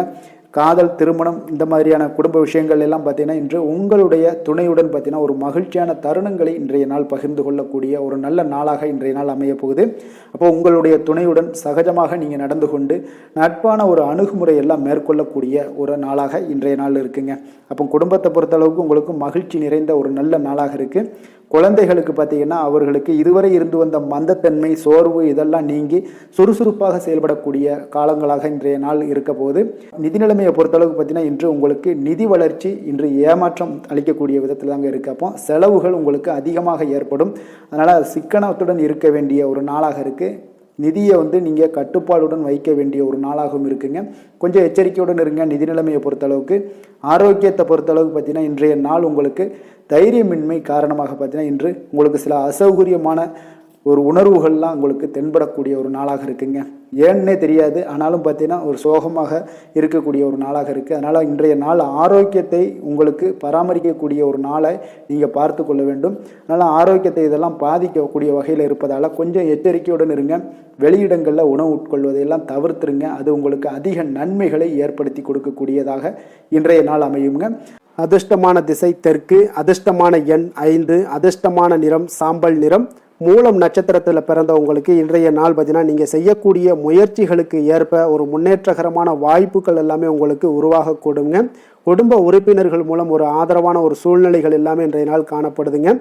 காதல் திருமணம் இந்த மாதிரியான குடும்ப விஷயங்கள் எல்லாம் பார்த்தீங்கன்னா இன்று உங்களுடைய துணையுடன் பார்த்தீங்கன்னா ஒரு மகிழ்ச்சியான தருணங்களை இன்றைய நாள் பகிர்ந்து கொள்ளக்கூடிய ஒரு நல்ல நாளாக இன்றைய நாள் அமைய போகுது. அப்போ உங்களுடைய துணையுடன் சகஜமாக நீங்கள் நடந்து கொண்டு நட்பான ஒரு அணுகுமுறை எல்லாம் மேற்கொள்ளக்கூடிய ஒரு நாளாக இன்றைய நாள் இருக்குங்க. அப்போ குடும்பத்தை பொறுத்தளவுக்கு உங்களுக்கு மகிழ்ச்சி நிறைந்த ஒரு நல்ல நாளாக இருக்குது. குழந்தைகளுக்கு பார்த்தீங்கன்னா அவர்களுக்கு இதுவரை இருந்து வந்த மந்தத்தன்மை சோர்வு இதெல்லாம் நீங்கி சுறுசுறுப்பாக செயல்படக்கூடிய காலங்களாக இன்றைய நாள் இருக்க போகுது. நிதி நிலைமையை பொறுத்தளவுக்கு பார்த்தீங்கன்னா இன்று உங்களுக்கு நிதி வளர்ச்சி இன்று ஏமாற்றம் அளிக்கக்கூடிய விதத்தில் தாங்க இருக்குது. அப்போ செலவுகள் உங்களுக்கு அதிகமாக ஏற்படும். அதனால் சிக்கனத்துடன் இருக்க வேண்டிய ஒரு நாளாக இருக்குது. நிதியை நீங்கள் கட்டுப்பாடுடன் வைக்க வேண்டிய ஒரு நாளாகவும் இருக்குங்க. கொஞ்சம் எச்சரிக்கையுடன் இருங்க. நிதி நிலைமையை பொறுத்தளவுக்கு ஆரோக்கியத்தை பொறுத்தளவுக்கு பார்த்தீங்கன்னா இன்றைய நாள் உங்களுக்கு தைரியமின்மை காரணமாக பார்த்தீங்கன்னா இன்று உங்களுக்கு சில அசௌகரியமான ஒரு உணர்வுகள்லாம் உங்களுக்கு தென்படக்கூடிய ஒரு நாளாக இருக்குங்க. ஏன்னே தெரியாது, ஆனாலும் பார்த்தீங்கன்னா ஒரு சோகமாக இருக்கக்கூடிய ஒரு நாளாக இருக்குது. அதனால் இன்றைய நாள் ஆரோக்கியத்தை உங்களுக்கு பராமரிக்கக்கூடிய ஒரு நாளை நீங்கள் பார்த்து கொள்ள வேண்டும். அதனால் ஆரோக்கியத்தை இதெல்லாம் பாதிக்கக்கூடிய வகையில் இருப்பதால் கொஞ்சம் எச்சரிக்கையுடன் இருங்க. வெளியிடங்களில் உணவு உட்கொள்வதையெல்லாம் தவிர்த்துருங்க. அது உங்களுக்கு அதிக நன்மைகளை ஏற்படுத்தி கொடுக்கக்கூடியதாக இன்றைய நாள் அமையுங்க. அதிர்ஷ்டமான திசை தெற்கு, அதிர்ஷ்டமான எண் 5, அதிர்ஷ்டமான நிறம் சாம்பல் நிறம், மூலம் நட்சத்திரத்தில் பிறந்தவங்களுக்கு இன்றைய நாள் பார்த்தீங்கன்னா நீங்கள் செய்யக்கூடிய முயற்சிகளுக்கு ஏற்ப ஒரு முன்னேற்றகரமான வாய்ப்புகள் எல்லாமே உங்களுக்கு உருவாகக்கூடுங்க. குடும்ப உறுப்பினர்கள் மூலம் ஒரு ஆதரவான ஒரு சூழ்நிலைகள் எல்லாமே இன்றைய நாள் காணப்படுதுங்க.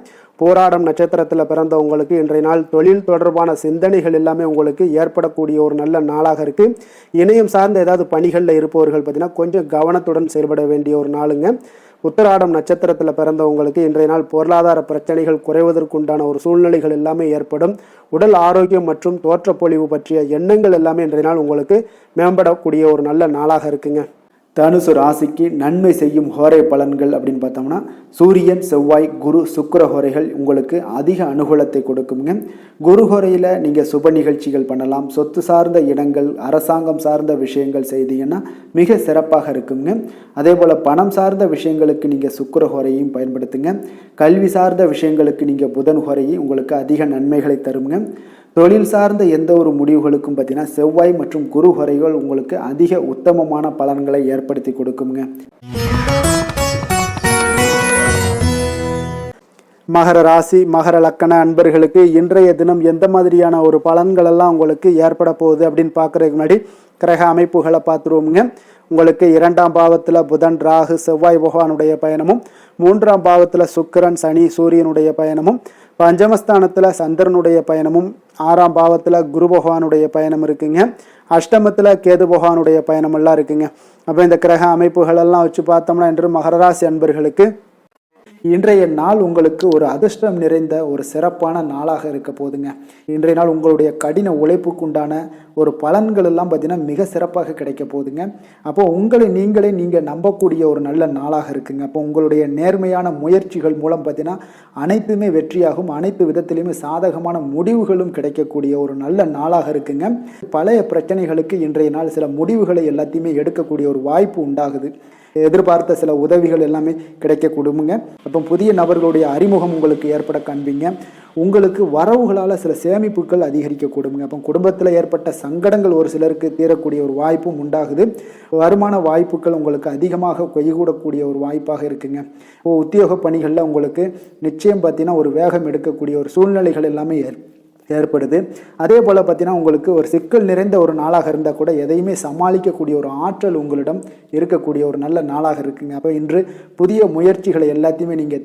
போராடம் நட்சத்திரத்தில் பிறந்தவங்களுக்கு இன்றைய நாள் தொழில் தொடர்பான சிந்தனைகள் எல்லாமே உங்களுக்கு ஏற்படக்கூடிய ஒரு நல்ல நாளாக இருக்குது. இணையம் சார்ந்த ஏதாவது பணிகளில் இருப்பவர்கள் பார்த்தீங்கன்னா கொஞ்சம் கவனத்துடன் செயல்பட வேண்டிய ஒரு நாளுங்க. உத்திராடம் நட்சத்திரத்தில் பிறந்தவங்களுக்கு இன்றைய நாள் பொருளாதார பிரச்சனைகள் குறைவதற்குண்டான ஒரு சூழ்நிலைகள் எல்லாமே ஏற்படும். உடல் ஆரோக்கியம் மற்றும் தோற்றப்பொழிவு பற்றிய எண்ணங்கள் எல்லாமே இன்றைய நாள் உங்களுக்கு மேம்படக்கூடிய ஒரு நல்ல நாளாக இருக்குங்க. தனுசு ராசிக்கு நன்மை செய்யும் ஹோரை பலன்கள் அப்படின்னு பார்த்தோம்னா சூரியன், செவ்வாய், குரு, சுக்கிர ஹோரைகள் உங்களுக்கு அதிக அனுகூலத்தை கொடுக்குங்க. குரு ஹோரையில் நீங்கள் சுப நிகழ்ச்சிகள் பண்ணலாம். சொத்து சார்ந்த இடங்கள், அரசாங்கம் சார்ந்த விஷயங்கள் செய்தீங்கன்னா மிக சிறப்பாக இருக்குங்க. அதே போல் பணம் சார்ந்த விஷயங்களுக்கு நீங்கள் சுக்கிர ஹோரையும் பயன்படுத்துங்க. கல்வி சார்ந்த விஷயங்களுக்கு நீங்கள் புதன் ஹோரையும் உங்களுக்கு அதிக நன்மைகளை தருங்க. தொழில் சார்ந்த எந்த ஒரு முடிவுகளுக்கும் பார்த்தீங்கன்னா செவ்வாய் மற்றும் குரு ஹோரைகள் உங்களுக்கு அதிக உத்தமமான பலன்களை ஏற்படுத்தி கொடுக்குங்க. மகர ராசி, மகர லக்கண அன்பர்களுக்கு இன்றைய தினம் எந்த மாதிரியான ஒரு பலன்கள் எல்லாம் உங்களுக்கு ஏற்பட போகுது அப்படின்னு பார்க்கறதுக்கு முன்னாடி கிரக அமைப்புகளை பார்த்துருவோமுங்க. உங்களுக்கு 2ஆம் பாவத்தில் புதன், ராகு, செவ்வாய் பகவானுடைய பயணமும், 3ஆம் பாவத்தில் சுக்கிரன், சனி, சூரியனுடைய பயணமும், பஞ்சமஸ்தானத்தில் சந்திரனுடைய பயணமும், 6ஆம் பாவத்தில் குரு பகவானுடைய பயணம் இருக்குங்க. அஷ்டமத்தில் கேது பகவானுடைய பயணமெல்லாம் இருக்குங்க. அப்போ இந்த கிரக அமைப்புகளெல்லாம் வச்சு பார்த்தோம்னா இன்று மகர ராசி அன்பர்களுக்கு இன்றைய நாள் உங்களுக்கு ஒரு அதிர்ஷ்டம் நிறைந்த ஒரு சிறப்பான நாளாக இருக்க போதுங்க. இன்றைய நாள் உங்களுடைய கடின உழைப்புக்கு உண்டான ஒரு பலன்கள் எல்லாம் பார்த்தீங்கன்னா மிக சிறப்பாக கிடைக்க போகுதுங்க. அப்போ உங்களை நீங்கள் நம்பக்கூடிய ஒரு நல்ல நாளாக இருக்குங்க. அப்போ உங்களுடைய நேர்மையான முயற்சிகள் மூலம் பார்த்தீங்கன்னா அனைத்துமே வெற்றியாகும். அனைத்து விதத்திலையுமே சாதகமான முடிவுகளும் கிடைக்கக்கூடிய ஒரு நல்ல நாளாக இருக்குங்க. பழைய பிரச்சனைகளுக்கு இன்றைய நாள் சில முடிவுகளை எல்லாத்தையுமே எடுக்கக்கூடிய ஒரு வாய்ப்பு உண்டாகுது. எதிர்பார்த்த சில உதவிகள் எல்லாமே கிடைக்க கொடுங்க. அப்போ புதிய நபர்களுடைய அறிமுகம் உங்களுக்கு ஏற்பட காண்பீங்க. உங்களுக்கு வரவுகளால் சில சேமிப்புகள் அதிகரிக்க கொடுங்க. அப்போ குடும்பத்தில் ஏற்பட்ட சங்கடங்கள் ஒரு சிலருக்கு தீரக்கூடிய ஒரு வாய்ப்பும் உண்டாகுது. வருமான வாய்ப்புகள் உங்களுக்கு அதிகமாக கைகூடக்கூடிய ஒரு வாய்ப்பாக இருக்குங்க. உத்தியோக பணிகளில் உங்களுக்கு நிச்சயம் பார்த்தீங்கன்னா ஒரு வேகம் எடுக்கக்கூடிய ஒரு சூழ்நிலைகள் எல்லாமே ஏற்படுது. அதே போல் பார்த்தீங்கன்னா உங்களுக்கு ஒரு சிக்கல் நிறைந்த ஒரு நாளாக இருந்தால் கூட எதையுமே சமாளிக்கக்கூடிய ஒரு ஆற்றல் உங்களிடம் இருக்கக்கூடிய ஒரு நல்ல நாளாக இருக்குங்க. அப்போ இன்று புதிய முயற்சிகளை எல்லாத்தையுமே நீங்கள்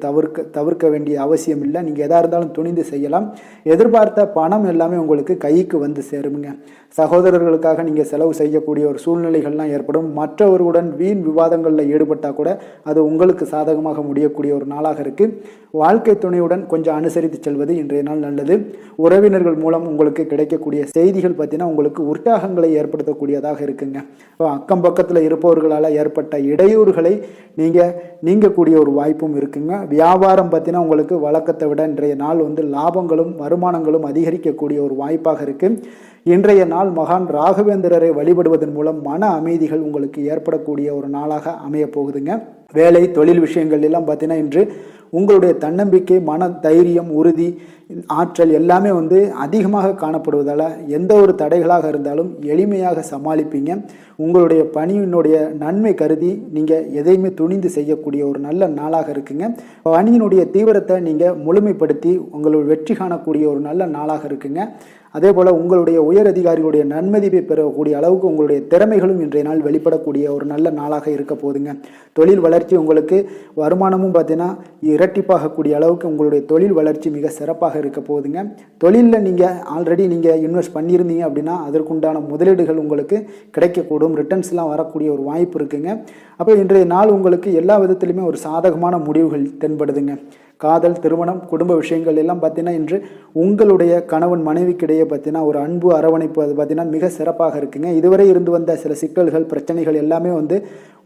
தவிர்க்க வேண்டிய அவசியம் இல்லை. நீங்கள் எதாக இருந்தாலும் துணிந்து செய்யலாம். எதிர்பார்த்த பணம் எல்லாமே உங்களுக்கு கைக்கு வந்து சேருங்க. சகோதரர்களுக்காக நீங்கள் செலவு செய்யக்கூடிய ஒரு சூழ்நிலைகள்லாம் ஏற்படும். மற்றவர்களுடன் வீண் விவாதங்களில் ஈடுபட்டால் கூட அது உங்களுக்கு சாதகமாக முடியக்கூடிய ஒரு நாளாக இருக்குது. வாழ்க்கை துணையுடன் கொஞ்சம் அனுசரித்து செல்வது இன்றைய நாள் நல்லது. உறவினர்கள் மூலம் உங்களுக்கு கிடைக்கக்கூடிய செய்திகள் பார்த்தீங்கன்னா உங்களுக்கு உற்சாகங்களை ஏற்படுத்தக்கூடியதாக இருக்குங்க. அக்கம் பக்கத்தில் இருப்பவர்களால் ஏற்பட்ட இடையூறுகளை நீங்கக்கூடிய ஒரு வாய்ப்பும் இருக்குங்க. வியாபாரம் பார்த்தீங்கன்னா உங்களுக்கு வழக்கத்தை விட இன்றைய நாள் லாபங்களும் வருமானங்களும் அதிகரிக்கக்கூடிய ஒரு வாய்ப்பாக இருக்குது. இன்றைய நாள் மகான் ராகவேந்திரரை வழிபடுவதன் மூலம் மன அமைதிகள் உங்களுக்கு ஏற்படக்கூடிய ஒரு நாளாக அமைய போகுதுங்க. வேலை தொழில் விஷயங்கள் எல்லாம் பார்த்தீங்கன்னா இன்று உங்களுடைய தன்னம்பிக்கை, மன தைரியம், உறுதி, ஆற்றல் எல்லாமே அதிகமாக காணப்படுவதால் எந்த ஒரு தடைகளாக இருந்தாலும் எளிமையாக சமாளிப்பீங்க. உங்களுடைய பணியினுடைய நன்மை கருதி நீங்கள் எதையுமே துணிந்து செய்யக்கூடிய ஒரு நல்ல நாளாக இருக்குங்க. பணியினுடைய தீவிரத்தை நீங்கள் முழுமைப்படுத்தி உங்களுடைய வெற்றி காணக்கூடிய ஒரு நல்ல நாளாக இருக்குங்க. அதே போல் உங்களுடைய உயர் அதிகாரிகளுடைய நன்மதிப்பை பெறக்கூடிய அளவுக்கு உங்களுடைய திறமைகளும் இன்றைய நாள் வெளிப்படக்கூடிய ஒரு நல்ல நாளாக இருக்க போதுங்க. தொழில் வளர்ச்சி உங்களுக்கு வருமானமும் பார்த்தீங்கன்னா இரட்டிப்பாகக்கூடிய அளவுக்கு உங்களுடைய தொழில் வளர்ச்சி மிக சிறப்பாக இருக்க போகுதுங்க. தொழிலில் நீங்கள் ஆல்ரெடி இன்வெஸ்ட் பண்ணியிருந்தீங்க அப்படின்னா அதற்குண்டான முதலீடுகள் உங்களுக்கு கிடைக்கக்கூடும். ரிட்டர்ன்ஸ்லாம் வரக்கூடிய ஒரு வாய்ப்பு இருக்குங்க. அப்போ இன்றைய நாள் உங்களுக்கு எல்லா விதத்திலுமே ஒரு சாதகமான முடிவுகள் தென்படுதுங்க. காதல், திருமணம், குடும்ப விஷயங்கள் எல்லாம் பார்த்தீங்கன்னா இன்று உங்களுடைய கணவன் மனைவிக்கிடையே பார்த்தீங்கன்னா ஒரு அன்பு அரவணைப்பு அது பார்த்தீங்கன்னா மிக சிறப்பாக இருக்குங்க. இதுவரை இருந்து வந்த சில சிக்கல்கள், பிரச்சனைகள் எல்லாமே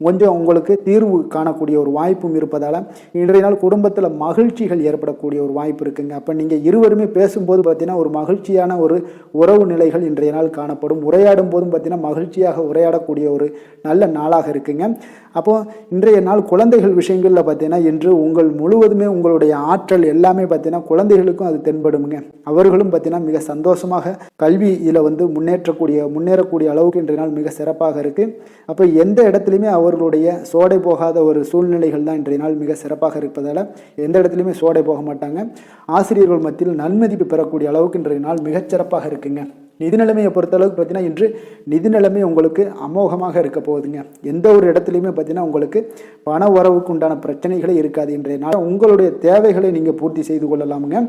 கொஞ்சம் உங்களுக்கு தீர்வு காணக்கூடிய ஒரு வாய்ப்பும் இருப்பதால் இன்றைய நாள் குடும்பத்தில் மகிழ்ச்சிகள் ஏற்படக்கூடிய ஒரு வாய்ப்பு இருக்குங்க. அப்போ நீங்கள் இருவருமே பேசும்போது பார்த்தீங்கன்னா ஒரு மகிழ்ச்சியான ஒரு உறவு நிலைகள் இன்றைய நாள் காணப்படும். உரையாடும் போதும் பார்த்தீங்கன்னா மகிழ்ச்சியாக உரையாடக்கூடிய ஒரு நல்ல நாளாக இருக்குங்க. அப்போது இன்றைய நாள் குழந்தைகள் விஷயங்களில் பார்த்தீங்கன்னா இன்று முழுவதுமே உங்களுடைய உங்களுடைய ஆற்றல் எல்லாமே பார்த்தீங்கன்னா குழந்தைகளுக்கும் அது தென்படுங்க. அவர்களும் பார்த்தீங்கன்னா மிக சந்தோஷமாக கல்வியில் முன்னேறக்கூடிய அளவுக்கு இன்றைய நாள் மிக சிறப்பாக இருக்குது. அப்போ எந்த இடத்துலையுமே அவர்களுடைய சோடை போகாத ஒரு சூழ்நிலைகள் தான் இன்றைய நாள் மிக சிறப்பாக இருப்பதால் எந்த இடத்துலையுமே சோடை போக மாட்டாங்க. ஆசிரியர்கள் மத்தியில் நன்மதிப்பு பெறக்கூடிய அளவுக்கு இன்றைய நாள் மிகச்சிறப்பாக இருக்குங்க. நிதி நிலைமையை பொறுத்தளவுக்கு பார்த்தீங்கன்னா இன்று நிதி நிலைமை உங்களுக்கு அமோகமாக இருக்க போகுதுங்க. எந்த ஒரு இடத்துலையுமே பார்த்தீங்கன்னா உங்களுக்கு பண வரவுக்கு உண்டான பிரச்சனைகளே இருக்காது. இன்றைய நாள் உங்களுடைய தேவைகளை நீங்கள் பூர்த்தி செய்து கொள்ளலாமுங்க.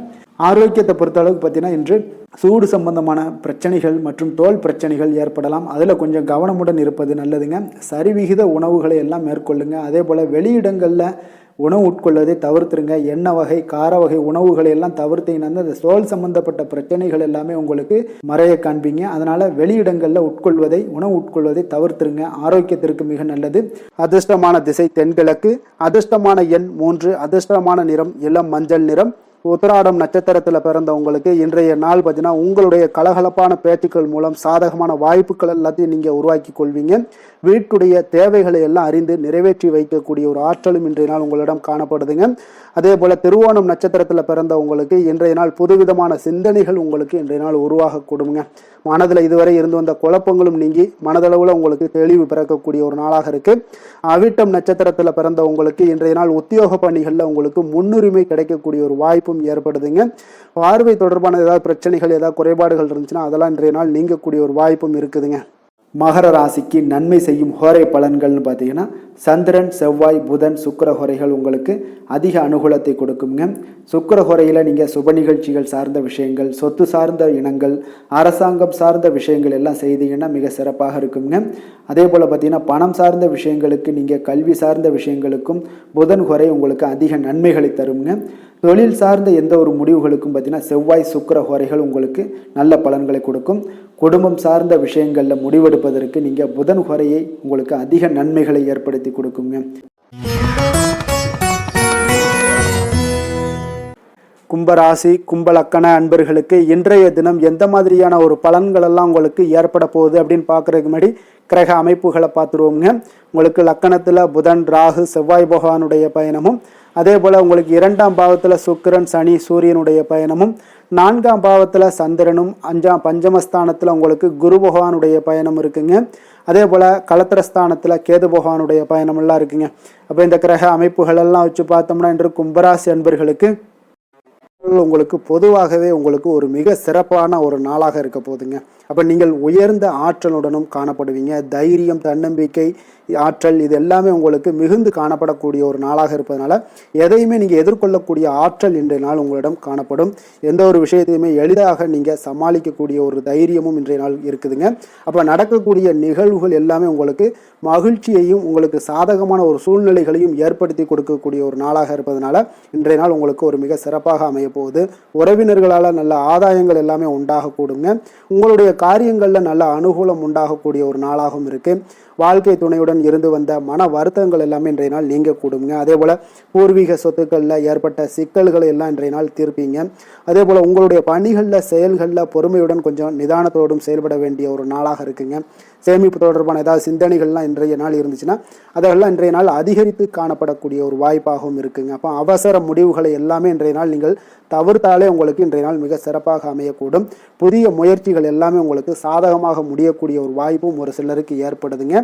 ஆரோக்கியத்தை பொறுத்தளவுக்கு பார்த்தீங்கன்னா இன்று சூடு சம்பந்தமான பிரச்சனைகள் மற்றும் தோல் பிரச்சனைகள் ஏற்படலாம். அதில் கொஞ்சம் கவனமுடன் இருப்பது நல்லதுங்க. சரிவிகித உணவுகளை எல்லாம் மேற்கொள்ளுங்க. அதே போல் வெளியிடங்களில் உணவு உட்கொள்வதை தவிர்த்துருங்க. எண்ணெய் வகை கார வகை உணவுகளை எல்லாம் தவிர்த்தீங்கன்னா அந்த தோல் சம்பந்தப்பட்ட பிரச்சனைகள் எல்லாமே உங்களுக்கு மறைய காண்பீங்க. அதனால் வெளியிடங்களில் உணவு உட்கொள்வதை தவிர்த்துருங்க. ஆரோக்கியத்திற்கு மிக நல்லது. அதிர்ஷ்டமான திசை தென்கிழக்கு, அதிர்ஷ்டமான எண் 3, அதிர்ஷ்டமான நிறம் இளம் மஞ்சள் நிறம். உத்திராடம் நட்சத்திரத்தில் பிறந்தவங்களுக்கு இன்றைய நாள் பார்த்தீங்கன்னா உங்களுடைய கலகலப்பான பேச்சுக்கள் மூலம் சாதகமான வாய்ப்புகள் எல்லாத்தையும் நீங்கள் உருவாக்கி கொள்வீங்க. வீட்டுடைய தேவைகளை எல்லாம் அறிந்து நிறைவேற்றி வைக்கக்கூடிய ஒரு ஆற்றலும் இன்றைய நாள் உங்களிடம் காணப்படுதுங்க. அதே போல் திருவோணம் நட்சத்திரத்தில் பிறந்தவங்களுக்கு இன்றைய நாள் புதுவிதமான சிந்தனைகள் உங்களுக்கு இன்றைய நாள் உருவாக கொடுங்க. மனதில் இதுவரை இருந்து வந்த குழப்பங்களும் நீங்கி மனதளவில் உங்களுக்கு தெளிவு பிறக்கக்கூடிய ஒரு நாளாக இருக்குது. அவிட்டம் நட்சத்திரத்தில் பிறந்தவங்களுக்கு இன்றைய நாள் உத்தியோக பணிகளில் உங்களுக்கு முன்னுரிமை கிடைக்கக்கூடிய ஒரு வாய்ப்பும் ஏற்படுதுங்க. பார்வை தொடர்பான ஏதாவது பிரச்சனைகள் ஏதாவது குறைபாடுகள் இருந்துச்சுன்னா அதெல்லாம் இன்றைய நாள் நீங்கக்கூடிய ஒரு வாய்ப்பும் இருக்குதுங்க. மகர ராசிக்கு நன்மை செய்யும் ஹோரை பலன்கள்னு பார்த்தீங்கன்னா சந்திரன், செவ்வாய், புதன், சுக்கிர ஹோரைகள் உங்களுக்கு அதிக அனுகூலத்தை கொடுக்குங்க. சுக்கிர ஹோரையில் நீங்கள் சுப நிகழ்ச்சிகள் சார்ந்த விஷயங்கள், சொத்து சார்ந்த இனங்கள், அரசாங்கம் சார்ந்த விஷயங்கள் எல்லாம் செய்தீங்கன்னா மிக சிறப்பாக இருக்குங்க. அதே போல் பார்த்தீங்கன்னா பணம் சார்ந்த விஷயங்களுக்கு, நீங்கள் கல்வி சார்ந்த விஷயங்களுக்கும் புதன் ஹோரை உங்களுக்கு அதிக நன்மைகளை தருங்க. தொழில் சார்ந்த எந்த ஒரு முடிவுகளுக்கும் பார்த்தீங்கன்னா செவ்வாய், சுக்கிர ஹோரைகள் உங்களுக்கு நல்ல பலன்களை கொடுக்கும். குடும்பம் சார்ந்த விஷயங்களில் முடிவெடுப்பதற்கு நீங்கள் புதன் ஹோரையை உங்களுக்கு அதிக நன்மைகளை ஏற்படுத்தி கொடுக்குங்க. கும்பராசி கும்பலக்கண அன்பர்களுக்கு இன்றைய தினம் எந்த மாதிரியான ஒரு பலன்கள் எல்லாம் உங்களுக்கு ஏற்பட போகுது அப்படின்னு பார்க்கறதுக்கு முன்னாடி கிரக அமைப்புகளை பார்த்துருவோங்க. உங்களுக்கு லக்கணத்தில் புதன், ராகு, செவ்வாய் பகவானுடைய பயணமும், அதே போல் உங்களுக்கு 2ஆம் பாவத்தில் சுக்கிரன், சனி, சூரியனுடைய பயணமும், 4ஆம் பாவத்தில் சந்திரனும், பஞ்சமஸ்தானத்தில் உங்களுக்கு குரு பகவானுடைய பயணம் இருக்குங்க. அதே போல் களத்திரஸ்தானத்தில் கேது பகவானுடைய பயணமெல்லாம் இருக்குங்க. அப்போ இந்த கிரக அமைப்புகள் எல்லாம் வச்சு பார்த்தோம்னா இன்று கும்பராசி அன்பர்களுக்கு உங்களுக்கு பொதுவாகவே உங்களுக்கு ஒரு மிக சிறப்பான ஒரு நாளாக இருக்க போகுதுங்க. அப்போ நீங்கள் உயர்ந்த ஆற்றலுடனும் காணப்படுவீங்க. தைரியம், தன்னம்பிக்கை, ஆற்றல் இது எல்லாமே உங்களுக்கு மிகுந்து காணப்படக்கூடிய ஒரு நாளாக இருப்பதனால எதையுமே நீங்கள் எதிர்கொள்ளக்கூடிய ஆற்றல் இன்றைய நாள் உங்களிடம் காணப்படும். எந்த ஒரு விஷயத்தையுமே எளிதாக நீங்கள் சமாளிக்கக்கூடிய ஒரு தைரியமும் இன்றைய நாள் இருக்குதுங்க. அப்போ நடக்கக்கூடிய நிகழ்வுகள் எல்லாமே உங்களுக்கு மகிழ்ச்சியையும் உங்களுக்கு சாதகமான ஒரு சூழ்நிலைகளையும் ஏற்படுத்தி கொடுக்கக்கூடிய ஒரு நாளாக இருப்பதனால இன்றைய நாள் உங்களுக்கு ஒரு மிக சிறப்பாக அமைய போகுது. உறவினர்களால் நல்ல ஆதாயங்கள் எல்லாமே உண்டாகக்கூடுங்க. உங்களுடைய காரியங்களில் நல்ல அனுகூலம் உண்டாகக்கூடிய ஒரு நாளாகவும் இருக்குது. வாழ்க்கை துணையுடன் இருந்து வந்த மன வருத்தங்கள் எல்லாமே இன்றைய நாள் நீங்கக்கூடுங்க. அதே போல் பூர்வீக சொத்துக்களில் ஏற்பட்ட சிக்கல்களை எல்லாம் இன்றைய நாள் தீர்ப்பீங்க. அதே போல் உங்களுடைய பணிகளில் செயல்களில் பொறுமையுடன் கொஞ்சம் நிதானத்தோடும் செயல்பட வேண்டிய ஒரு நாளாக இருக்குங்க. சேமிப்பு தொடர்பான ஏதாவது சிந்தனைகள்லாம் இன்றைய நாள் இருந்துச்சுன்னா அதெல்லாம் இன்றைய நாள் அதிகரித்து காணப்படக்கூடிய ஒரு வாய்ப்பாகவும் இருக்குங்க. அப்போ அவசர முடிவுகளை எல்லாமே இன்றைய நாள் நீங்கள் தவிர்த்தாலே உங்களுக்கு இன்றைய நாள் மிக சிறப்பாக அமையக்கூடும். புதிய முயற்சிகள் எல்லாமே உங்களுக்கு சாதகமாக முடியக்கூடிய ஒரு வாய்ப்பும் ஒரு சிலருக்கு ஏற்படுதுங்க.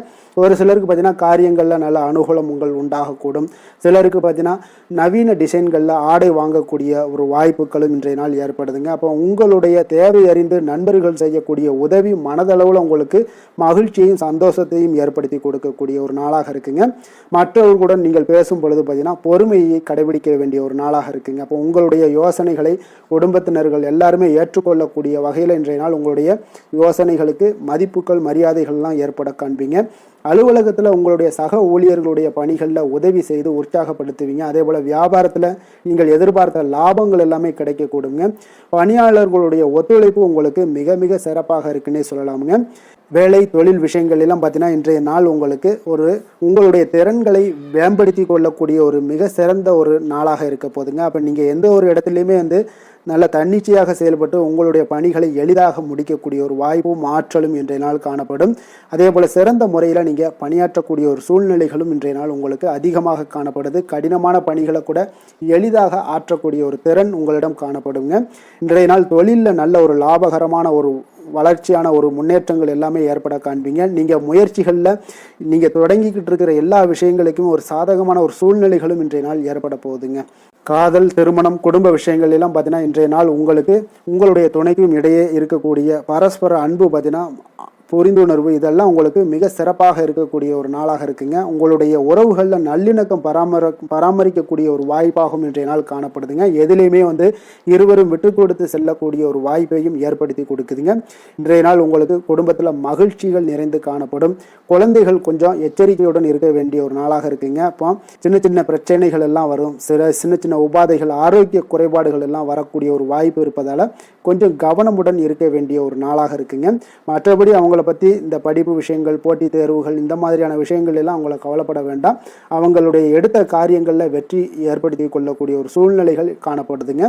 ஒரு சிலருக்கு பார்த்தீங்கன்னா காரியங்களில் நல்ல அனுகூலம் உண்டாகக்கூடும். சிலருக்கு பார்த்தீங்கன்னா நவீன டிசைன்களில் ஆடை வாங்கக்கூடிய ஒரு வாய்ப்புகளும் இன்றைய நாள் ஏற்படுதுங்க. அப்போ உங்களுடைய தேவை அறிந்து நண்பர்கள் செய்யக்கூடிய உதவி மனதளவில் உங்களுக்கு மகிழ்ச்சியையும் சந்தோஷத்தையும் ஏற்படுத்தி கொடுக்கக்கூடிய ஒரு நாளாக இருக்குங்க. மற்றவர்களுடன் நீங்கள் பேசும் பொழுது பார்த்தீங்கன்னா பொறுமையை கடைபிடிக்க வேண்டிய ஒரு நாளாக இருக்குங்க. அப்போ உங்களுடைய யோசனைகளை குடும்பத்தினர்கள் எல்லாருமே ஏற்றுக்கொள்ளக்கூடிய வகையில் இன்றைய நாள் உங்களுடைய யோசனைகளுக்கு மதிப்புகள், மரியாதைகள்லாம் ஏற்பட காண்பீங்க. அலுவலகத்தில் உங்களுடைய சக ஊழியர்களுடைய பணிகளில் உதவி செய்து உற்சாகப்படுத்துவீங்க. அதே போல் வியாபாரத்தில் நீங்கள் எதிர்பார்த்த லாபங்கள் எல்லாமே கிடைக்கக்கூடுங்க. பணியாளர்களுடைய ஒத்துழைப்பு உங்களுக்கு மிக மிக சிறப்பாக இருக்குன்னே சொல்லலாமுங்க. வேலை தொழில் விஷயங்கள் எல்லாம் பார்த்தீங்கன்னா இன்றைய நாள் உங்களுக்கு உங்களுடைய திறன்களை மேம்படுத்தி கொள்ளக்கூடிய ஒரு மிக சிறந்த ஒரு நாளாக இருக்க போதுங்க. அப்போ நீங்கள் எந்த ஒரு இடத்துலையுமே நல்ல தன்னிச்சையாக செயல்பட்டு உங்களுடைய பணிகளை எளிதாக முடிக்கக்கூடிய ஒரு வாய்ப்பும் ஆற்றலும் இன்றைய நாள் காணப்படும். அதே போல் சிறந்த முறையில் நீங்கள் பணியாற்றக்கூடிய ஒரு சூழ்நிலைகளும் இன்றைய நாள் உங்களுக்கு அதிகமாக காணப்படுது. கடினமான பணிகளை கூட எளிதாக ஆற்றக்கூடிய ஒரு திறன் உங்களிடம் காணப்படுங்க. இன்றைய நாள் தொழிலில் நல்ல ஒரு லாபகரமான ஒரு வளர்ச்சியான ஒரு முன்னேற்றங்கள் எல்லாமே ஏற்பட காண்பீங்க. நீங்கள் முயற்சிகளில் நீங்கள் தொடங்கிக்கிட்டு இருக்கிற எல்லா விஷயங்களுக்கும் ஒரு சாதகமான ஒரு சூழ்நிலைகளும் இன்றைய நாள் ஏற்பட போகுதுங்க. காதல், திருமணம், குடும்ப விஷயங்கள் எல்லாம் பார்த்தீங்கன்னா இன்றைய நாள் உங்களுக்கு உங்களுடைய துணைக்கும் இடையே இருக்கக்கூடிய பரஸ்பர அன்பு பார்த்தீங்கன்னா புரிந்துணர்வு இதெல்லாம் உங்களுக்கு மிக சிறப்பாக இருக்கக்கூடிய ஒரு நாளாக இருக்குங்க. உங்களுடைய உறவுகளில் நல்லிணக்கம் பராமரிக்கக்கூடிய ஒரு வாய்ப்பாகவும் இன்றைய நாள் காணப்படுதுங்க. எதிலையுமே இருவரும் விட்டு கொடுத்து செல்லக்கூடிய ஒரு வாய்ப்பையும் ஏற்படுத்தி கொடுக்குதுங்க. இன்றைய நாள் உங்களுக்கு குடும்பத்தில் மகிழ்ச்சிகள் நிறைந்து காணப்படும். குழந்தைகள் கொஞ்சம் எச்சரிக்கையுடன் இருக்க வேண்டிய ஒரு நாளாக இருக்குங்க. அப்போ சின்ன சின்ன பிரச்சனைகள் எல்லாம் வரும், சின்ன சின்ன உபாதைகள், ஆரோக்கிய குறைபாடுகள் எல்லாம் வரக்கூடிய ஒரு வாய்ப்பு இருப்பதால் கொஞ்சம் கவனமுடன் இருக்க வேண்டிய ஒரு நாளாக இருக்குங்க. மற்றபடி அவங்கள பற்றி இந்த படிப்பு விஷயங்கள், போட்டித் தேர்வுகள், இந்த மாதிரியான விஷயங்கள் எல்லாம் அவங்கள கவலைப்பட வேண்டாம். அவங்களுடைய எடுத்த காரியங்களில் வெற்றி ஏற்படுத்தி கொள்ளக்கூடிய ஒரு சூழ்நிலைகள் காணப்படுதுங்க.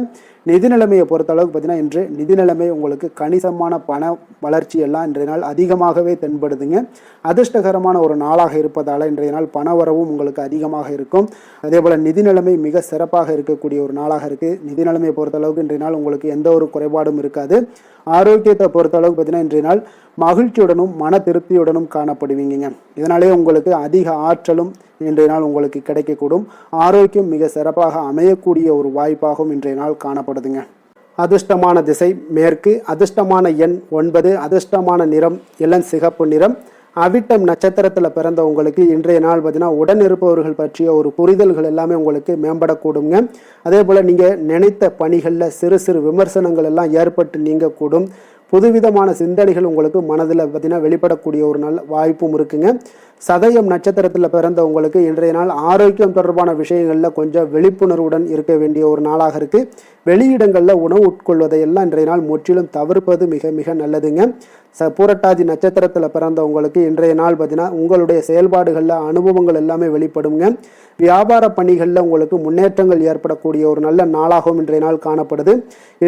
நிதி நிலைமையை பொறுத்த அளவுக்கு பார்த்தீங்கன்னா இன்று நிதி நிலைமை உங்களுக்கு கணிசமான பண வளர்ச்சி எல்லாம் இன்றைய நாள் அதிகமாகவே தென்படுதுங்க. அதிர்ஷ்டகரமான ஒரு நாளாக இருப்பதால் இன்றைய நாள் பண வரவும் உங்களுக்கு அதிகமாக இருக்கும். அதே போல் நிதி நிலைமை மிக சிறப்பாக இருக்கக்கூடிய ஒரு நாளாக இருக்குது. நிதி நிலைமையை பொறுத்த அளவுக்கு இன்றைய நாள் உங்களுக்கு எந்த ஒரு குறைபாடும் இருக்காது. ஆரோக்கியத்தை பொறுத்த அளவுக்கு பார்த்தீங்கன்னா இன்றைய நாள் மகிழ்ச்சியுடனும் மன திருப்தியுடனும் காணப்படுவீங்க. இதனாலே உங்களுக்கு அதிக ஆற்றலும் இன்றைய நாள் உங்களுக்கு கிடைக்கக்கூடும். ஆரோக்கியம் மிக சிறப்பாக அமையக்கூடிய ஒரு வாய்ப்பாகவும் இன்றைய நாள் காணப்படுதுங்க. அதிர்ஷ்டமான திசை மேற்கு, அதிர்ஷ்டமான எண் 9, அதிர்ஷ்டமான நிறம் இளம் சிகப்பு நிறம். அவிட்டம் நட்சத்திரத்தில் பிறந்த உங்களுக்கு இன்றைய நாள் பார்த்தீங்கன்னா உடன் இருப்பவர்கள் பற்றிய ஒரு புரிதல்கள் எல்லாமே உங்களுக்கு மேம்படக்கூடுங்க. அதே போல் நீங்கள் நினைத்த பணிகளில் சிறு சிறு விமர்சனங்கள் எல்லாம் ஏற்பட்டு நீங்கக்கூடும். புதுவிதமான சிந்தனைகள் உங்களுக்கு மனதில் பார்த்தீங்கன்னா வெளிப்படக்கூடிய ஒரு நல்ல வாய்ப்பும் இருக்குங்க. சதயம் நட்சத்திரத்தில் பிறந்த உங்களுக்கு இன்றைய நாள் ஆரோக்கியம் தொடர்பான விஷயங்களில் கொஞ்சம் விழிப்புணர்வுடன் இருக்க வேண்டிய ஒரு நாளாக இருக்குது. வெளியிடங்களில் உணவு உட்கொள்வதையெல்லாம் இன்றைய நாள் முற்றிலும் தவிர்ப்பது மிக மிக நல்லதுங்க. பூரட்டாதி நட்சத்திரத்தில் பிறந்த உங்களுக்கு இன்றைய நாள் பார்த்தீங்கன்னா உங்களுடைய செயல்பாடுகளில் அனுபவங்கள் எல்லாமே வெளிப்படுங்க. வியாபார பணிகளில் உங்களுக்கு முன்னேற்றங்கள் ஏற்படக்கூடிய ஒரு நல்ல நாளாகவும் இன்றைய நாள் காணப்படுது.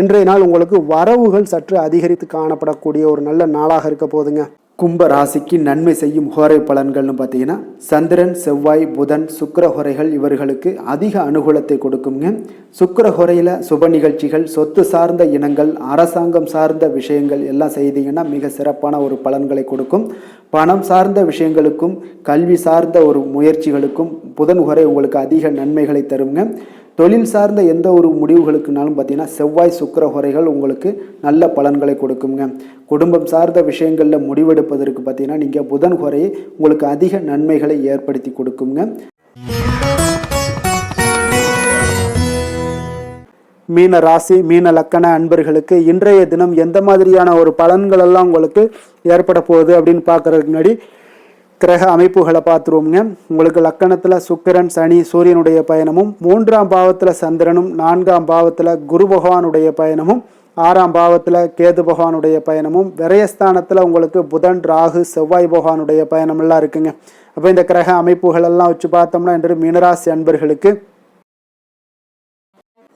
இன்றைய நாள் உங்களுக்கு வரவுகள் சற்று அதிகரித்து காணப்படக்கூடிய ஒரு நல்ல நாளாக இருக்க போதுங்க. கும்ப ராசிக்கு நன்மை செய்யும் ஹோரை பலன்கள்னு பார்த்தீங்கன்னா சந்திரன், செவ்வாய், புதன், சுக்கிர ஹோரைகள் இவர்களுக்கு அதிக அனுகூலத்தை கொடுக்குங்க. சுக்கிர ஹோரையில் சுப நிகழ்ச்சிகள், சொத்து சார்ந்த இனங்கள், அரசாங்கம் சார்ந்த விஷயங்கள் எல்லாம் செய்தீங்கன்னா மிக சிறப்பான ஒரு பலன்களை கொடுக்கும். பணம் சார்ந்த விஷயங்களுக்கும் கல்வி சார்ந்த ஒரு முயற்சிகளுக்கும் புதன் ஹோரை உங்களுக்கு அதிக நன்மைகளை தருங்க. தொழில் சார்ந்த எந்த ஒரு முடிவுகளுக்குனாலும் பார்த்தீங்கன்னா செவ்வாய், சுக்கிர ஹோரைகள் உங்களுக்கு நல்ல பலன்களை கொடுக்குங்க. குடும்பம் சார்ந்த விஷயங்களில் முடிவெடுப்பதற்கு பார்த்தீங்கன்னா நீங்கள் புதன் ஹோரையை உங்களுக்கு அதிக நன்மைகளை ஏற்படுத்தி கொடுக்குங்க. மீன ராசி, மீன லக்கண அன்பர்களுக்கு இன்றைய தினம் எந்த மாதிரியான ஒரு பலன்கள் எல்லாம் உங்களுக்கு ஏற்பட போகுது அப்படின்னு பார்க்கறதுக்கு முன்னாடி கிரக அமைப்புகளை பார்த்துருவோங்க. உங்களுக்கு லக்கணத்தில் சுக்கிரன், சனி, சூரியனுடைய பயணமும், 3ஆம் பாவத்தில் சந்திரனும், 4ஆம் பாவத்தில் குரு பகவானுடைய பயணமும், 6ஆம் பாவத்தில் கேது பகவானுடைய பயணமும், விரயஸ்தானத்தில் உங்களுக்கு புதன், ராகு, செவ்வாய் பகவானுடைய பயணமெல்லாம் இருக்குங்க. அப்போ இந்த கிரக அமைப்புகள் எல்லாம் வச்சு பார்த்தோம்னா இன்று மீனராசி அன்பர்களுக்கு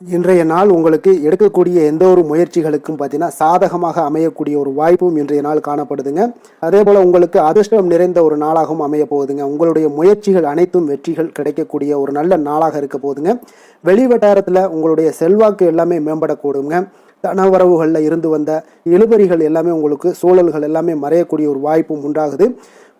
இன்றைய நாள் உங்களுக்கு எடுக்கக்கூடிய எந்த ஒரு முயற்சிகளுக்கும் பார்த்தீங்கன்னா சாதகமாக அமையக்கூடிய ஒரு வாய்ப்பும் இன்றைய நாள் காணப்படுதுங்க. அதே போல் உங்களுக்கு அதிர்ஷ்டம் நிறைந்த ஒரு நாளாகவும் அமைய போகுதுங்க. உங்களுடைய முயற்சிகள் அனைத்தும் வெற்றிகள் கிடைக்கக்கூடிய ஒரு நல்ல நாளாக இருக்க போகுதுங்க. வெளி வட்டாரத்தில் உங்களுடைய செல்வாக்கு எல்லாமே மேம்படக்கூடுங்க. தனவரவுகளில் இருந்து வந்த இழுபறிகள் எல்லாமே உங்களுக்கு சூழல்கள் எல்லாமே மறையக்கூடிய ஒரு வாய்ப்பும் உண்டாகுது.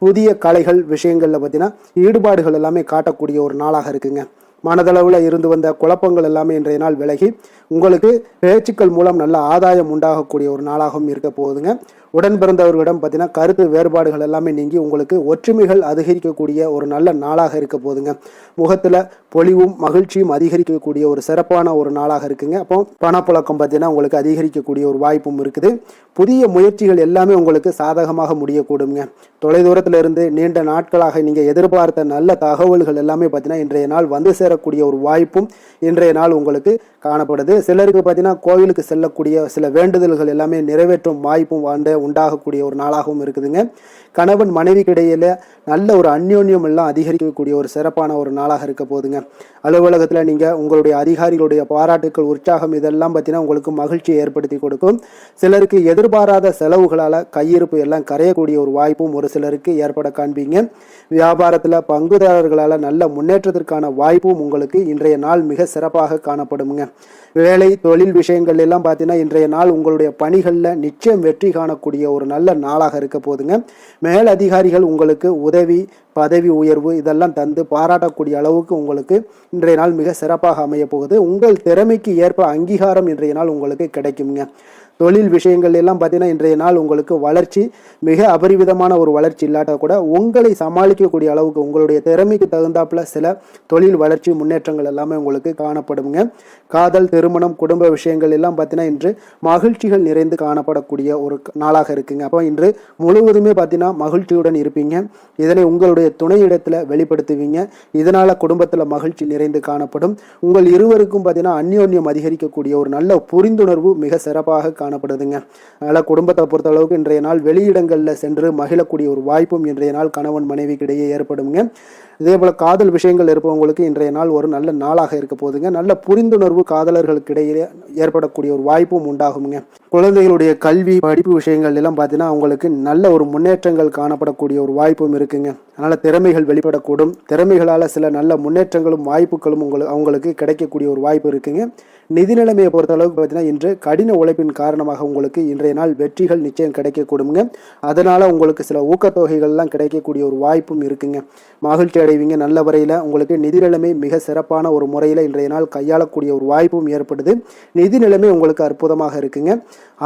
புதிய கலைகள் விஷயங்களில் பார்த்தீங்கன்னா ஈடுபாடுகள் எல்லாமே காட்டக்கூடிய ஒரு நாளாக இருக்குங்க. மனதளவில் இருந்து வந்த குழப்பங்கள் எல்லாமே இன்றைய நாள் விலகி உங்களுக்கு பேச்சுக்கள் மூலம் நல்ல ஆதாயம் உண்டாகக்கூடிய ஒரு நாளாகவும் இருக்க போகுதுங்க. உடன் பிறந்தவர்களிடம் பார்த்தீங்கன்னா கருத்து வேறுபாடுகள் எல்லாமே நீங்கி உங்களுக்கு ஒற்றுமைகள் அதிகரிக்கக்கூடிய ஒரு நல்ல நாளாக இருக்க போகுதுங்க. முகத்தில் பொலிவும் மகிழ்ச்சியும் அதிகரிக்கக்கூடிய ஒரு சிறப்பான ஒரு நாளாக இருக்குங்க. அப்போ பணப்புழக்கம் பார்த்தீங்கன்னா உங்களுக்கு அதிகரிக்கக்கூடிய ஒரு வாய்ப்பும் இருக்குது. புதிய முயற்சிகள் எல்லாமே உங்களுக்கு சாதகமாக முடியக்கூடுங்க. தொலைதூரத்தில் இருந்து நீண்ட நாட்களாக நீங்கள் எதிர்பார்த்த நல்ல தகவல்கள் எல்லாமே பார்த்தீங்கன்னா இன்றைய நாள் வந்து சேரக்கூடிய ஒரு வாய்ப்பும் இன்றைய நாள் உங்களுக்கு காணப்படுது. சிலருக்கு பார்த்தீங்கன்னா கோவிலுக்கு செல்லக்கூடிய சில வேண்டுதல்கள் எல்லாமே நிறைவேற்றும் வாய்ப்பும் உண்டாகக்கூடிய ஒரு நாளாகவும் இருக்குதுங்க. கணவன் மனைவிக்கு இடையில நல்ல ஒரு அந்யோன்யம் எல்லாம் அதிகரிக்கக்கூடிய ஒரு சிறப்பான ஒரு நாளாக இருக்க போகுதுங்க. அலுவலகத்தில் நீங்கள் உங்களுடைய அதிகாரிகளுடைய பாராட்டுக்கள், உற்சாகம் இதெல்லாம் பார்த்தீங்கன்னா உங்களுக்கு மகிழ்ச்சியை ஏற்படுத்தி கொடுக்கும். சிலருக்கு எதிர்பாராத செலவுகளால் கையிருப்பு எல்லாம் கரையக்கூடிய ஒரு வாய்ப்பும் ஒரு சிலருக்கு ஏற்பட காண்பீங்க. வியாபாரத்தில் பங்குதாரர்களால் நல்ல முன்னேற்றத்திற்கான வாய்ப்பும் உங்களுக்கு இன்றைய நாள் மிக சிறப்பாக காணப்படுங்க. வேலை தொழில் விஷயங்கள் எல்லாம் பார்த்தீங்கன்னா இன்றைய நாள் உங்களுடைய பணிகளில் நிச்சயம் வெற்றி காணக்கூடிய ஒரு நல்ல நாளாக இருக்க போதுங்க. மேல் அதிகாரிகள் உங்களுக்கு உதவி, பதவி உயர்வு இதெல்லாம் தந்து பாராட்டக்கூடிய அளவுக்கு உங்களுக்கு இன்றைய நாள் மிக சிறப்பாக அமைய போகுது. உங்கள் திறமைக்கு ஏற்ப அங்கீகாரம் இன்றைய நாள் உங்களுக்கு கிடைக்குங்க. தொழில் விஷயங்கள் எல்லாம் பார்த்தீங்கன்னா இன்றைய நாள் உங்களுக்கு வளர்ச்சி மிக அபரிவிதமான ஒரு வளர்ச்சி இல்லாட்டா கூட உங்களை சமாளிக்கக்கூடிய அளவுக்கு உங்களுடைய திறமைக்கு தகுந்தாப்புல சில தொழில் வளர்ச்சி முன்னேற்றங்கள் எல்லாமே உங்களுக்கு காணப்படுங்க. காதல், திருமணம், குடும்ப விஷயங்கள் எல்லாம் பார்த்தீங்கன்னா இன்று மகிழ்ச்சிகள் நிறைந்து காணப்படக்கூடிய ஒரு நாளாக இருக்குங்க. அப்போ இன்று முழுவதுமே பார்த்தீங்கன்னா மகிழ்ச்சியுடன் இருப்பீங்க. இதனை உங்களுடைய துணையிடத்தில் வெளிப்படுத்துவீங்க. இதனால குடும்பத்தில் மகிழ்ச்சி நிறைந்து காணப்படும். உங்கள் இருவருக்கும் பார்த்தீங்கன்னா அந்யோன்யம் அதிகரிக்கக்கூடிய ஒரு நல்ல புரிந்துணர்வு மிக சிறப்பாக காணப்படுதுங்க. அதனால் குடும்பத்தை பொறுத்த அளவுக்கு இன்றைய நாள் வெளியிடங்களில் சென்று மகிழக்கூடிய ஒரு வாய்ப்பும் இன்றைய நாள் கணவன் மனைவிக்கு இடையே ஏற்படுங்க. இதே போல காதல் விஷயங்கள் இருப்பவங்களுக்கு இன்றைய நாள் ஒரு நல்ல நாளாக இருக்க போதுங்க. நல்ல புரிந்துணர்வு காதலர்களுக்கு இடையே ஏற்படக்கூடிய ஒரு வாய்ப்பும் உண்டாகுங்க. குழந்தைகளுடைய கல்வி படிப்பு விஷயங்கள் எல்லாம் பார்த்தீங்கன்னா அவங்களுக்கு நல்ல ஒரு முன்னேற்றங்கள் காணப்படக்கூடிய ஒரு வாய்ப்பும் இருக்குங்க. அதனால் திறமைகள் வெளிப்படக்கூடும். திறமைகளால் சில நல்ல முன்னேற்றங்களும் வாய்ப்புகளும் அவங்களுக்கு கிடைக்கக்கூடிய ஒரு வாய்ப்பு இருக்குங்க. நிதி நிலைமையை பொறுத்த அளவுக்கு பார்த்தீங்கன்னா இன்று கடின உழைப்பின் காரணமாக உங்களுக்கு இன்றைய நாள் வெற்றிகள் நிச்சயம் கிடைக்கக்கூடுங்க. அதனால் உங்களுக்கு சில ஊக்கத்தொகைகள்லாம் கிடைக்கக்கூடிய ஒரு வாய்ப்பும் இருக்குங்க. மகிழ்ச்சி அடைவீங்க. நல்ல வரையில் உங்களுக்கு நிதி நிலைமை மிக சிறப்பான ஒரு முறையில் இன்றைய நாள் கையாளக்கூடிய ஒரு வாய்ப்பும் ஏற்படுது. நிதி நிலைமை உங்களுக்கு அற்புதமாக இருக்குங்க.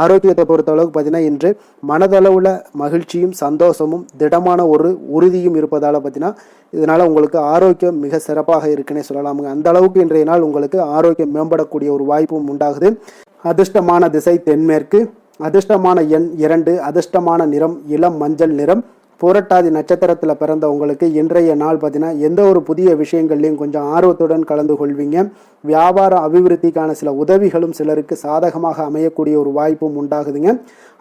ஆரோக்கியத்தை பொறுத்த அளவுக்கு பார்த்தீங்கன்னா இன்று மனதளவில் மகிழ்ச்சியும் சந்தோஷமும் திடமான ஒரு உறுதியும் இருப்பதால் பார்த்தீங்கன்னா இதனால் உங்களுக்கு ஆரோக்கியம் மிக சிறப்பாக இருக்குன்னே சொல்லலாமுங்க. அந்த அளவுக்கு இன்றைய நாள் உங்களுக்கு ஆரோக்கியம் மேம்படக்கூடிய ஒரு வாய்ப்பும் உண்டாகுது. அதிர்ஷ்டமான திசை தென்மேற்கு, அதிர்ஷ்டமான எண் 2, அதிர்ஷ்டமான நிறம் இளம் மஞ்சள் நிறம். புரட்டாதி நட்சத்திரத்தில் பிறந்த உங்களுக்கு இன்றைய நாள் பார்த்தீங்கன்னா எந்த ஒரு புதிய விஷயங்கள்லையும் கொஞ்சம் ஆர்வத்துடன் கலந்து கொள்வீங்க. வியாபார அபிவிருத்திக்கான சில உதவிகளும் சிலருக்கு சாதகமாக அமையக்கூடிய ஒரு வாய்ப்பும் உண்டாகுதுங்க.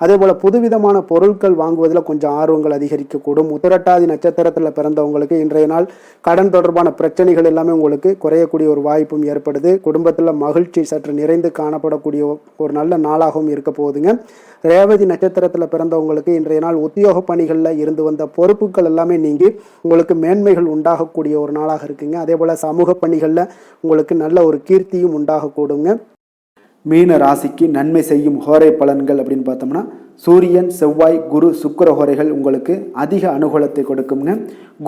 அதே போல் புதுவிதமான பொருட்கள் வாங்குவதில் கொஞ்சம் ஆர்வங்கள் அதிகரிக்கக்கூடும். உத்திரட்டாதி நட்சத்திரத்தில் பிறந்தவங்களுக்கு இன்றைய நாள் கடன் தொடர்பான பிரச்சனைகள் எல்லாமே உங்களுக்கு குறையக்கூடிய ஒரு வாய்ப்பும் ஏற்படுது. குடும்பத்தில் மகிழ்ச்சி சற்று நிறைந்து காணப்படக்கூடிய ஒரு நல்ல நாளாகவும் இருக்க போகுதுங்க. ரேவதி நட்சத்திரத்தில் பிறந்தவங்களுக்கு இன்றைய நாள் உத்தியோக பணிகளில் இருந்து வந்த பொறுப்புகள் எல்லாமே நீங்கி உங்களுக்கு மேன்மைகள் உண்டாகக்கூடிய ஒரு நாளாக இருக்குங்க. அதே போல் சமூக பணிகளில் உங்களுக்கு நல்ல ஒரு கீர்த்தியும் உண்டாகக்கூடுங்க. மீன ராசிக்கு நன்மை செய்யும் ஹோரை பலன்கள் அப்படின்னு பார்த்தோம்னா சூரியன், செவ்வாய், குரு, சுக்கிர ஹோரைகள் உங்களுக்கு அதிக அனுகூலத்தை கொடுக்குங்க.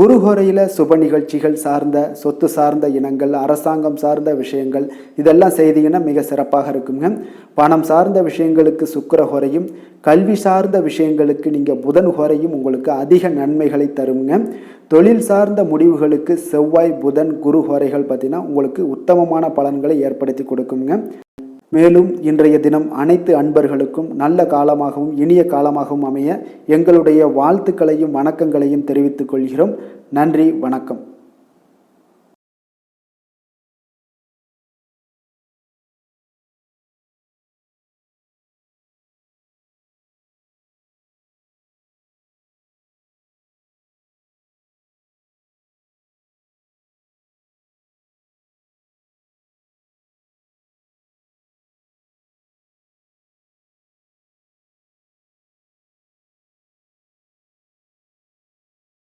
குரு ஹோரையில் சுப நிகழ்ச்சிகள் சார்ந்த, சொத்து சார்ந்த இனங்கள், அரசாங்கம் சார்ந்த விஷயங்கள் இதெல்லாம் செய்தீங்கன்னா மிக சிறப்பாக இருக்குங்க. பணம் சார்ந்த விஷயங்களுக்கு சுக்கிர ஹோரையும், கல்வி சார்ந்த விஷயங்களுக்கு நீங்கள் புதன் ஹோரையும் உங்களுக்கு அதிக நன்மைகளை தருங்க. தொழில் சார்ந்த முடிவுகளுக்கு செவ்வாய், புதன், குரு ஹோரைகள் பார்த்தீங்கன்னா உங்களுக்கு உத்தமமான பலன்களை ஏற்படுத்தி கொடுக்குங்க. மேலும் இன்றைய தினம் அனைத்து அன்பர்களுக்கும் நல்ல காலமாகவும் இனிய காலமாகவும் அமைய எங்களுடைய வாழ்த்துக்களையும் வணக்கங்களையும் தெரிவித்துக் கொள்கிறோம். நன்றி, வணக்கம்.